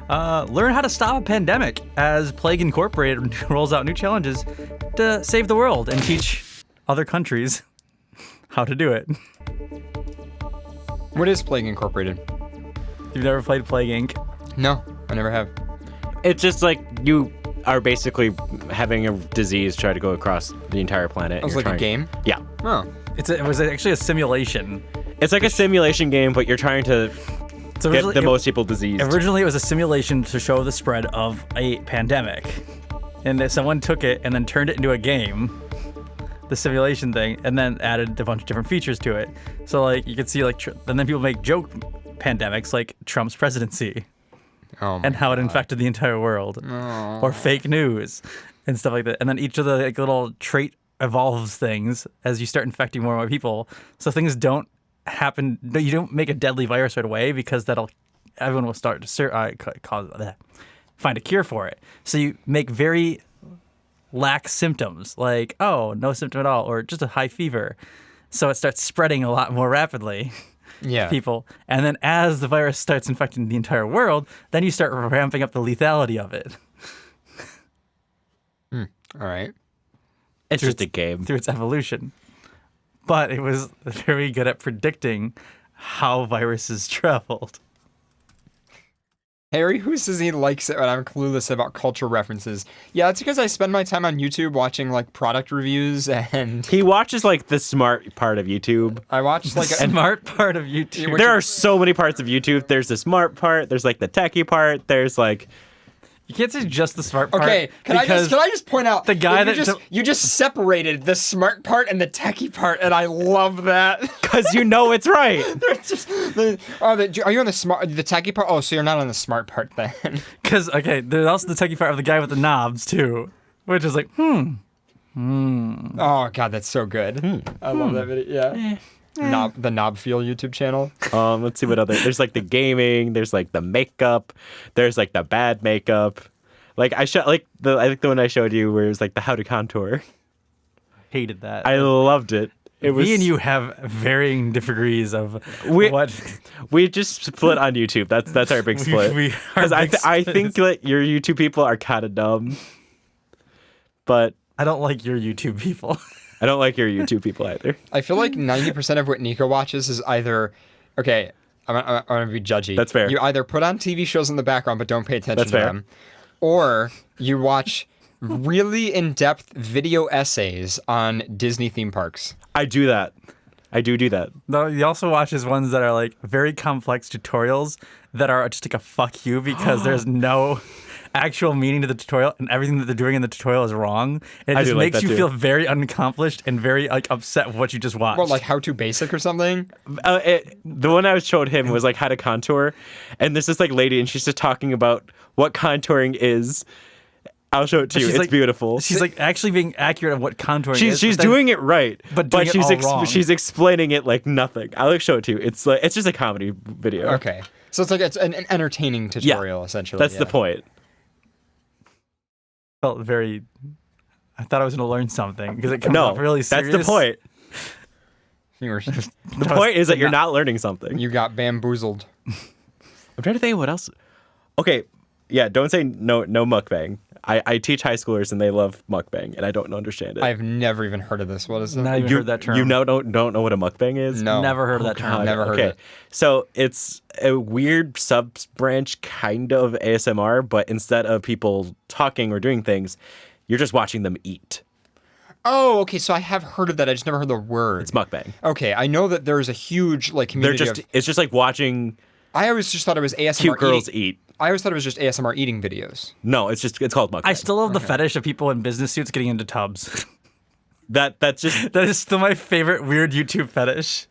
Learn how to stop a pandemic as Plague Incorporated rolls out new challenges to save the world and teach other countries how to do it. What is Plague Incorporated? You've never played Plague Inc? No, I never have. It's just like you are basically having a disease try to go across the entire planet. It was like a game? Yeah. Oh. It was actually a simulation. It's like a simulation game, but you're trying to get the most people diseased. Originally, it was a simulation to show the spread of a pandemic. And someone took it and then turned it into a game, the simulation thing, and then added a bunch of different features to it. So, like, you could see, like, and then people make joke pandemics like Trump's presidency and how it infected the entire world, or fake news and stuff like that. And then each of the like, little trait evolves things as you start infecting more and more people. So things don't happen. You don't make a deadly virus right away because everyone will start to find a cure for it. So you make very lax symptoms, like, oh, no symptom at all, or just a high fever. So it starts spreading a lot more rapidly. Yeah. People. And then as the virus starts infecting the entire world, then you start ramping up the lethality of it. All right. It's just a game. Through its evolution. But it was very good at predicting how viruses traveled. Harry, who says he likes it when I'm clueless about cultural references? Yeah, it's because I spend my time on YouTube watching like product reviews, and he watches like the smart part of YouTube. I watch like a smart part of YouTube. There are so many parts of YouTube. There's the smart part. There's like the techie part. There's like. You can't say just the smart part. Okay, can I just point out the guy you just separated the smart part and the techie part, and I love that because you know it's right. Are you on the techie part? Oh, so you're not on the smart part then? Because there's also the techie part of the guy with the knobs too, which is like Oh God, that's so good. I love that video. Yeah. The Knob Feel YouTube channel. Let's see what other. There's like the gaming. There's like the makeup. There's like the bad makeup. Like I think the one I showed you where it was like the how to contour. Hated that. I loved it. Me and you have varying degrees of what we just split on YouTube. That's our big split. Because I think that your YouTube people are kind of dumb, but I don't like your YouTube people. I don't like your YouTube people either. I feel like 90% of what Nico watches is either, okay, I'm going to be judgy. That's fair. You either put on TV shows in the background but don't pay attention to them, or you watch really in-depth video essays on Disney theme parks. I do that. I do that. No, he also watches ones that are like very complex tutorials that are just like a fuck you because there's no actual meaning to the tutorial, and everything that they're doing in the tutorial is wrong. It just makes you feel very unaccomplished and very like upset with what you just watched. Well, like How to Basic or something? The one I showed him was like how to contour, and there's this like lady, and she's just talking about what contouring is. I'll show it to you. It's beautiful. She's like actually being accurate on what contouring is. She's doing it right, but she's explaining it like nothing. I'll show it to you. It's like it's just a comedy video. Okay, so it's like it's an entertaining tutorial essentially. That's the point. Felt very. I thought I was going to learn something because it comes off really serious. That's the point. The point is that you're not learning something. You got bamboozled. I'm trying to think of what else. Okay, yeah. Don't say no mukbang. I teach high schoolers and they love mukbang, and I don't understand it. I've never even heard of this. What is it? Not even heard that term. You don't know what a mukbang is? No, never heard of that term. Never heard of it. So it's a weird sub branch kind of ASMR, but instead of people talking or doing things, you're just watching them eat. Oh, okay. So I have heard of that. I just never heard the word. It's mukbang. Okay, I know that there's a huge like community. It's just like watching I always just thought it was ASMR. Cute girls eat. I always thought it was just ASMR eating videos. No, it's called mukbang. I still love the fetish of people in business suits getting into tubs. That is still my favorite weird YouTube fetish.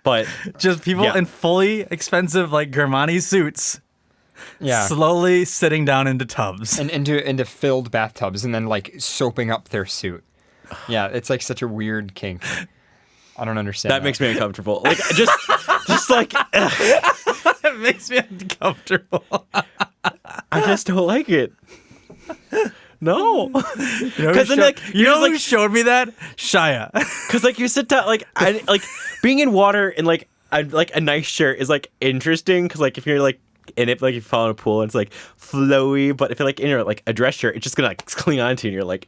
But just people in fully expensive like Germani suits. Yeah. Slowly sitting down into tubs. And into filled bathtubs and then like soaping up their suit. Yeah, it's like such a weird kink. I don't understand. That makes me uncomfortable. Like just like it makes me uncomfortable. I just don't like it. No, because then like who showed me that Shia. Because like you sit down, like being in water in like a nice shirt is like interesting. Because like if you're like in it, like you fall in a pool and it's like flowy, but if you're like in like a dress shirt, it's just gonna like cling onto you and you're like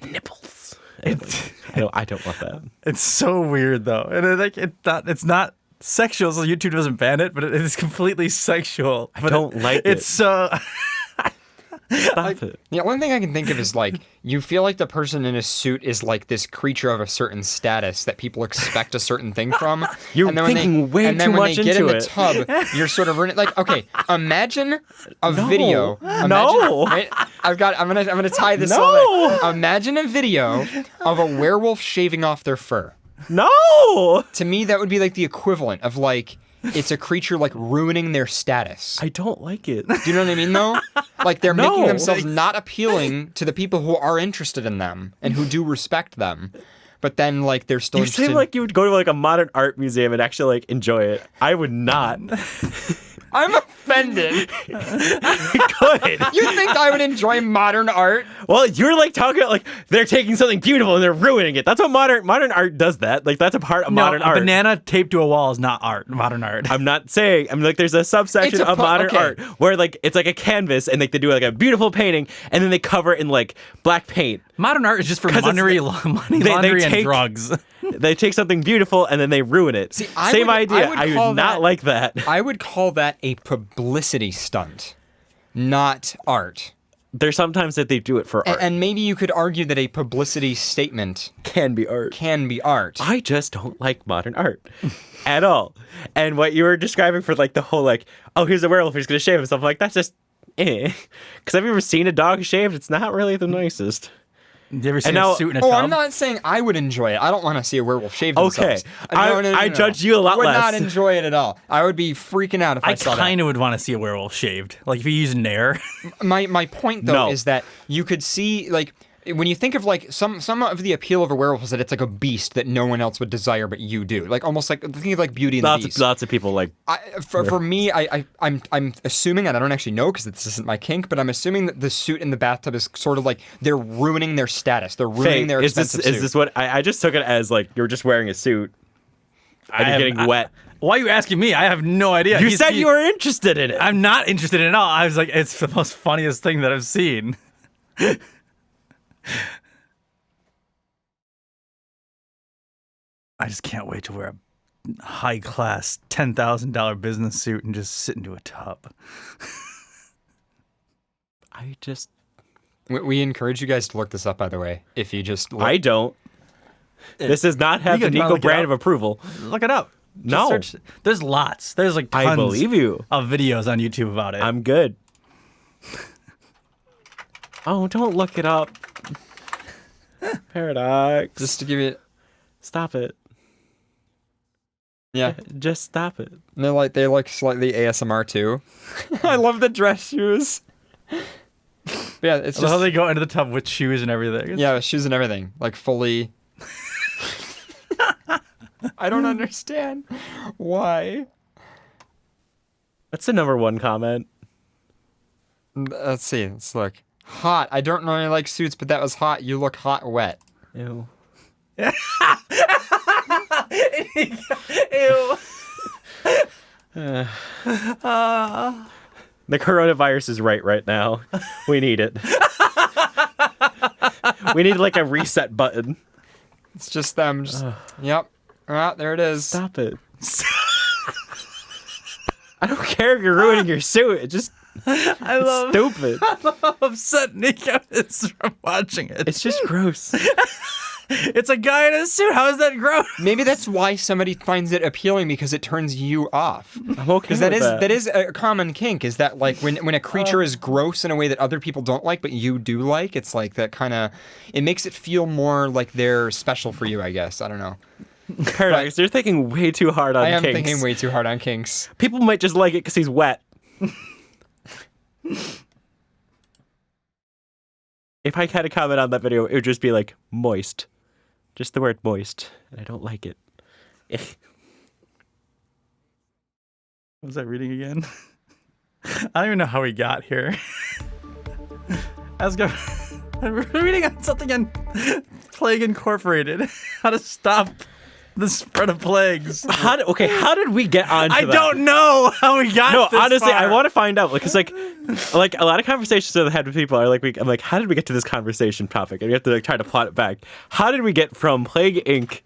nipples. I don't want that. It's so weird though, and it's not sexual, so YouTube doesn't ban it, but it is completely sexual. I don't like it. It's so. Stop it. The only thing I can think of is like you feel like the person in a suit is like this creature of a certain status that people expect a certain thing from. You're thinking way too much into it. And then when they get in the tub, you're sort of like, okay, imagine a video. Right, I'm gonna tie this all back. Imagine a video of a werewolf shaving off their fur. No. To me, that would be like the equivalent of like. It's a creature like ruining their status. I don't like it. Do you know what I mean though? Like they're making themselves not appealing to the people who are interested in them and who do respect them. But then like they're still interested. You seem like you would go to like a modern art museum and actually like enjoy it. I would not. I'm offended. Good. You think I would enjoy modern art? Well, you're like talking about like they're taking something beautiful and they're ruining it. That's what modern art does. That like that's a part of modern art. A banana taped to a wall is not art. Modern art. I'm not saying. I mean, like there's a subsection of modern art where like it's like a canvas and like they do like a beautiful painting and then they cover it in like black paint. Modern art is just for money laundering and drugs. They take something beautiful and then they ruin it. See, Same idea. I would not like that. I would call that a publicity stunt, not art. There's sometimes that they do it for art. And maybe you could argue that a publicity statement can be art. I just don't like modern art at all. And what you were describing for like the whole like, oh, here's a werewolf, he's going to shave himself. Like, that's just Because have you ever seen a dog shaved? It's not really the nicest. You ever seen a suit in a tub? I'm not saying I would enjoy it. I don't want to see a werewolf shave themselves. Okay. I judge you a lot less. I less. would not enjoy it at all. I would be freaking out if I saw that. I kind of would want to see a werewolf shaved. Like if you use Nair. My point, though, is that you could see, like, when you think of like some of the appeal of a werewolf is that it's like a beast that no one else would desire but you do, like almost like think of like Beauty and the Beast. Lots of people like. For me, I'm assuming, and I don't actually know because this isn't my kink, but I'm assuming that the suit in the bathtub is sort of like they're ruining their status. They're ruining their expensive suit. Is this what I just took it as? Like you're just wearing a suit and you're getting wet. Why are you asking me? I have no idea. You said you were interested in it. I'm not interested in it at all. I was like, it's the most funniest thing that I've seen. I just can't wait to wear a high-class $10,000 business suit and just sit into a tub. We encourage you guys to look this up, by the way. If you just look. I don't. This does not have the Nico brand of approval. Look it up. No. Search. There's lots. There's like tons I believe you. of videos on YouTube about it. I'm good. Oh, don't look it up. Paradox. Just to give you. Stop it. Yeah. Just stop it. And they're like slightly ASMR too. I love the dress shoes. But yeah, it's just how they go into the tub with shoes and everything. Yeah, with shoes and everything. Like fully. I don't understand why. That's the number one comment. Let's see. Let's look. Hot. I don't normally like suits, but that was hot. You look hot wet. Ew. Ew. The coronavirus is right now. We need it. We need like a reset button. It's just them. Yep. Ah, there it is. Stop it. I don't care if you're ruining your suit. It just stupid. I love how upset Nico is from watching it. It's just gross. It's a guy in a suit. How is that gross? Maybe that's why somebody finds it appealing, because it turns you off. I'm okay with that is a common kink, is that like when a creature is gross in a way that other people don't like but you do like, it's like that kind of, it makes it feel more like they're special for you, I guess. I don't know. Paradox, you're thinking way too hard on I am kinks. thinking way too hard on kinks. People might just like it because he's wet. If I had a comment on that video, it would just be like moist. Just the word moist. And I don't like it. What was that reading again? I don't even know how we got here. I'm reading on something on Plague Incorporated. How to stop the spread of plagues. How did we get onto that? I don't know how we got this honestly, far. I want to find out. Like, it's like a lot of conversations that I've had with people are like, I'm like, how did we get to this conversation topic? And we have to like try to plot it back. How did we get from Plague Inc?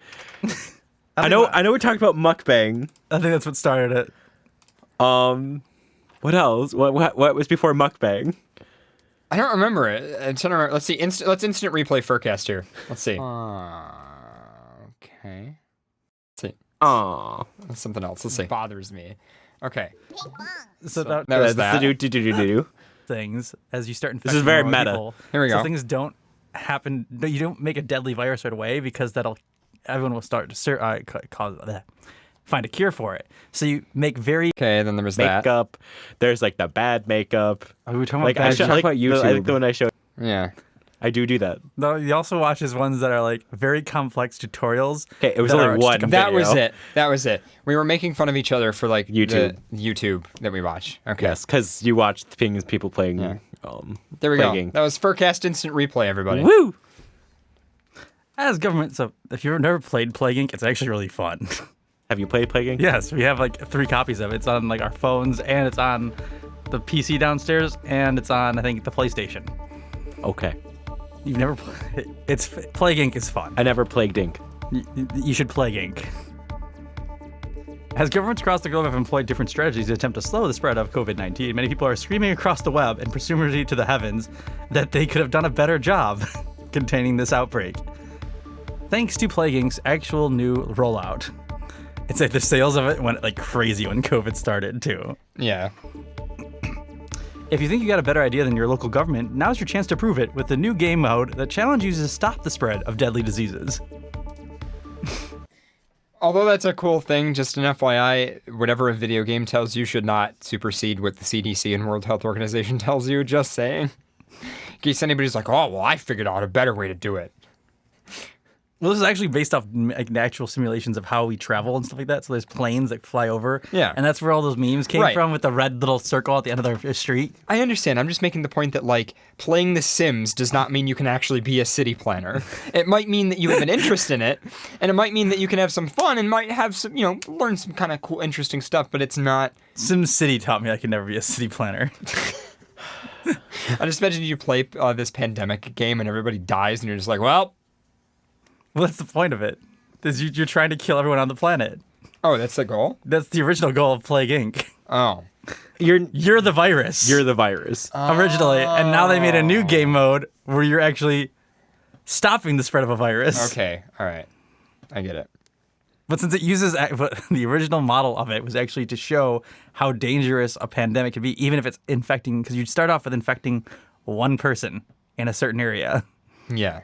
I know we talked about mukbang. I think that's what started it. What else? What was before mukbang? I don't remember it. I'm trying to remember. Let's see. Let's instant replay FurCast here. Let's see. Okay. Let's see. That's something else. Let's see. Bothers me. Okay. So that was that's the do. Things as you start infecting This is very more meta. people. Here we go. So things don't happen. You don't make a deadly virus right away because everyone will start to find a cure for it. So you make very then there was makeup. There's like the bad makeup. Are we talking like about I talk about YouTube? I like the one I showed. Yeah. I do that. No, you also watch his ones that are like very complex tutorials. Okay, it was only one video. That was it. We were making fun of each other for like YouTube. The YouTube that we watch. Okay. Yes, because you watch people playing. Yeah. There we go. That was FurCast Instant Replay, everybody. Woo! As government, so if you've never played Plague Inc., it's actually really fun. Have you played Plague Inc? Yes, we have like 3 copies of it. It's on like our phones, and it's on the PC downstairs, and it's on, I think, the PlayStation. Okay. You've never played. It's Plague Inc. is fun. I never Plagued Inc. You should Plague Inc. As governments across the globe have employed different strategies to attempt to slow the spread of COVID-19, many people are screaming across the web and presumably to the heavens that they could have done a better job containing this outbreak. Thanks to Plague Inc.'s actual new rollout. It's like the sales of it went like crazy when COVID started too. Yeah. If you think you got a better idea than your local government, now's your chance to prove it with the new game mode that challenges you to stop the spread of deadly diseases. Although that's a cool thing, just an FYI, whatever a video game tells you should not supersede what the CDC and World Health Organization tells you, just saying. In case anybody's like, oh, well, I figured out a better way to do it. Well, this is actually based off like actual simulations of how we travel and stuff like that. So there's planes that fly over. Yeah. And that's where all those memes came from with the red little circle at the end of the street. I understand. I'm just making the point that, like, playing The Sims does not mean you can actually be a city planner. It might mean that you have an interest in it, and it might mean that you can have some fun and might have some, learn some kind of cool, interesting stuff, but it's not... Sim City taught me I could never be a city planner. I just imagine you play this pandemic game and everybody dies and you're just like, well... Well, that's the point of it. Is you're trying to kill everyone on the planet. Oh, that's the goal? That's the original goal of Plague Inc. Oh. You're the virus. You're the virus. Originally. And now they made a new game mode where you're actually stopping the spread of a virus. Okay. All right. I get it. But since it uses the original model of it was actually to show how dangerous a pandemic could be, even if it's infecting, because you'd start off with infecting one person in a certain area. Yeah.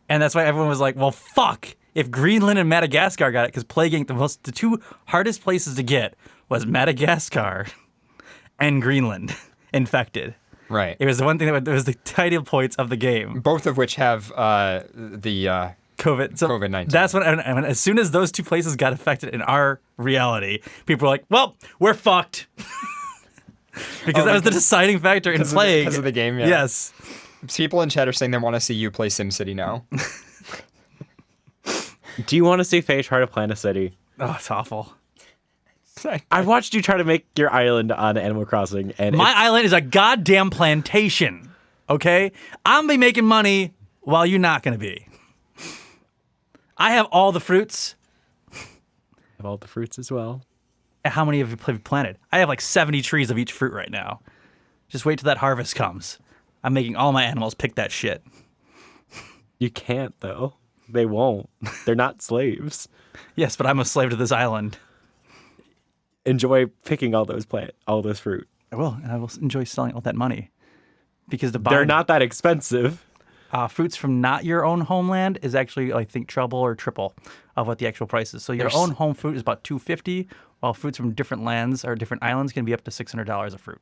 And that's why everyone was like, well, fuck, if Greenland and Madagascar got it, because Plague Inc., the 2 hardest places to get was Madagascar and Greenland infected. Right. It was the one thing that was the title points of the game. Both of which have the COVID-19. That's when, as soon as those 2 places got affected in our reality, people were like, well, we're fucked. Because that was the deciding factor in Plague. Because of the game, yeah. Yes. People in chat are saying they want to see you play SimCity now. Do you want to see Faye try to plan a city? Oh, it's awful. I've watched you try to make your island on Animal Crossing, and my island is a goddamn plantation. Okay, I'm gonna be making money while you're not gonna be. I have all the fruits. I have all the fruits as well. And how many have you planted? I have like 70 trees of each fruit right now. Just wait till that harvest comes. I'm making all my animals pick that shit. You can't, though. They won't. They're not slaves. Yes, but I'm a slave to this island. Enjoy picking all those fruit. I will, and I will enjoy selling all that money. Because they're not that expensive. Fruits from not your own homeland is actually, I think, treble or triple of what the actual price is. So your own home fruit is about $250, while fruits from different lands or different islands can be up to $600 a fruit.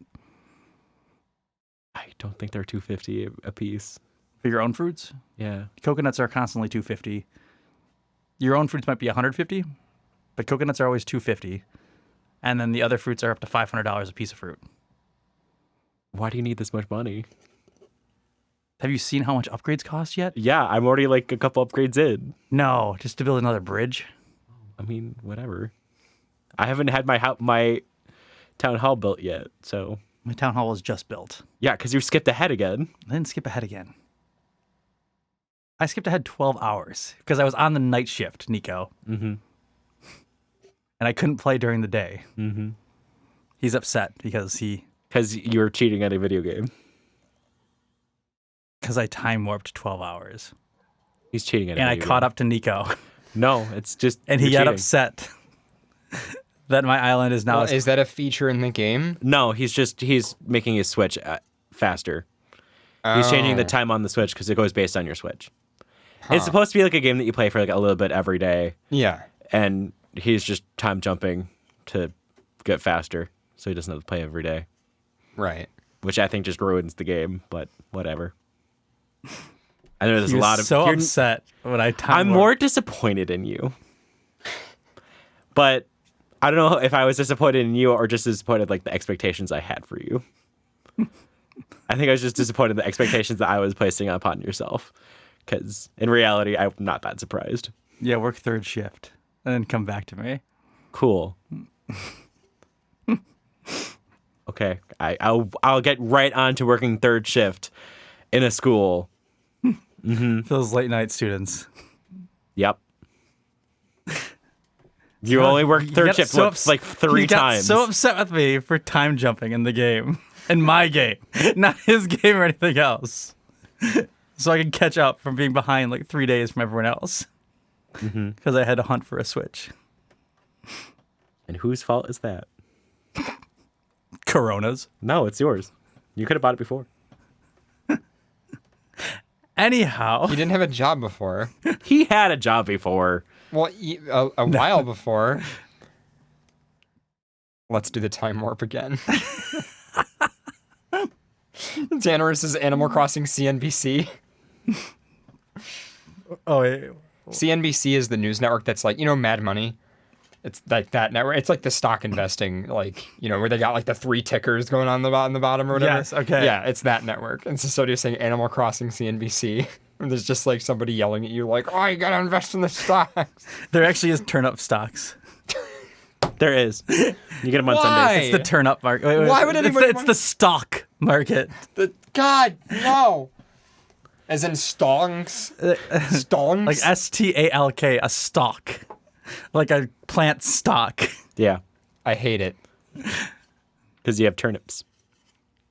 I don't think they're $250 a piece. For your own fruits? Yeah. Coconuts are constantly $250. Your own fruits might be $150, but coconuts are always $250. And then the other fruits are up to $500 a piece of fruit. Why do you need this much money? Have you seen how much upgrades cost yet? Yeah, I'm already like a couple upgrades in. No, just to build another bridge. I mean, whatever. I haven't had my town hall built yet, so. My town hall was just built. Yeah, because you skipped ahead again. I didn't skip ahead again. I skipped ahead 12 hours because I was on the night shift, Nico. Mm-hmm. And I couldn't play during the day. Mm-hmm. He's upset because you were cheating at a video game. Because I time warped 12 hours. He's cheating at a video game. And I caught up to Nico. No, it's just. And he got upset that my island is now. Well, is that a feature in the game? No, he's making his Switch faster. Oh. He's changing the time on the Switch because it goes based on your Switch. Huh. It's supposed to be like a game that you play for like a little bit every day. Yeah. And he's just time jumping to get faster, so he doesn't have to play every day. Right. Which I think just ruins the game, but whatever. I know there's a lot of. So upset when I time. I'm more disappointed in you, but I don't know if I was disappointed in you or just disappointed like the expectations I had for you. I think I was just disappointed in the expectations that I was placing upon yourself, because in reality, I'm not that surprised. Yeah, work third shift and then come back to me. Cool. Okay, I'll get right on to working third shift in a school. For those late night students. Yep. You only work third shift like 3 times. So upset with me for time jumping in the game. In my game. Not his game or anything else. So I could catch up from being behind like 3 days from everyone else. Because I had to hunt for a Switch. And whose fault is that? Corona's. No, it's yours. You could have bought it before. Anyhow. He didn't have a job before. He had a job before. Well, a while before. Let's do the time warp again. Tanner says Animal Crossing CNBC. Oh, wait. CNBC is the news network that's like, Mad Money. It's like that network. It's like the stock investing, like, where they got like the 3 tickers going on the bottom or whatever. Yes, okay. Yeah, it's that network. And so Sodio's saying Animal Crossing CNBC. And there's just like somebody yelling at you like, oh, you gotta invest in the stocks. There actually is turnip stocks. There is. You get them on Sundays. It's the turnip market. Wait, Why would anybody It's the stock market. God, no. As in stonks? Stonks? Like STALK, a stalk. Like a plant stock. Yeah. I hate it. Because you have turnips.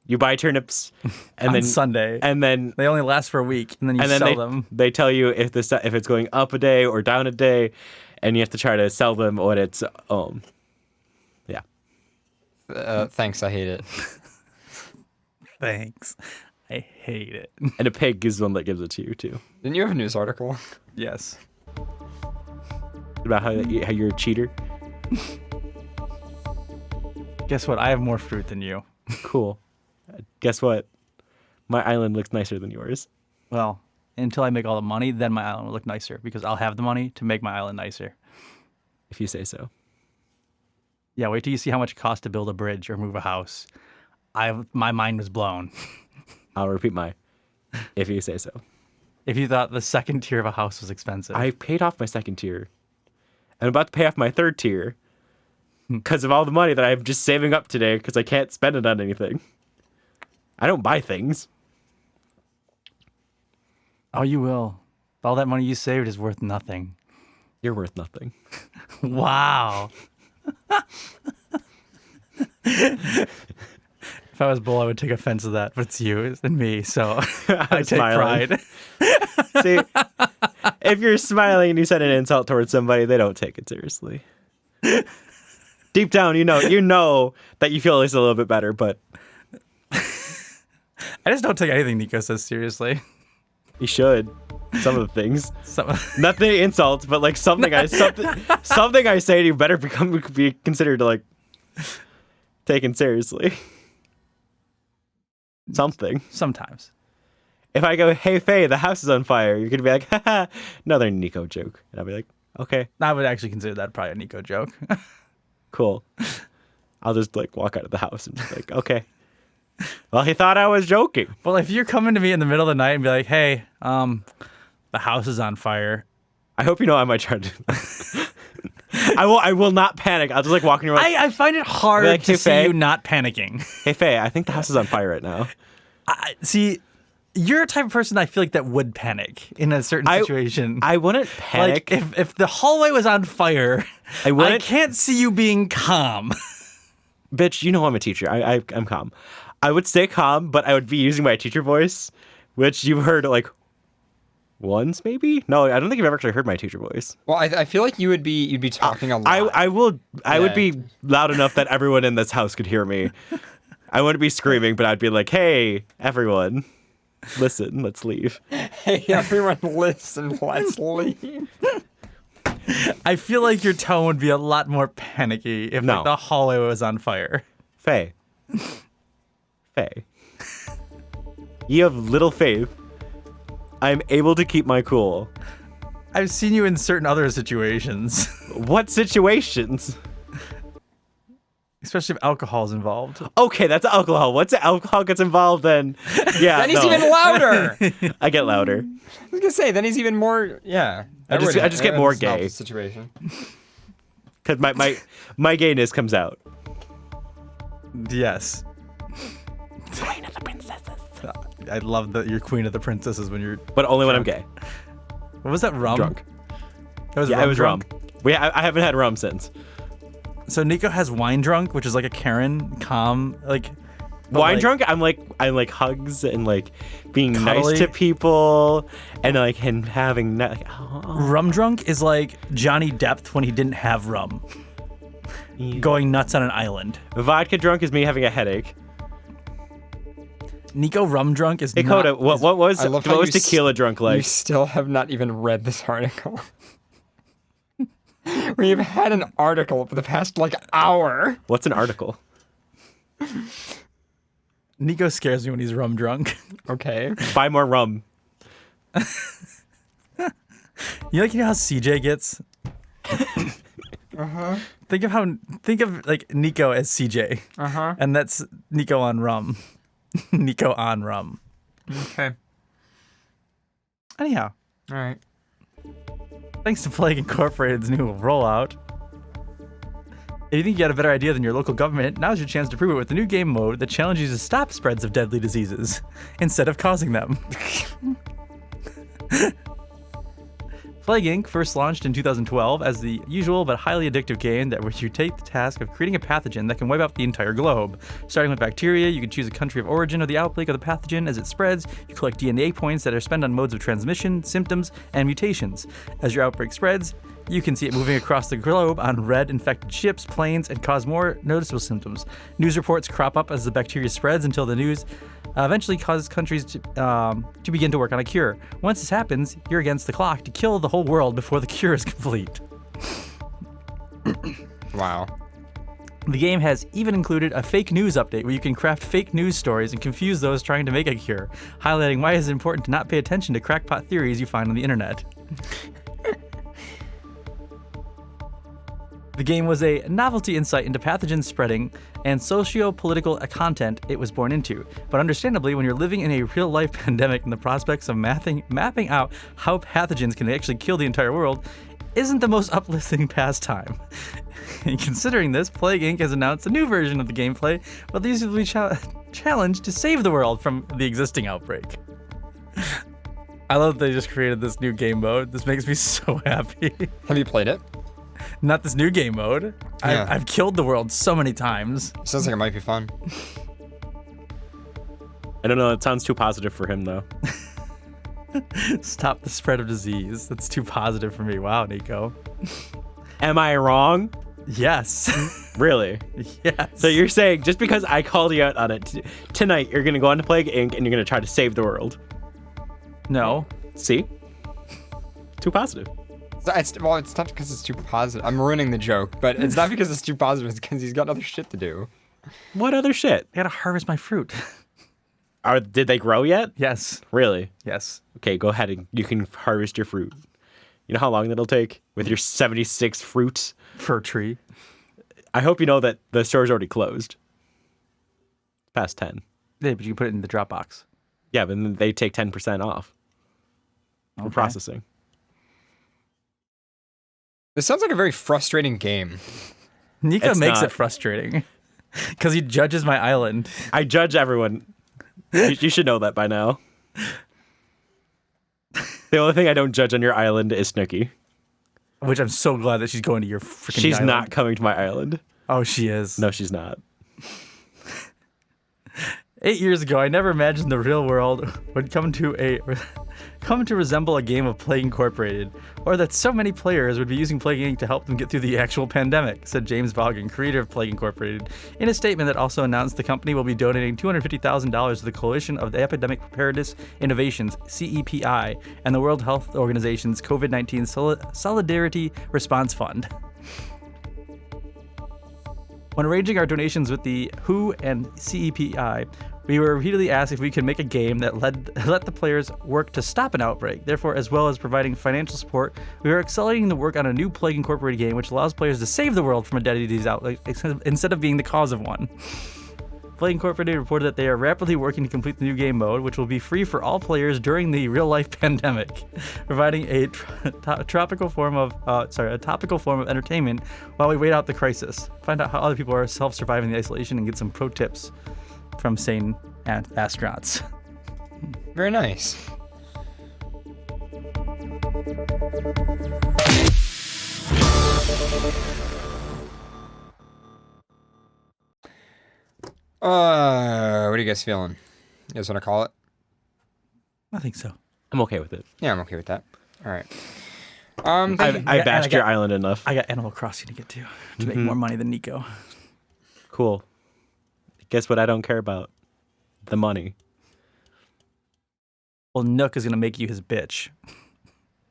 You buy turnips and on then Sunday. And then they only last for a week and then you sell them. They tell you if it's going up a day or down a day, and you have to try to sell them when it's yeah. Thanks, I hate it. Thanks. I hate it. And a pig is one that gives it to you too. Didn't you have a news article? Yes. About how you're a cheater. Guess what? I have more fruit than you. Cool. Guess what? My island looks nicer than yours. Well, until I make all the money, then my island will look nicer because I'll have the money to make my island nicer. If you say so. Yeah, wait till you see how much it costs to build a bridge or move a house. My mind was blown. I'll repeat if you say so. If you thought the second tier of a house was expensive. I paid off my second tier. I'm about to pay off my third tier because of all the money that I'm just saving up today because I can't spend it on anything. I don't buy things. Oh, you will. All that money you saved is worth nothing. You're worth nothing. Wow. If I was Bull, I would take offense to that, but it's you and me, so I take pride. See, if you're smiling and you said an insult towards somebody, they don't take it seriously. Deep down, you know that you feel at least a little bit better, but I just don't take anything Nico says seriously. You should. Some of the things. Not the insults, but like something I say to you better be considered like taken seriously. Something. Sometimes. If I go, hey Faye, the house is on fire, you're gonna be like, haha, another Nico joke. And I'll be like, okay. I would actually consider that probably a Nico joke. Cool. I'll just like walk out of the house and be like, okay. Well, he thought I was joking. Well, if you're coming to me in the middle of the night and be like, hey, the house is on fire. I hope you know I might try to. I will not panic. I'll just like walking around. I find it hard like, to hey, see Faye. you not panicking. Hey Faye, I think the house is on fire right now. See, you're a type of person I feel like that would panic in a certain situation. I wouldn't panic. Like if the hallway was on fire, I can't see you being calm. Bitch, you know I'm a teacher. I'm calm. I would stay calm, but I would be using my teacher voice, which you've heard like once, maybe? No, I don't think you've ever actually heard my teacher voice. Well, I feel like you'd be talking a lot. I would be loud enough that everyone in this house could hear me. I wouldn't be screaming, but I'd be like, hey, everyone, listen, let's leave. Hey, everyone, listen, let's leave. I feel like your tone would be a lot more panicky if like, the hallway was on fire. Faye. You have little faith. I'm able to keep my cool. I've seen you in certain other situations. What situations? Especially if alcohol is involved. Okay, that's alcohol. Once alcohol gets involved, then yeah. Then he's even louder. I get louder. I was gonna say, then he's even more. Yeah. I just get more gay. Situation. Because my gayness comes out. Yes. Queen of the princesses. I love that you're queen of the princesses when you're. But only when I'm drunk. gay. What was that? Rum. Drunk. That was yeah, rum it was drunk? rum. I haven't had rum since. So Nico has wine drunk, which is like a Karen, calm, like. Wine drunk, I'm like hugs and like being cuddly. nice to people and like and having Rum drunk is like Johnny Depp when he didn't have rum, going nuts on an island. Vodka drunk is me having a headache. Nico rum drunk is Hey Coda, what was tequila drunk like? You still have not even read this article. We've had an article for the past like hour. What's an article? Nico scares me when he's rum drunk. Okay. Buy more rum. You know how CJ gets? Uh-huh. Think of like Nico as CJ. Uh-huh. And that's Nico on rum. Nico on rum. Okay. Anyhow. All right. Thanks to Plague Incorporated's new rollout. If you think you got a better idea than your local government, now's your chance to prove it with the new game mode that challenges you to stop spreads of deadly diseases instead of causing them. Plague Inc. first launched in 2012 as the usual but highly addictive game that where you take the task of creating a pathogen that can wipe out the entire globe. Starting with bacteria, you can choose a country of origin of the outbreak of the pathogen. As it spreads, you collect DNA points that are spent on modes of transmission, symptoms, and mutations. As your outbreak spreads, you can see it moving across the globe on red infected ships, planes, and cause more noticeable symptoms. News reports crop up as the bacteria spreads until the news eventually causes countries to begin to work on a cure. Once this happens, you're against the clock to kill the whole world before the cure is complete. Wow. The game has even included a fake news update where you can craft fake news stories and confuse those trying to make a cure, highlighting why it is important to not pay attention to crackpot theories you find on the internet. The game was a novelty insight into pathogen spreading and socio-political content it was born into. But understandably, when you're living in a real-life pandemic and the prospects of mapping out how pathogens can actually kill the entire world isn't the most uplifting pastime. And considering this, Plague Inc. has announced a new version of the gameplay where the users will be challenged to save the world from the existing outbreak. I love that they just created this new game mode. This makes me so happy. Have you played it? Not this new game mode. Yeah. I've killed the world so many times. Sounds like it might be fun. I don't know. It sounds too positive for him, though. Stop the spread of disease. That's too positive for me. Wow, Nico. Am I wrong? Yes. Really? Yes. So you're saying just because I called you out on it tonight, you're going to go on to Plague Inc. and you're going to try to save the world? No. See? Too positive. It's not because it's too positive. I'm ruining the joke, but it's not because it's too positive. It's because he's got other shit to do. What other shit? I gotta harvest my fruit. Did they grow yet? Yes. Really? Yes. Okay, go ahead and you can harvest your fruit. You know how long that'll take with your 76 fruits? Fir tree. I hope you know that the store's already closed. Past 10. Yeah, but you can put it in the Dropbox. Yeah, but then they take 10% off for processing. This sounds like a very frustrating game. Nico makes it frustrating because he judges my island. I judge everyone. You should know that by now. The only thing I don't judge on your island is Snooki. Which I'm so glad that she's going to your freaking island. She's not coming to my island. Oh, she is. No, she's not. 8 years ago, I never imagined the real world would come to resemble a game of Plague Incorporated, or that so many players would be using Plague Inc. to help them get through the actual pandemic, said James Vaughan, creator of Plague Incorporated, in a statement that also announced the company will be donating $250,000 to the Coalition of the Epidemic Preparedness Innovations, CEPI, and the World Health Organization's COVID-19 Solidarity Response Fund. When arranging our donations with the WHO and CEPI, we were repeatedly asked if we could make a game that let the players work to stop an outbreak. Therefore, as well as providing financial support, we are accelerating the work on a new Plague Incorporated game which allows players to save the world from a deadly disease outbreak instead of being the cause of one. Plague Incorporated reported that they are rapidly working to complete the new game mode, which will be free for all players during the real-life pandemic, providing a topical form of entertainment while we wait out the crisis. Find out how other people are self-surviving the isolation and get some pro tips from sane astronauts. Very nice. What are you guys feeling? You guys want to call it? I think so. I'm okay with it. Yeah, I'm okay with that. All right. I bashed your island enough. I got Animal Crossing to get to make more money than Nico. Cool. Guess what I don't care about? The money. Well, Nook is going to make you his bitch.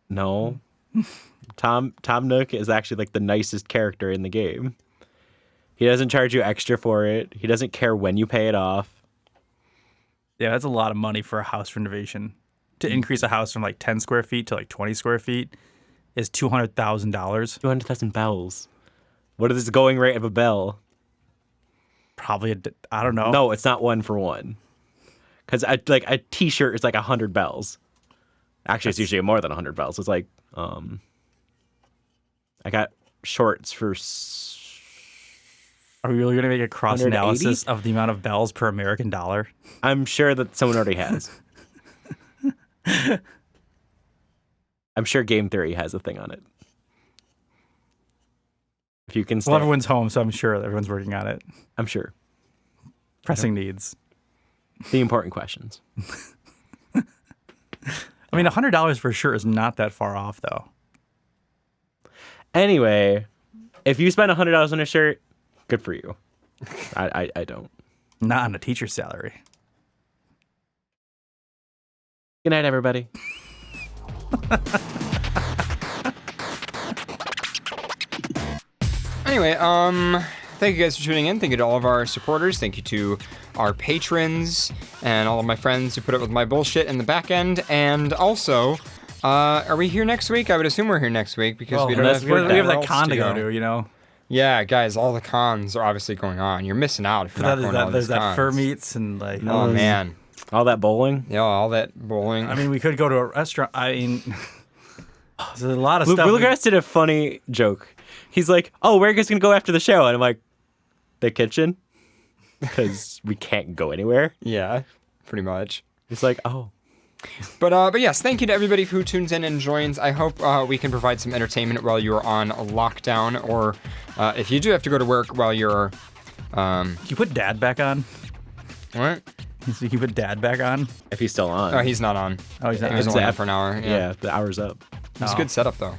No. Tom Nook is actually like the nicest character in the game. He doesn't charge you extra for it. He doesn't care when you pay it off. Yeah, that's a lot of money for a house renovation. To increase a house from like 10 square feet to like 20 square feet is $200,000. 200,000 bells. What is the going rate of a bell? Probably, I don't know. No, it's not 1 for 1. Because like a t-shirt is like 100 bells. Actually, it's usually more than 100 bells. It's like, I got shorts for... Are we really going to make a cross-analysis of the amount of bells per American dollar? I'm sure that someone already has. I'm sure Game Theory has a thing on it. If you can stay. Well, everyone's home, so I'm sure everyone's working on it. I'm sure. Pressing needs. The important questions. I mean, $100 for sure is not that far off, though. Anyway, if you spend $100 on a shirt, good for you. I don't. Not on a teacher's salary. Good night, everybody. Anyway, thank you guys for tuning in. Thank you to all of our supporters. Thank you to our patrons and all of my friends who put up with my bullshit in the back end. And also, are we here next week? I would assume we're here next week because we don't have that con to go to, you know. Yeah, guys, all the cons are obviously going on. You're missing out if you're not going to all these There's that cons. fur meets and like. Oh man, all that bowling. Yeah, all that bowling. I mean, we could go to a restaurant. I mean, there's a lot of stuff. Bluegrass did a funny joke. He's like, "Oh, where are you guys gonna go after the show?" And I'm like, "The kitchen," because we can't go anywhere. Yeah, pretty much. He's like, "Oh." But yes, thank you to everybody who tunes in and joins. I hope we can provide some entertainment while you're on lockdown, or if you do have to go to work while you're. Can you put Dad back on? What? So you can put Dad back on? If he's still on. Oh, he's not on. Oh, he's not He was on. only on for an hour. Yeah, the hour's up. It's a good setup, though.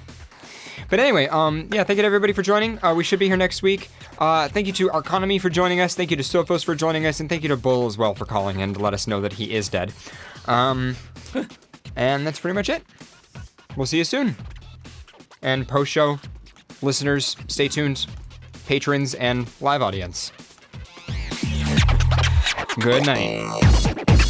But anyway, yeah, thank you to everybody for joining. We should be here next week. Thank you to Arconomy for joining us. Thank you to Sophos for joining us. And thank you to Bull as well for calling in to let us know that he is dead. And that's pretty much it. We'll see you soon. And post-show listeners, stay tuned. Patrons and live audience. Good night.